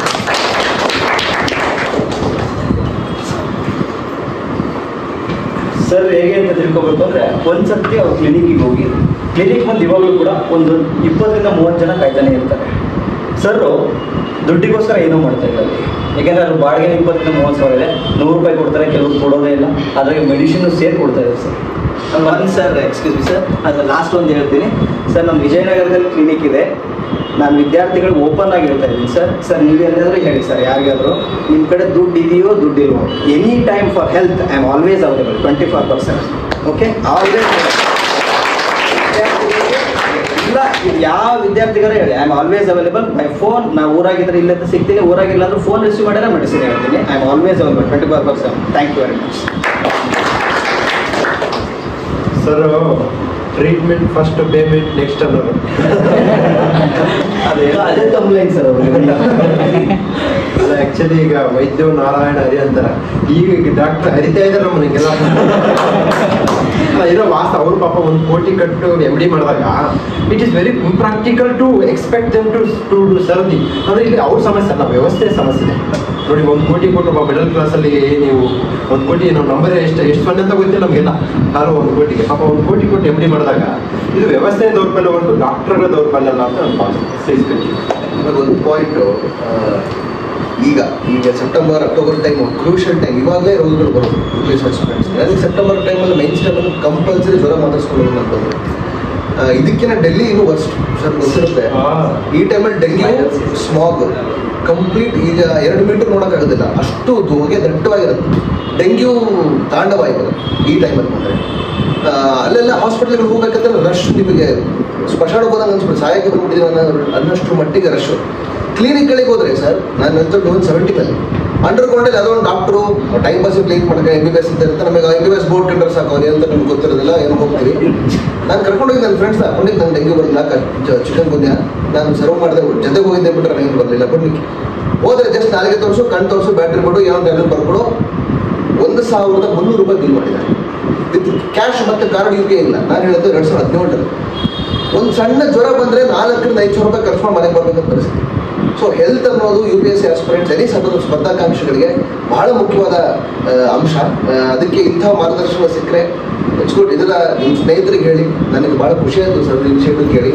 Sir ಹೇಗೆ ಅಂತ ತಿಳ್ಕೊಬೇಕು ಅಂದರೆ ಒಂದ್ಸತಿ ಅವ್ರು ಕ್ಲಿನಿಕ್ಕಿಗೆ ಹೋಗಿ ಕ್ಲಿನಿಕ್ ಬಂದು ಇವಾಗಲೂ ಕೂಡ ಒಂದು 20ರಿಂದ 30 ಜನ ಕಾಯ್ತಾನೆ ಇರ್ತಾರೆ. ಸರ್ ದುಡ್ಡಿಗೋಸ್ಕರ ಏನೂ ಮಾಡ್ತಾ ಇಲ್ಲ, ಯಾಕೆಂದರೆ ಅದು ಬಾಡಿಗೆ 20ರಿಂದ 30 ಸಾವಿರ ಇದೆ, 100 ರೂಪಾಯಿ ಕೊಡ್ತಾರೆ, ಕೆಲವರು ಕೊಡೋದೇ ಇಲ್ಲ, ಅದ್ರಾಗೆ ಮೆಡಿಸಿನ್ ಸೇರಿ ಕೊಡ್ತಾ ಇದೆ ಸರ್. ಒಂದು ಸರ್ ಎಕ್ಸ್ಕ್ಯೂಸ್ ಮಿ ಸರ್, ಅದು ಲಾಸ್ಟ್ ಒಂದು ಹೇಳ್ತೀನಿ ಸರ್. ನಮ್ಮ ವಿಜಯನಗರದಲ್ಲಿ ಕ್ಲಿನಿಕ್ ಇದೆ, ನಾನು ವಿದ್ಯಾರ್ಥಿಗಳಿಗೆ ಓಪನ್ ಆಗಿ ಹೇಳ್ತಾ ಇದ್ದೀನಿ ಸರ್. ನೀವು ಎಲ್ಲಾದರೂ ಹೇಳಿ ಸರ್, ಯಾರಿಗಾದರೂ ನಿಮ್ಮ ಕಡೆ ದುಡ್ಡು ಇದೆಯೋ ದುಡ್ಡಿಲ್ವೋ, any time for health I am always available 24/7. Okay, always. ಇಲ್ಲ ಯಾವ ವಿದ್ಯಾರ್ಥಿಗಾರು ಹೇಳಿ, I am always available by phone. ನಾವು ಊರಾಗಿದ್ರೆ ಇಲ್ಲಂತ ಸಿಗ್ತೀನಿ, ಊರಾಗಿಲ್ಲ ಅಂದ್ರೆ ಫೋನ್ ರಿಸೀವ್ ಮಾಡಿದ್ರೆ ಮೆಡಿಸಿನ್ ಹೇಳ್ತೀನಿ. I am always available 24/7. Thank you very much sir. Treatment first, payment next ಅನ್ನೋದು ಅದೇ ಕಂಪ್ಲೇಂಟ್ ಸರ್ ಅವರು. ಅಲ್ಲ, ಆಕ್ಚುಲಿ ಈಗ ವೈದ್ಯ ನಾರಾಯಣ ಹರಿ ಅಂತಾರ, ಈಗ ಡಾಕ್ಟರ್ ಹರಿತಾ ಇದ್ದಾರೆ ನಮ್ಮನೆಗೆಲ್ಲ. ಇರೋ ವಾಸ ಅವ್ರು ಪಾಪ 1 ಕೋಟಿ ಕಟ್ಟು MD ಮಾಡಿದಾಗ it is very impractical to expect them to serve the. ಅಂದ್ರೆ ಇಲ್ಲಿ ಅವ್ರ ಸಮಸ್ಯೆ ಅಲ್ಲ, ವ್ಯವಸ್ಥೆ ಸಮಸ್ಯೆ ಇದೆ ನೋಡಿ. 1 ಕೋಟಿ ಕೊಟ್ಟು ಮಿಡಲ್ ಕ್ಲಾಸಲ್ಲಿ ನೀವು 1 ಕೋಟಿ ನಾವು ನಂಬರ್ ಎಷ್ಟು ಸೊನ್ನೆ ಅಂತ ಗೊತ್ತಿಲ್ಲ ನಮಗೆಲ್ಲ. ನಾನು 1 ಕೋಟಿಗೆ ಪಾಪ 1 ಕೋಟಿ ಕೊಟ್ಟು MD ಮಾಡಿದಾಗ ಇದು ವ್ಯವಸ್ಥೆ ದೌರ್ಬಲ್ಯ ಹೊರತು ಡಾಕ್ಟರ್ಗಳ ದೌರ್ಬಲ್ಯ ಅಲ್ಲ ಅಂತ ನಾನು ಭಾವಿಸ್ತೀನಿ. ಒಂದು ಪಾಯಿಂಟು, ಈಗ September October time crucial time, ಇವಾಗಲೇ ರೋಗಗಳು ಬರೋದು ಸ್ಟೂಡೆಂಟ್ಸ್. ನನಗೆ ಸೆಪ್ಟೆಂಬರ್ ಟೈಮಲ್ಲಿ ಮೈನ್ ಸ್ಟೆಮಲ್ಲಿ ಕಂಪಲ್ಸರಿ ಜ್ವರ ಮಾತಾಡ್ಸ್ಕೊಳ್ಳೋದು ಅಂತಂದು. ಇದಕ್ಕಿಂತ ಡೆಲ್ಲಿ ಇನ್ನೂ ವರ್ಸ್ಟ್ ಸರ್, ಗೊತ್ತಿರುತ್ತೆ. ಈ ಟೈಮಲ್ಲಿ ಡೆಂಗ್ಯೂ, ಸ್ಮಾಗ್ ಕಂಪ್ಲೀಟ್, ಈಗ 2 ಮೀಟರ್ ನೋಡೋಕ್ಕಾಗೋದಿಲ್ಲ, ಅಷ್ಟು ಹೊಗೆ ದಟ್ಟವಾಗಿರುತ್ತೆ. ಡೆಂಗ್ಯೂ ತಾಂಡವ ಇರೋದು ಈ ಟೈಮಲ್ಲಿ ಬಂದರೆ. ಅಲ್ಲೆಲ್ಲ ಹಾಸ್ಪಿಟ್ಲ್ಗಳಿಗೆ ಹೋಗ್ಬೇಕಂದ್ರೆ ರಶ್, ನಿಮಗೆ ಸ್ಮಶಾನ ಹೋದಂಗೆ ಅನ್ಸ್ಬಿಟ್ಟು ಸಾಯಕ್ಕೆ ಬಂದ್ಬಿಟ್ಟಿದ್ದೀವಿ ಅನ್ನೋಷ್ಟು ಮಟ್ಟಿಗೆ ರಶ್. ಕ್ಲಿನಿಕ್ಗಳಿಗೆ ಹೋದರೆ ಸರ್, ನಾನು ಅಂತ 170 ಅಂಡರ್ಗ್ರೌಂಡಲ್ಲಿ ಯಾವುದೋ ಒಂದು ಡಾಕ್ಟ್ರು ಟೈಮ್ ಪಾಸ್ ಕ್ಲಿನಿಕ್ ಮಾಡೋಕ್ಕೆ MBBS ಅಂತ ಇರುತ್ತೆ. ನಮಗೆ MBBS ಬೋರ್ಡ್ ಕಂಡ್ರೆ ಸಾಕು, ಅಂತ ನಿಮ್ಗೆ ಗೊತ್ತಿರೋದಿಲ್ಲ, ಏನೋ ಹೋಗ್ತೀವಿ. ನಾನು ಕರ್ಕೊಂಡೋಗಿ ನನ್ನ ಫ್ರೆಂಡ್ಸ್ ಹಾಕೊಂಡಿದ್ದು ನಂಗೆ ಡೆಂಗ್ಯೂ ಬರಲಿಲ್ಲ, ಚಿಕನ್ ಗುನ್ಯಾ ನಾನು ಸರ್ವ್ ಮಾಡಿದೆ, ಜೊತೆಗೆ ಹೋಗಿದ್ದೆ ಬಿಟ್ಟರೆ ನನಗೆ ಬರಲಿಲ್ಲ. ಕೊಡ್ಲಿಕ್ಕೆ ಹೋದರೆ ಜಸ್ಟ್ ನಾಲಿಗೆ ತೋರಿಸು, ಕಣ್ಣು ತೋರಿಸು, ಬ್ಯಾಟ್ರಿ ಕೊಡು, ಏನೋ ಟ್ಯಾಬ್ಲೆಟ್ ಬರ್ಕೊಡು. 1,300 ರೂಪಾಯಿ ಬಿಲ್ ಮಾಡಿದ್ದಾರೆ ವಿತ್ ಕ್ಯಾಶ್, ಮತ್ತು ಕಾರ್ಡ್ UPI ಇಲ್ಲ. ನಾನು ಹೇಳಿದ್ದು 2017. ಒಂದು ಸಣ್ಣ ಜ್ವರ ಬಂದರೆ 400ರಿಂದ 500 ರೂಪಾಯಿ ಖರ್ಚು ಮಾಡಿ ಮನೆಗೆ ಬರ್ಬೇಕಂತ ಪರಿಸ್ಥಿತಿ. ಸೊ ಹೆಲ್ತ್ ಅನ್ನೋದು UPSC ಆಸ್ಪಿರೆಂಟ್ಸ್ ಎನಿ ಸ್ಪರ್ಧಾಕಾಂಕ್ಷಿಗಳಿಗೆ ಬಹಳ ಮುಖ್ಯವಾದ ಅಂಶ. ಅದಕ್ಕೆ ಇಂಥ ಮಾರ್ಗದರ್ಶನ ಸಿಕ್ಕರೆ ಇಟ್ಸ್ ಗುಡ್. ಇದೆಲ್ಲ ನಿಮ್ಮ ಸ್ನೇಹಿತರಿಗೆ ಹೇಳಿ, ನನಗೆ ಭಾಳ ಖುಷಿ ಆಯಿತು ಸರ್ ಇನಿಷಿಯೇಟಿವ್ ಕೇಳಿ.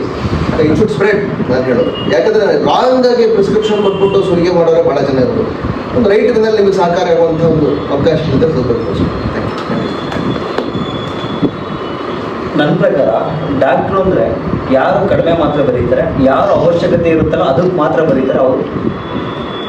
ಇಟ್ ಶುಡ್ ಸ್ಪ್ರೆಡ್ ನಾನು ಹೇಳೋದು. ಯಾಕಂದರೆ ರಾಂಗ್ ಆಗಿ ಪ್ರಿಸ್ಕ್ರಿಪ್ಷನ್ ಕೊಟ್ಬಿಟ್ಟು ಸುಲಿಗೆ ಮಾಡೋರೆ ಭಾಳ ಜನ ಇರೋದು. ಒಂದು ರೈಟ್ ವೇನಲ್ಲಿ ನಿಮಗೆ ಸಹಕಾರ ಆಗುವಂಥ ಒಂದು ಅವಕಾಶ ಇದ್ದರೆ ಸ್ವಲ್ಪ. ನನ್ನ ಪ್ರಕಾರ ಡಾಕ್ಟ್ರು ಅಂದರೆ ಯಾರು ಕಡಿಮೆ ಮಾತ್ರ ಬರೀತಾರೆ, ಯಾರು ಅವಶ್ಯಕತೆ ಇರುತ್ತಲ್ಲ ಅದಕ್ಕೆ ಮಾತ್ರ ಬರೀತಾರೆ, ಅವರು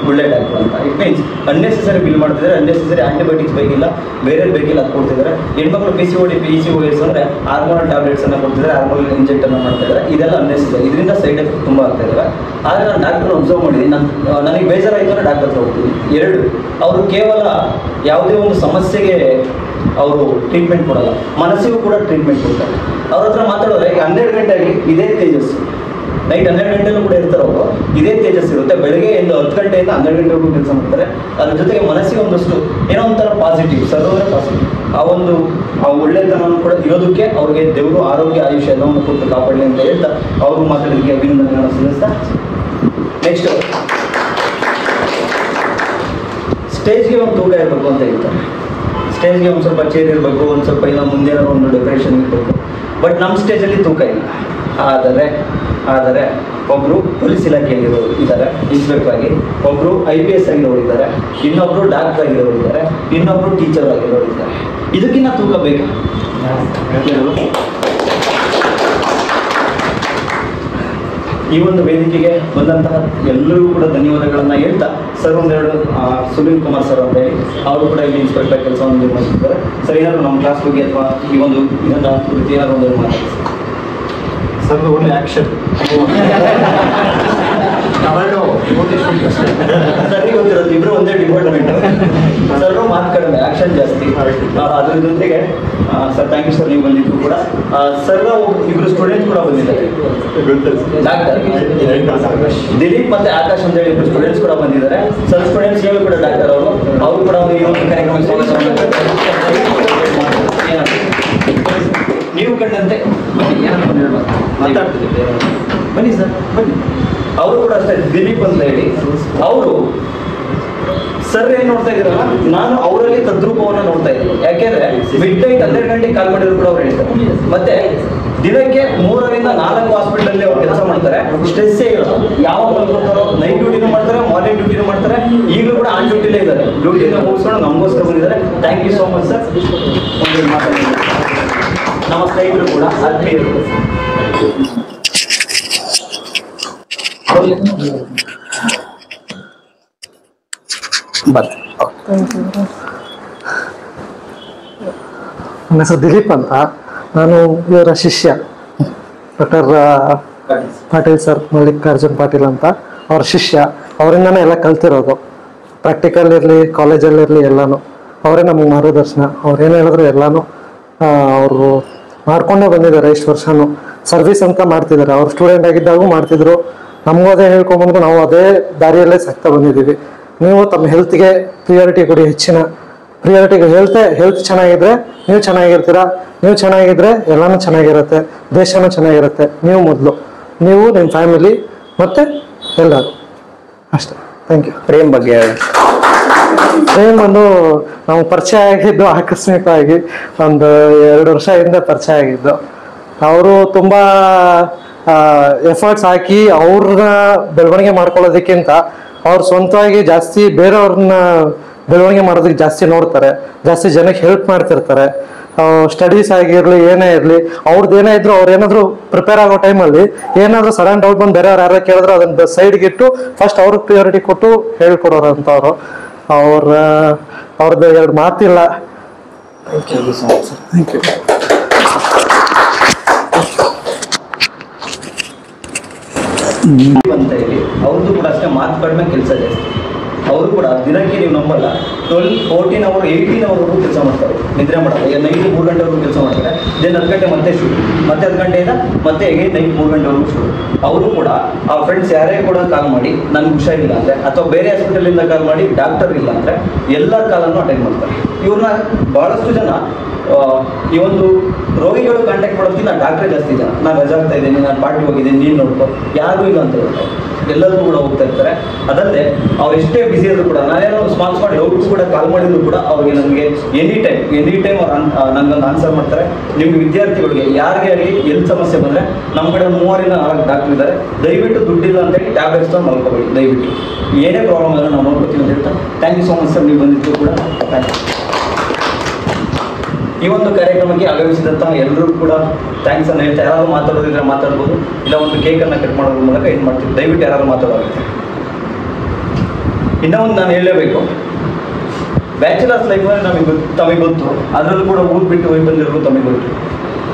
ಒಳ್ಳೆ ಡಾಕ್ಟ್ರು ಅಂತ. ಇಟ್ ಮೀನ್ಸ್ ಅನ್ನೆಸೆಸರಿ ಬಿಲ್ ಮಾಡ್ತಿದ್ದಾರೆ, ಅನ್ನೆಸೆಸರಿ ಆಂಟಿಬಯೋಟಿಕ್ಸ್ ಬೇಕಿಲ್ಲ, ಬೇರೆ ಬೇಕಿಲ್ಲ ಅದು ಕೊಡ್ತಿದ್ದಾರೆ. ಹೆಣ್ಮಕ್ಳು PCOD PCOS ಅಂದರೆ ಹಾರ್ಮೋನಲ್ ಟ್ಯಾಬ್ಲೆಟ್ಸನ್ನು ಕೊಡ್ತಿದ್ದಾರೆ, ಹಾರ್ಮೋನಲ್ ಇಂಜೆಕ್ಟನ್ನು ಮಾಡ್ತಿದ್ದಾರೆ. ಇದೆಲ್ಲ ಅನ್ನೆಸೆಸರಿ, ಇದರಿಂದ ಸೈಡ್ ಎಫೆಕ್ಟ್ ತುಂಬ ಆಗ್ತಾ ಇದ್ದಾರೆ. ಆದರೆ ನಾನು ಡಾಕ್ಟ್ರನ್ನ ಅಬ್ಸರ್ವ್ ಮಾಡಿದ್ದೀನಿ, ನನಗೆ ಬೇಜಾರಾಯಿತು ಅಂದರೆ ಡಾಕ್ಟರ್ ಹತ್ರ ಹೋಗ್ತೀನಿ. 2, ಅವರು ಕೇವಲ ಯಾವುದೇ ಒಂದು ಸಮಸ್ಯೆಗೆ ಅವರು ಟ್ರೀಟ್ಮೆಂಟ್ ಕೊಡಲ್ಲ, ಮನಸ್ಸಿಗೂ ಕೂಡ ಟ್ರೀಟ್ಮೆಂಟ್ ಕೊಡ್ತಾರೆ. ಅವ್ರ ಹತ್ರ ಮಾತಾಡೋದ್ರೆ ಈಗ 12 ಗಂಟೆಗೆ ಇದೇ ತೇಜಸ್, ನೈಟ್ 12 ಗಂಟೆಯಲ್ಲೂ ಕೂಡ ಇರ್ತಾರೆ ಅವರು, ಇದೇ ತೇಜಸ್ ಇರುತ್ತೆ. ಬೆಳಗ್ಗೆ 10 ಗಂಟೆಯಿಂದ 12 ಗಂಟೆವರೆಗೂ ಕೆಲಸ ಮಾಡ್ತಾರೆ. ಅದ್ರ ಜೊತೆಗೆ ಮನಸ್ಸಿಗೆ ಒಂದಷ್ಟು ಏನೋ ಒಂಥರ ಪಾಸಿಟಿವ್, ಸರ್ವೇ ಪಾಸಿಟಿವ್, ಆ ಒಳ್ಳೆತನ ಕೂಡ ಇರೋದಕ್ಕೆ ಅವ್ರಿಗೆ ದೇವರು ಆರೋಗ್ಯ ಆಯುಷ್ಯ ಎಲ್ಲವನ್ನು ಕೊಟ್ಟು ಕಾಪಾಡಲಿ ಅಂತ ಹೇಳ್ತಾ ಅವರು ಮಾತಾಡೋದಕ್ಕೆ ಅಭಿನಂದನೆಗಳನ್ನು ಸಲ್ಲಿಸ್ತಾ, ನೆಕ್ಸ್ಟ್ ಸ್ಟೇಜ್ಗೆ ಒಂದು ತೂಕ ಇರಬೇಕು ಅಂತ ಹೇಳ್ತಾರೆ. ಸ್ಟೇಜ್ಗೆ ಒಂದು ಸ್ವಲ್ಪ ಚೇರ್ ಇರಬೇಕು, ಒಂದು ಸ್ವಲ್ಪ ಇಲ್ಲ ಮುಂದೆ ಒಂದು ಡೆಕೋರೇಷನ್ ಇರಬೇಕು. ಬಟ್ ನಮ್ಮ ಸ್ಟೇಜಲ್ಲಿ ತೂಕ ಇಲ್ಲ. ಆದರೆ ಒಬ್ಬರು ಪೊಲೀಸ್ ಇಲಾಖೆಯಲ್ಲಿರೋರು ಇದ್ದಾರೆ, ಇನ್ಸ್ಪೆಕ್ಟರ್ ಆಗಿ, ಒಬ್ಬರು IPS ಆಗಿರೋರು ಇದ್ದಾರೆ, ಇನ್ನೊಬ್ಬರು ಡಾಕ್ಟರ್ ಆಗಿರೋರು ಇದ್ದಾರೆ, ಇನ್ನೊಬ್ಬರು ಟೀಚರ್ ಆಗಿರೋರು ಇದ್ದಾರೆ. ಇದಕ್ಕಿಂತ ತೂಕ ಬೇಕಾ? ಈ ಒಂದು ವೇದಿಕೆಗೆ ಬಂದಂತಹ ಎಲ್ಲರಿಗೂ ಕೂಡ ಧನ್ಯವಾದಗಳನ್ನು ಹೇಳ್ತಾ, ಸರ್ ಒಂದೆರಡು ಸುನೀಲ್ ಕುಮಾರ್ ಸರ್ ಅಂತ ಹೇಳಿ ಅವರು ಕೂಡ ಇಲ್ಲಿ ಇನ್ಸ್ಪೆಕ್ಟರ್ ಕೆಲಸವನ್ನು ನಿರ್ವಹಿಸಿದ್ದಾರೆ. ಸರ್ ಏನಾದರೂ ನಮ್ಮ ಕ್ಲಾಸ್ ಬಗ್ಗೆ ಅಥವಾ ಈ ಒಂದು ಇದನ್ನು ಕುರಿತು ಏನಾದರೂ ಒಂದು ಮಾತಾಡಿ ಸರ್. ಒಳ್ಳೆ ಆಕ್ಷನ್ ಸರಿ ಗೊತ್ತಿರೋದು, ಇಬ್ಬರು ಒಂದೇ ಡಿಪಾರ್ಟ್ಮೆಂಟ್. ಸರ್ ಮಾತು ಕಡಿಮೆ, ಆಕ್ಷನ್ ಜಾಸ್ತಿ. ಅದ್ರ ಜೊತೆಗೆ ಸರ್ ಥ್ಯಾಂಕ್ ಯು ಸರ್, ನೀವು ಬಂದಿದ್ದು ಕೂಡ. ಸರ್ ಇಬ್ಬರು ಸ್ಟೂಡೆಂಟ್ ಕೂಡ ಬಂದಿದ್ದಾರೆ, ಡಾಕ್ಟರ್ ದಿಲೀಪ್ ಮತ್ತೆ ಆಕಾಶ್ ಅಂತ ಹೇಳಿ ಇಬ್ಬರು ಸ್ಟೂಡೆಂಟ್ಸ್ ಕೂಡ ಬಂದಿದ್ದಾರೆ. ಸರ್ ಸ್ಟೂಡೆಂಟ್ಸ್ ಹೇಳಿ ಕೂಡ ಡಾಕ್ಟರ್ ಅವರು ಕೂಡ ಈ ಒಂದು ಕಾರ್ಯಕ್ರಮ ನೀವು ಕಂಡಂತೆ ಏನಂತ ಮಾತಾಡ್ತಿದ್ದೆ. ದಿಲೀಪ್ ಅಂತ ಹೇಳಿ, ಅವರು ಸರ್ ಏನ್ ನೋಡ್ತಾ ಇದ್ರಲ್ಲ, ನಾನು ಅವರಲ್ಲಿ ತದ್ರೂಪವನ್ನ ನೋಡ್ತಾ ಇದ್ದೀನಿ. ಯಾಕೆಂದ್ರೆ ಮಿಡ್ ನೈಟ್ 12 ಗಂಟೆಗೆ ಕಾಲ್ ಮಾಡಿದ್ರು ಕೂಡ ಅವ್ರು ಹೇಳ್ತಾರೆ. ಮತ್ತೆ ದಿನಕ್ಕೆ 3 ರಿಂದ 4 ಹಾಸ್ಪಿಟಲ್ ಅಲ್ಲಿ ಅವ್ರು ಕೆಲಸ ಮಾಡ್ತಾರೆ. ಸ್ಟ್ರೆಸ್ಸೇ ಇರೋದು. ಯಾವಾಗ ಮಲ್ಕೊತಾರೋ ನೈಟ್ ಡ್ಯೂಟಿನೂ ಮಾಡ್ತಾರೆ, ಮಾರ್ನಿಂಗ್ ಡ್ಯೂಟಿನೂ ಮಾಡ್ತಾರೆ. ಈಗಲೂ ಕೂಡ ಆನ್ ಡ್ಯೂಟಿಲೇ ಇದ್ದಾರೆ. ಡ್ಯೂಟಿನ ಮುಗಿಸ್ಕೊಂಡು ನಮಗೋಸ್ಕರ ಬಂದಿದ್ದಾರೆ. Thank you so much sir. ಒಂದು ಮಾತಾಡಿ ನಮ್ಮ ಸ್ನೇಹಿತರು ಕೂಡ ಆತ್ಮೀಯರು. ನನ್ನ ಹೆಸರು ದಿಲೀಪ್ ಅಂತ. ನಾನು ಇವರ ಶಿಷ್ಯ, ಡಾಕ್ಟರ್ ಪಾಟೀಲ್ ಸರ್, ಮಲ್ಲಿಕಾರ್ಜುನ್ ಪಾಟೀಲ್ ಅಂತ ಅವ್ರ ಶಿಷ್ಯ. ಅವರಿಂದನೇ ಎಲ್ಲ ಕಲ್ತಿರೋದು. ಪ್ರಾಕ್ಟಿಕಲ್ ಇರಲಿ, ಕಾಲೇಜಲ್ಲಿರಲಿ ಎಲ್ಲಾನು ಅವರೇ ನಮಗೆ ಮಾರ್ಗದರ್ಶನ. ಅವ್ರೇನು ಹೇಳಿದ್ರು ಎಲ್ಲಾನು ಅವರು ಮಾಡ್ಕೊಂಡೇ ಬಂದಿದ್ದಾರೆ. ಇಷ್ಟು ವರ್ಷನೂ ಸರ್ವಿಸ್ ಅಂತ ಮಾಡ್ತಿದ್ದಾರೆ. ಅವ್ರು ಸ್ಟೂಡೆಂಟ್ ಆಗಿದ್ದಾಗೂ ಮಾಡ್ತಿದ್ರು. ನಮಗೂ ಅದೇ ಹೇಳ್ಕೊಂಬಂದ್ರು, ನಾವು ಅದೇ ದಾರಿಯಲ್ಲೇ ಸಾಕ್ತಾ ಬಂದಿದ್ದೀವಿ. ನೀವು ತಮ್ಮ ಹೆಲ್ತ್ಗೆ ಪ್ರಿಯಾರಿಟಿ ಕೊಡಿ, ಹೆಚ್ಚಿನ ಪ್ರಿಯಾರಿಟಿಗೆ. ಹೆಲ್ತ್ ಚೆನ್ನಾಗಿದ್ರೆ ನೀವು ಚೆನ್ನಾಗಿರ್ತೀರಾ. ನೀವು ಚೆನ್ನಾಗಿದ್ರೆ ಎಲ್ಲಾನು ಚೆನ್ನಾಗಿರುತ್ತೆ, ದೇಶನೂ ಚೆನ್ನಾಗಿರುತ್ತೆ. ನೀವು ಮೊದಲು, ನೀವು ನಿಮ್ಮ ಫ್ಯಾಮಿಲಿ ಮತ್ತೆ ಎಲ್ಲರೂ ಅಷ್ಟೇ. Thank you. ಪ್ರೇಮ್ ಬಗ್ಗೆ ಪ್ರೇಮ್ ಬಂದು ನಾವು ಪರಿಚಯ ಆಗಿದ್ದು ಆಕಸ್ಮಿಕವಾಗಿ ಒಂದು 2 ವರ್ಷ ಹಿಂದೆ ಪರಿಚಯ ಆಗಿದ್ದು. ಅವರು ತುಂಬಾ ಎಫರ್ಟ್ಸ್ ಹಾಕಿ ಅವ್ರನ್ನ ಬೆಳವಣಿಗೆ ಮಾಡ್ಕೊಳ್ಳೋದಕ್ಕಿಂತ ಅವ್ರು ಸ್ವಂತವಾಗಿ ಜಾಸ್ತಿ ಬೇರೆಯವ್ರನ್ನ ಬೆಳವಣಿಗೆ ಮಾಡೋದಕ್ಕೆ ಜಾಸ್ತಿ ನೋಡ್ತಾರೆ. ಜಾಸ್ತಿ ಜನಕ್ಕೆ ಹೆಲ್ಪ್ ಮಾಡ್ತಿರ್ತಾರೆ. ಸ್ಟಡೀಸ್ ಆಗಿರಲಿ, ಏನೇ ಇರಲಿ, ಅವ್ರದ್ದು ಏನೇ ಇದ್ರು, ಅವ್ರು ಏನಾದ್ರು ಪ್ರಿಪೇರ್ ಆಗೋ ಟೈಮಲ್ಲಿ ಏನಾದರೂ ಸಡನ್ ಡೌಟ್ ಬಂದು ಬೇರೆಯವ್ರು ಯಾರು ಕೇಳಿದ್ರು ಅದನ್ನ ಸೈಡ್ಗೆ ಇಟ್ಟು ಫಸ್ಟ್ ಅವ್ರಿಗೆ ಪ್ರಿಯಾರಿಟಿ ಕೊಟ್ಟು ಹೇಳ್ಕೊಡೋರು ಅಂತವ್ರು. ಅವ್ರದ್ದು 2 ಮಾತಿಲ್ಲ. Thank you so much sir. Thank you. ಅಂತ ಹೇಳಿ ಅವ್ರದ್ದು ಕೂಡ ಅಷ್ಟೇ, ಮಾತು ಕಡಿಮೆ, ಕೆಲಸ ಜಾಸ್ತಿ. ಅವರು ಕೂಡ ದಿನಕ್ಕೆ ನೀವು ನಂಬಲ್ಲ 14 ಅವರ್ 18 ಅವರ್ವರೆಗೂ ಕೆಲಸ ಮಾಡ್ತಾರೆ. ನಿದ್ರೆ ಮಾಡ್ತಾರೆ. ನೈಟ್ 3 ಗಂಟೆವರೆಗೂ ಕೆಲಸ ಮಾಡ್ತಾರೆ. ದೆನ್ 10 ಗಂಟೆ ಮತ್ತೆ ಶುರು, ಮತ್ತೆ 10 ಗಂಟೆಯಿಂದ ಮತ್ತೆ ಹೇಗೆ ನೈಟ್ 3 ಗಂಟೆವರೆಗೂ ಶುರು. ಅವರು ಕೂಡ ಆ ಫ್ರೆಂಡ್ಸ್ ಯಾರೇ ಕೂಡ ಕಾಲ್ ಮಾಡಿ ನನ್ಗೆ ಹುಷಾರಿಲ್ಲ ಅಂದರೆ, ಅಥವಾ ಬೇರೆ ಹಾಸ್ಪಿಟಲಿಂದ ಕಾಲ್ ಮಾಡಿ ಡಾಕ್ಟರ್ ಇಲ್ಲ ಅಂದರೆ ಎಲ್ಲರ ಕಾಲನ್ನು ಅಟೆಂಡ್ ಮಾಡ್ತಾರೆ. ಇವ್ರನ್ನ ಬಹಳಷ್ಟು ಜನ ಈ ಒಂದು ರೋಗಿಗಳು ಕಾಂಟ್ಯಾಕ್ಟ್ ಮಾಡೋದಕ್ಕಿಂತ ಡಾಕ್ಟ್ರೇ ಜಾಸ್ತಿ ಜನ. ನಾನು ರಜಾ ಆಗ್ತಾ ಇದ್ದೀನಿ, ನಾನು ಪಾರ್ಟಿ ಹೋಗಿದ್ದೀನಿ, ನೀನು ನೋಡ್ಕೊ, ಯಾರಿಗೂ ಇಲ್ಲ ಅಂತ ಹೇಳ್ತಾರೆ. ಎಲ್ಲರೂ ಕೂಡ ಹೋಗ್ತಾ ಇರ್ತಾರೆ. ಅದಲ್ಲದೆ ಅವ್ರು ಎಷ್ಟೇ ಬಿಸಿ ಆದರೂ ಕೂಡ, ನಾನೇನೋ ಸ್ಮಾರ್ಟ್ ಡೌಟ್ಸ್ ಕೂಡ ಕಾಲ್ ಮಾಡಿದ್ರು ಕೂಡ ಅವ್ರಿಗೆ ನನಗೆ ಎನಿ ಟೈಮ್ ಅವ್ರು ನನಗೊಂದು ಆನ್ಸರ್ ಮಾಡ್ತಾರೆ. ನಿಮ್ಗೆ ವಿದ್ಯಾರ್ಥಿಗಳಿಗೆ ಯಾರಿಗೆ ಆಗಲಿ ಎಲ್ಲಿ ಸಮಸ್ಯೆ ಬಂದರೆ ನಮ್ಮ ಕಡೆ 3 ರಿಂದ 4 ಡಾಕ್ಟರ್ ಇದ್ದಾರೆ. ದಯವಿಟ್ಟು ದುಡ್ಡಿಲ್ಲ ಅಂತೇಳಿ ಟ್ಯಾಬ್ಲೆಟ್ಸ್ ತೊಗೊಂಡು ಮಲ್ಕೋಬೇಡಿ. ದಯವಿಟ್ಟು ಏನೇ ಪ್ರಾಬ್ಲಮ್ ಆದರೂ ನಾವು ನೋಡ್ಕೊತೀವಿ ಅಂತ ಹೇಳ್ತಾ thank you so much sir. ನೀವು ಬಂದಿದ್ದು ಕೂಡ ಥ್ಯಾಂಕ್ ಯು. ಈ ಒಂದು ಕಾರ್ಯಕ್ರಮಕ್ಕೆ ಆಗಮಿಸಿದಂಥ ಎಲ್ಲರೂ ಕೂಡ ಥ್ಯಾಂಕ್ಸ್ ಅನ್ನು ಹೇಳ್ತಾ, ಯಾರಾದರೂ ಮಾತಾಡೋದಿದ್ರೆ ಮಾತಾಡ್ಬೋದು, ಇಲ್ಲ ಒಂದು ಕೇಕನ್ನು ಕಟ್ ಮಾಡೋದ್ರ ಮೂಲಕ ಏನು ಮಾಡ್ತೀವಿ. ದಯವಿಟ್ಟು ಯಾರಾದರೂ ಮಾತಾಡೋಗುತ್ತೆ. ಇನ್ನೂ ಒಂದು ನಾನು ಹೇಳಲೇಬೇಕು, ಬ್ಯಾಚುಲರ್ಸ್ ಲೈಫಲ್ಲಿ ತಮಗೆ ಗೊತ್ತು. ಅದರಲ್ಲೂ ಕೂಡ ಊರು ಬಿಟ್ಟು ಹೋಗಿ ಬಂದಿರೋರು ತಮಗೆ ಗೊತ್ತು.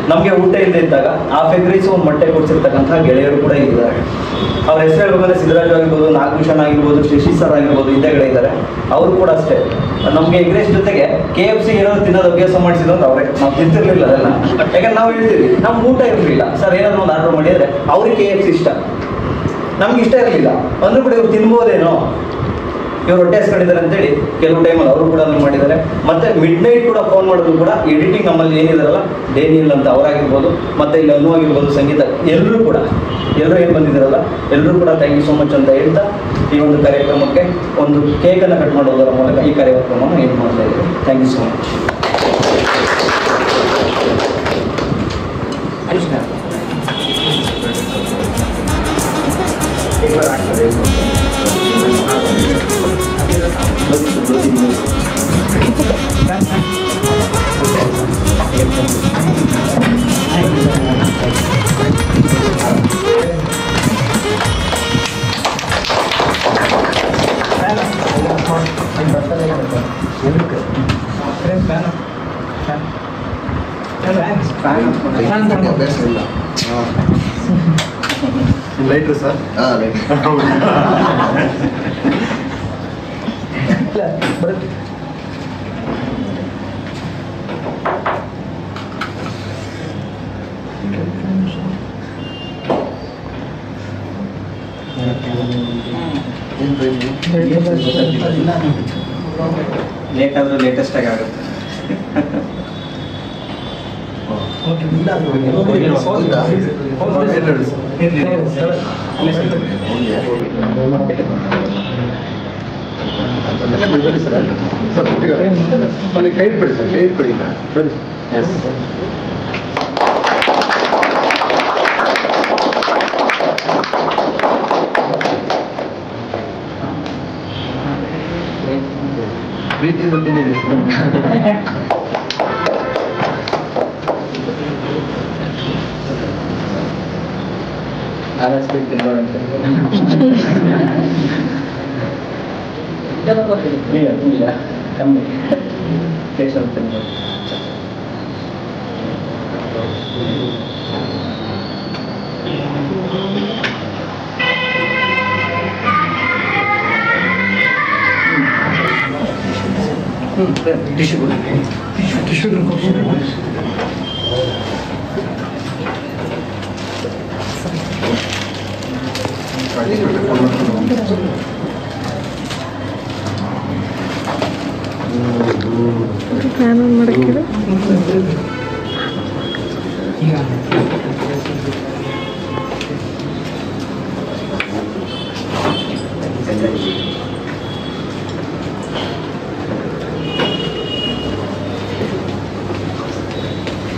ನಮಗೆ ಊಟ ಇಲ್ಲದೆ ಇದ್ದಾಗ ಹಾಫ್ ಎಗ್ ರೈಸ್ ಒಂದು ಮೊಟ್ಟೆ ಕೊಡಿಸಿರ್ತಕ್ಕಂಥ ಗೆಳೆಯರು ಕೂಡ ಇದ್ದಾರೆ. ಅವ್ರ ಹೆಸರು ಹೇಳ್ಬೇಕಂದ್ರೆ ಸಿದ್ದರಾಜು ಆಗಿರ್ಬೋದು, ನಾಗಭೂಷಣ ಆಗಿರ್ಬೋದು, ಶಶಿ ಸರ್ ಆಗಿರ್ಬೋದು, ಹಿಂದೆಗಡೆ ಇದ್ದಾರೆ. ಅವರು ಕೂಡ ಅಷ್ಟೇ ನಮಗೆ ಎಗ್ ರೈಸ್ ಜೊತೆಗೆ KFC ಏನಾದ್ರು ತಿನ್ನೋದು ಅಭ್ಯಾಸ ಮಾಡಿಸಿದ್ರು ಅವರೇ. ನಾವು ತಿಂತಿರ್ಲಿಲ್ಲ ಅದೆಲ್ಲ. ಯಾಕಂದ್ರೆ ನಾವು ಹೇಳ್ತೀವಿ ನಮ್ಗೆ ಊಟ ಇರಲಿಲ್ಲ ಸರ್, ಏನಾದ್ರು ಒಂದು ಆರ್ಡರ್ ಮಾಡಿದರೆ ಅವ್ರಿಗೆ KFC ಇಷ್ಟ, ನಮ್ಗೆ ಇಷ್ಟ ಇರಲಿಲ್ಲ ಅಂದ್ರೂ ಕೂಡ ಇವ್ರು ತಿನ್ಬೋದೇನೋ, ಇವ್ರು ಹೊಟ್ಟೆ ಹಸ್ಕೊಂಡಿದ್ದಾರೆ ಅಂತೇಳಿ ಕೆಲವು ಟೈಮಲ್ಲಿ ಅವರು ಕೂಡ ಮಾಡಿದ್ದಾರೆ. ಮತ್ತೆ ಮಿಡ್ ನೈಟ್ ಕೂಡ ಫೋನ್ ಮಾಡೋದು ಕೂಡ ಎಡಿಟಿಂಗ್ ನಮ್ಮಲ್ಲಿ ಏನಿದಾರಲ್ಲ, ಡೇನಿಯಲ್ ಅಂತ ಅವರಾಗಿರ್ಬೋದು, ಮತ್ತೆ ಇಲ್ಲಿ ಅನು ಆಗಿರ್ಬೋದು, ಸಂಗೀತ, ಎಲ್ಲರೂ ಏನು ಬಂದಿದ್ದಾರಲ್ಲ ಎಲ್ಲರೂ ಕೂಡ ಥ್ಯಾಂಕ್ ಯು ಸೋ ಮಚ್ ಅಂತ ಹೇಳ್ತಾ ಈ ಒಂದು ಕಾರ್ಯಕ್ರಮಕ್ಕೆ ಒಂದು ಕೇಕನ್ನು ಕಟ್ ಮಾಡೋದರ ಮೂಲಕ ಈ ಕಾರ್ಯಕ್ರಮವನ್ನು ಏನು ಮಾಡ್ತಾ ಇದ್ದೀವಿ. Thank you so much. ಲೈಟ್ರು ಸರ್. ಲೇಟ್ ಆದರೂ ಲೇಟೆಸ್ಟ್ ಆಗಿ ಆಗುತ್ತೆ. ಇಲ್ಲ ಕೈ ಇಟ್ಬಿಡಿ ಸರ್, ಕೈ ಇಟ್ಬಿಡಿ ಬನ್ನಿ. ಪ್ರೀತಿ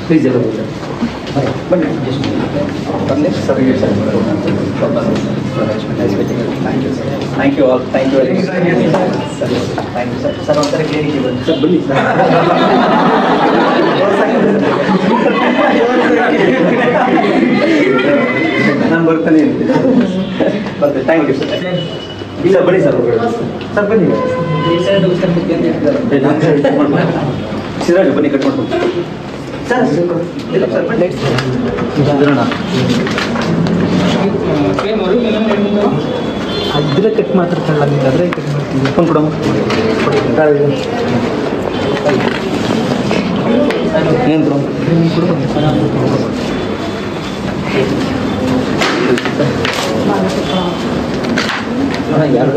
ಪ್ಲೀಸ್ ಎಲ್ಲ ಬನ್ನಿ ಬನ್ನಿ sir. Thank you all, thank you very much sir. Thank you sir. Sir ಒಂಥರ ಕ್ಲಿನಿಕ್ಗೆ ಬನ್ನಿ ಸರ್, ಬನ್ನಿ ನಾನು ಬರ್ತಾನೆ ಇರ್ತೀನಿ. ಬರ್ತೀನಿ. Thank you sir. ಸರ್ ಬನ್ನಿ ಸರ್, ಸರ್ ಬನ್ನಿ ಸಿರಾಜ್ ಬನ್ನಿ ಕಟ್ ಮಾಡ್ಕೊಂಡು ಸರ್. ಅದ್ರ ಕಟ್ ಮಾತಾಡ್ಕೊಳ್ಳ ಅದ್ರೆ ಕಟ್ ಮಾಡ್ತೀವಿ. ಫೋನ್ ಕೊಡಮ್ಮ. ಏನು ಯಾರು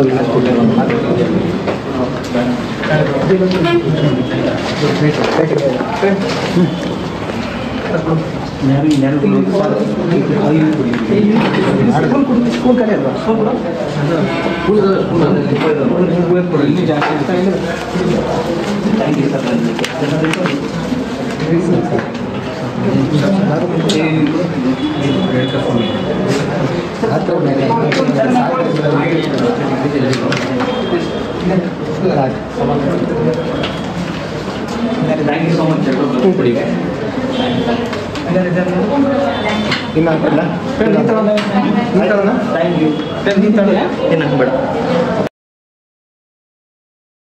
thank you so much. Thank you. ಏನು ಬೇಡ.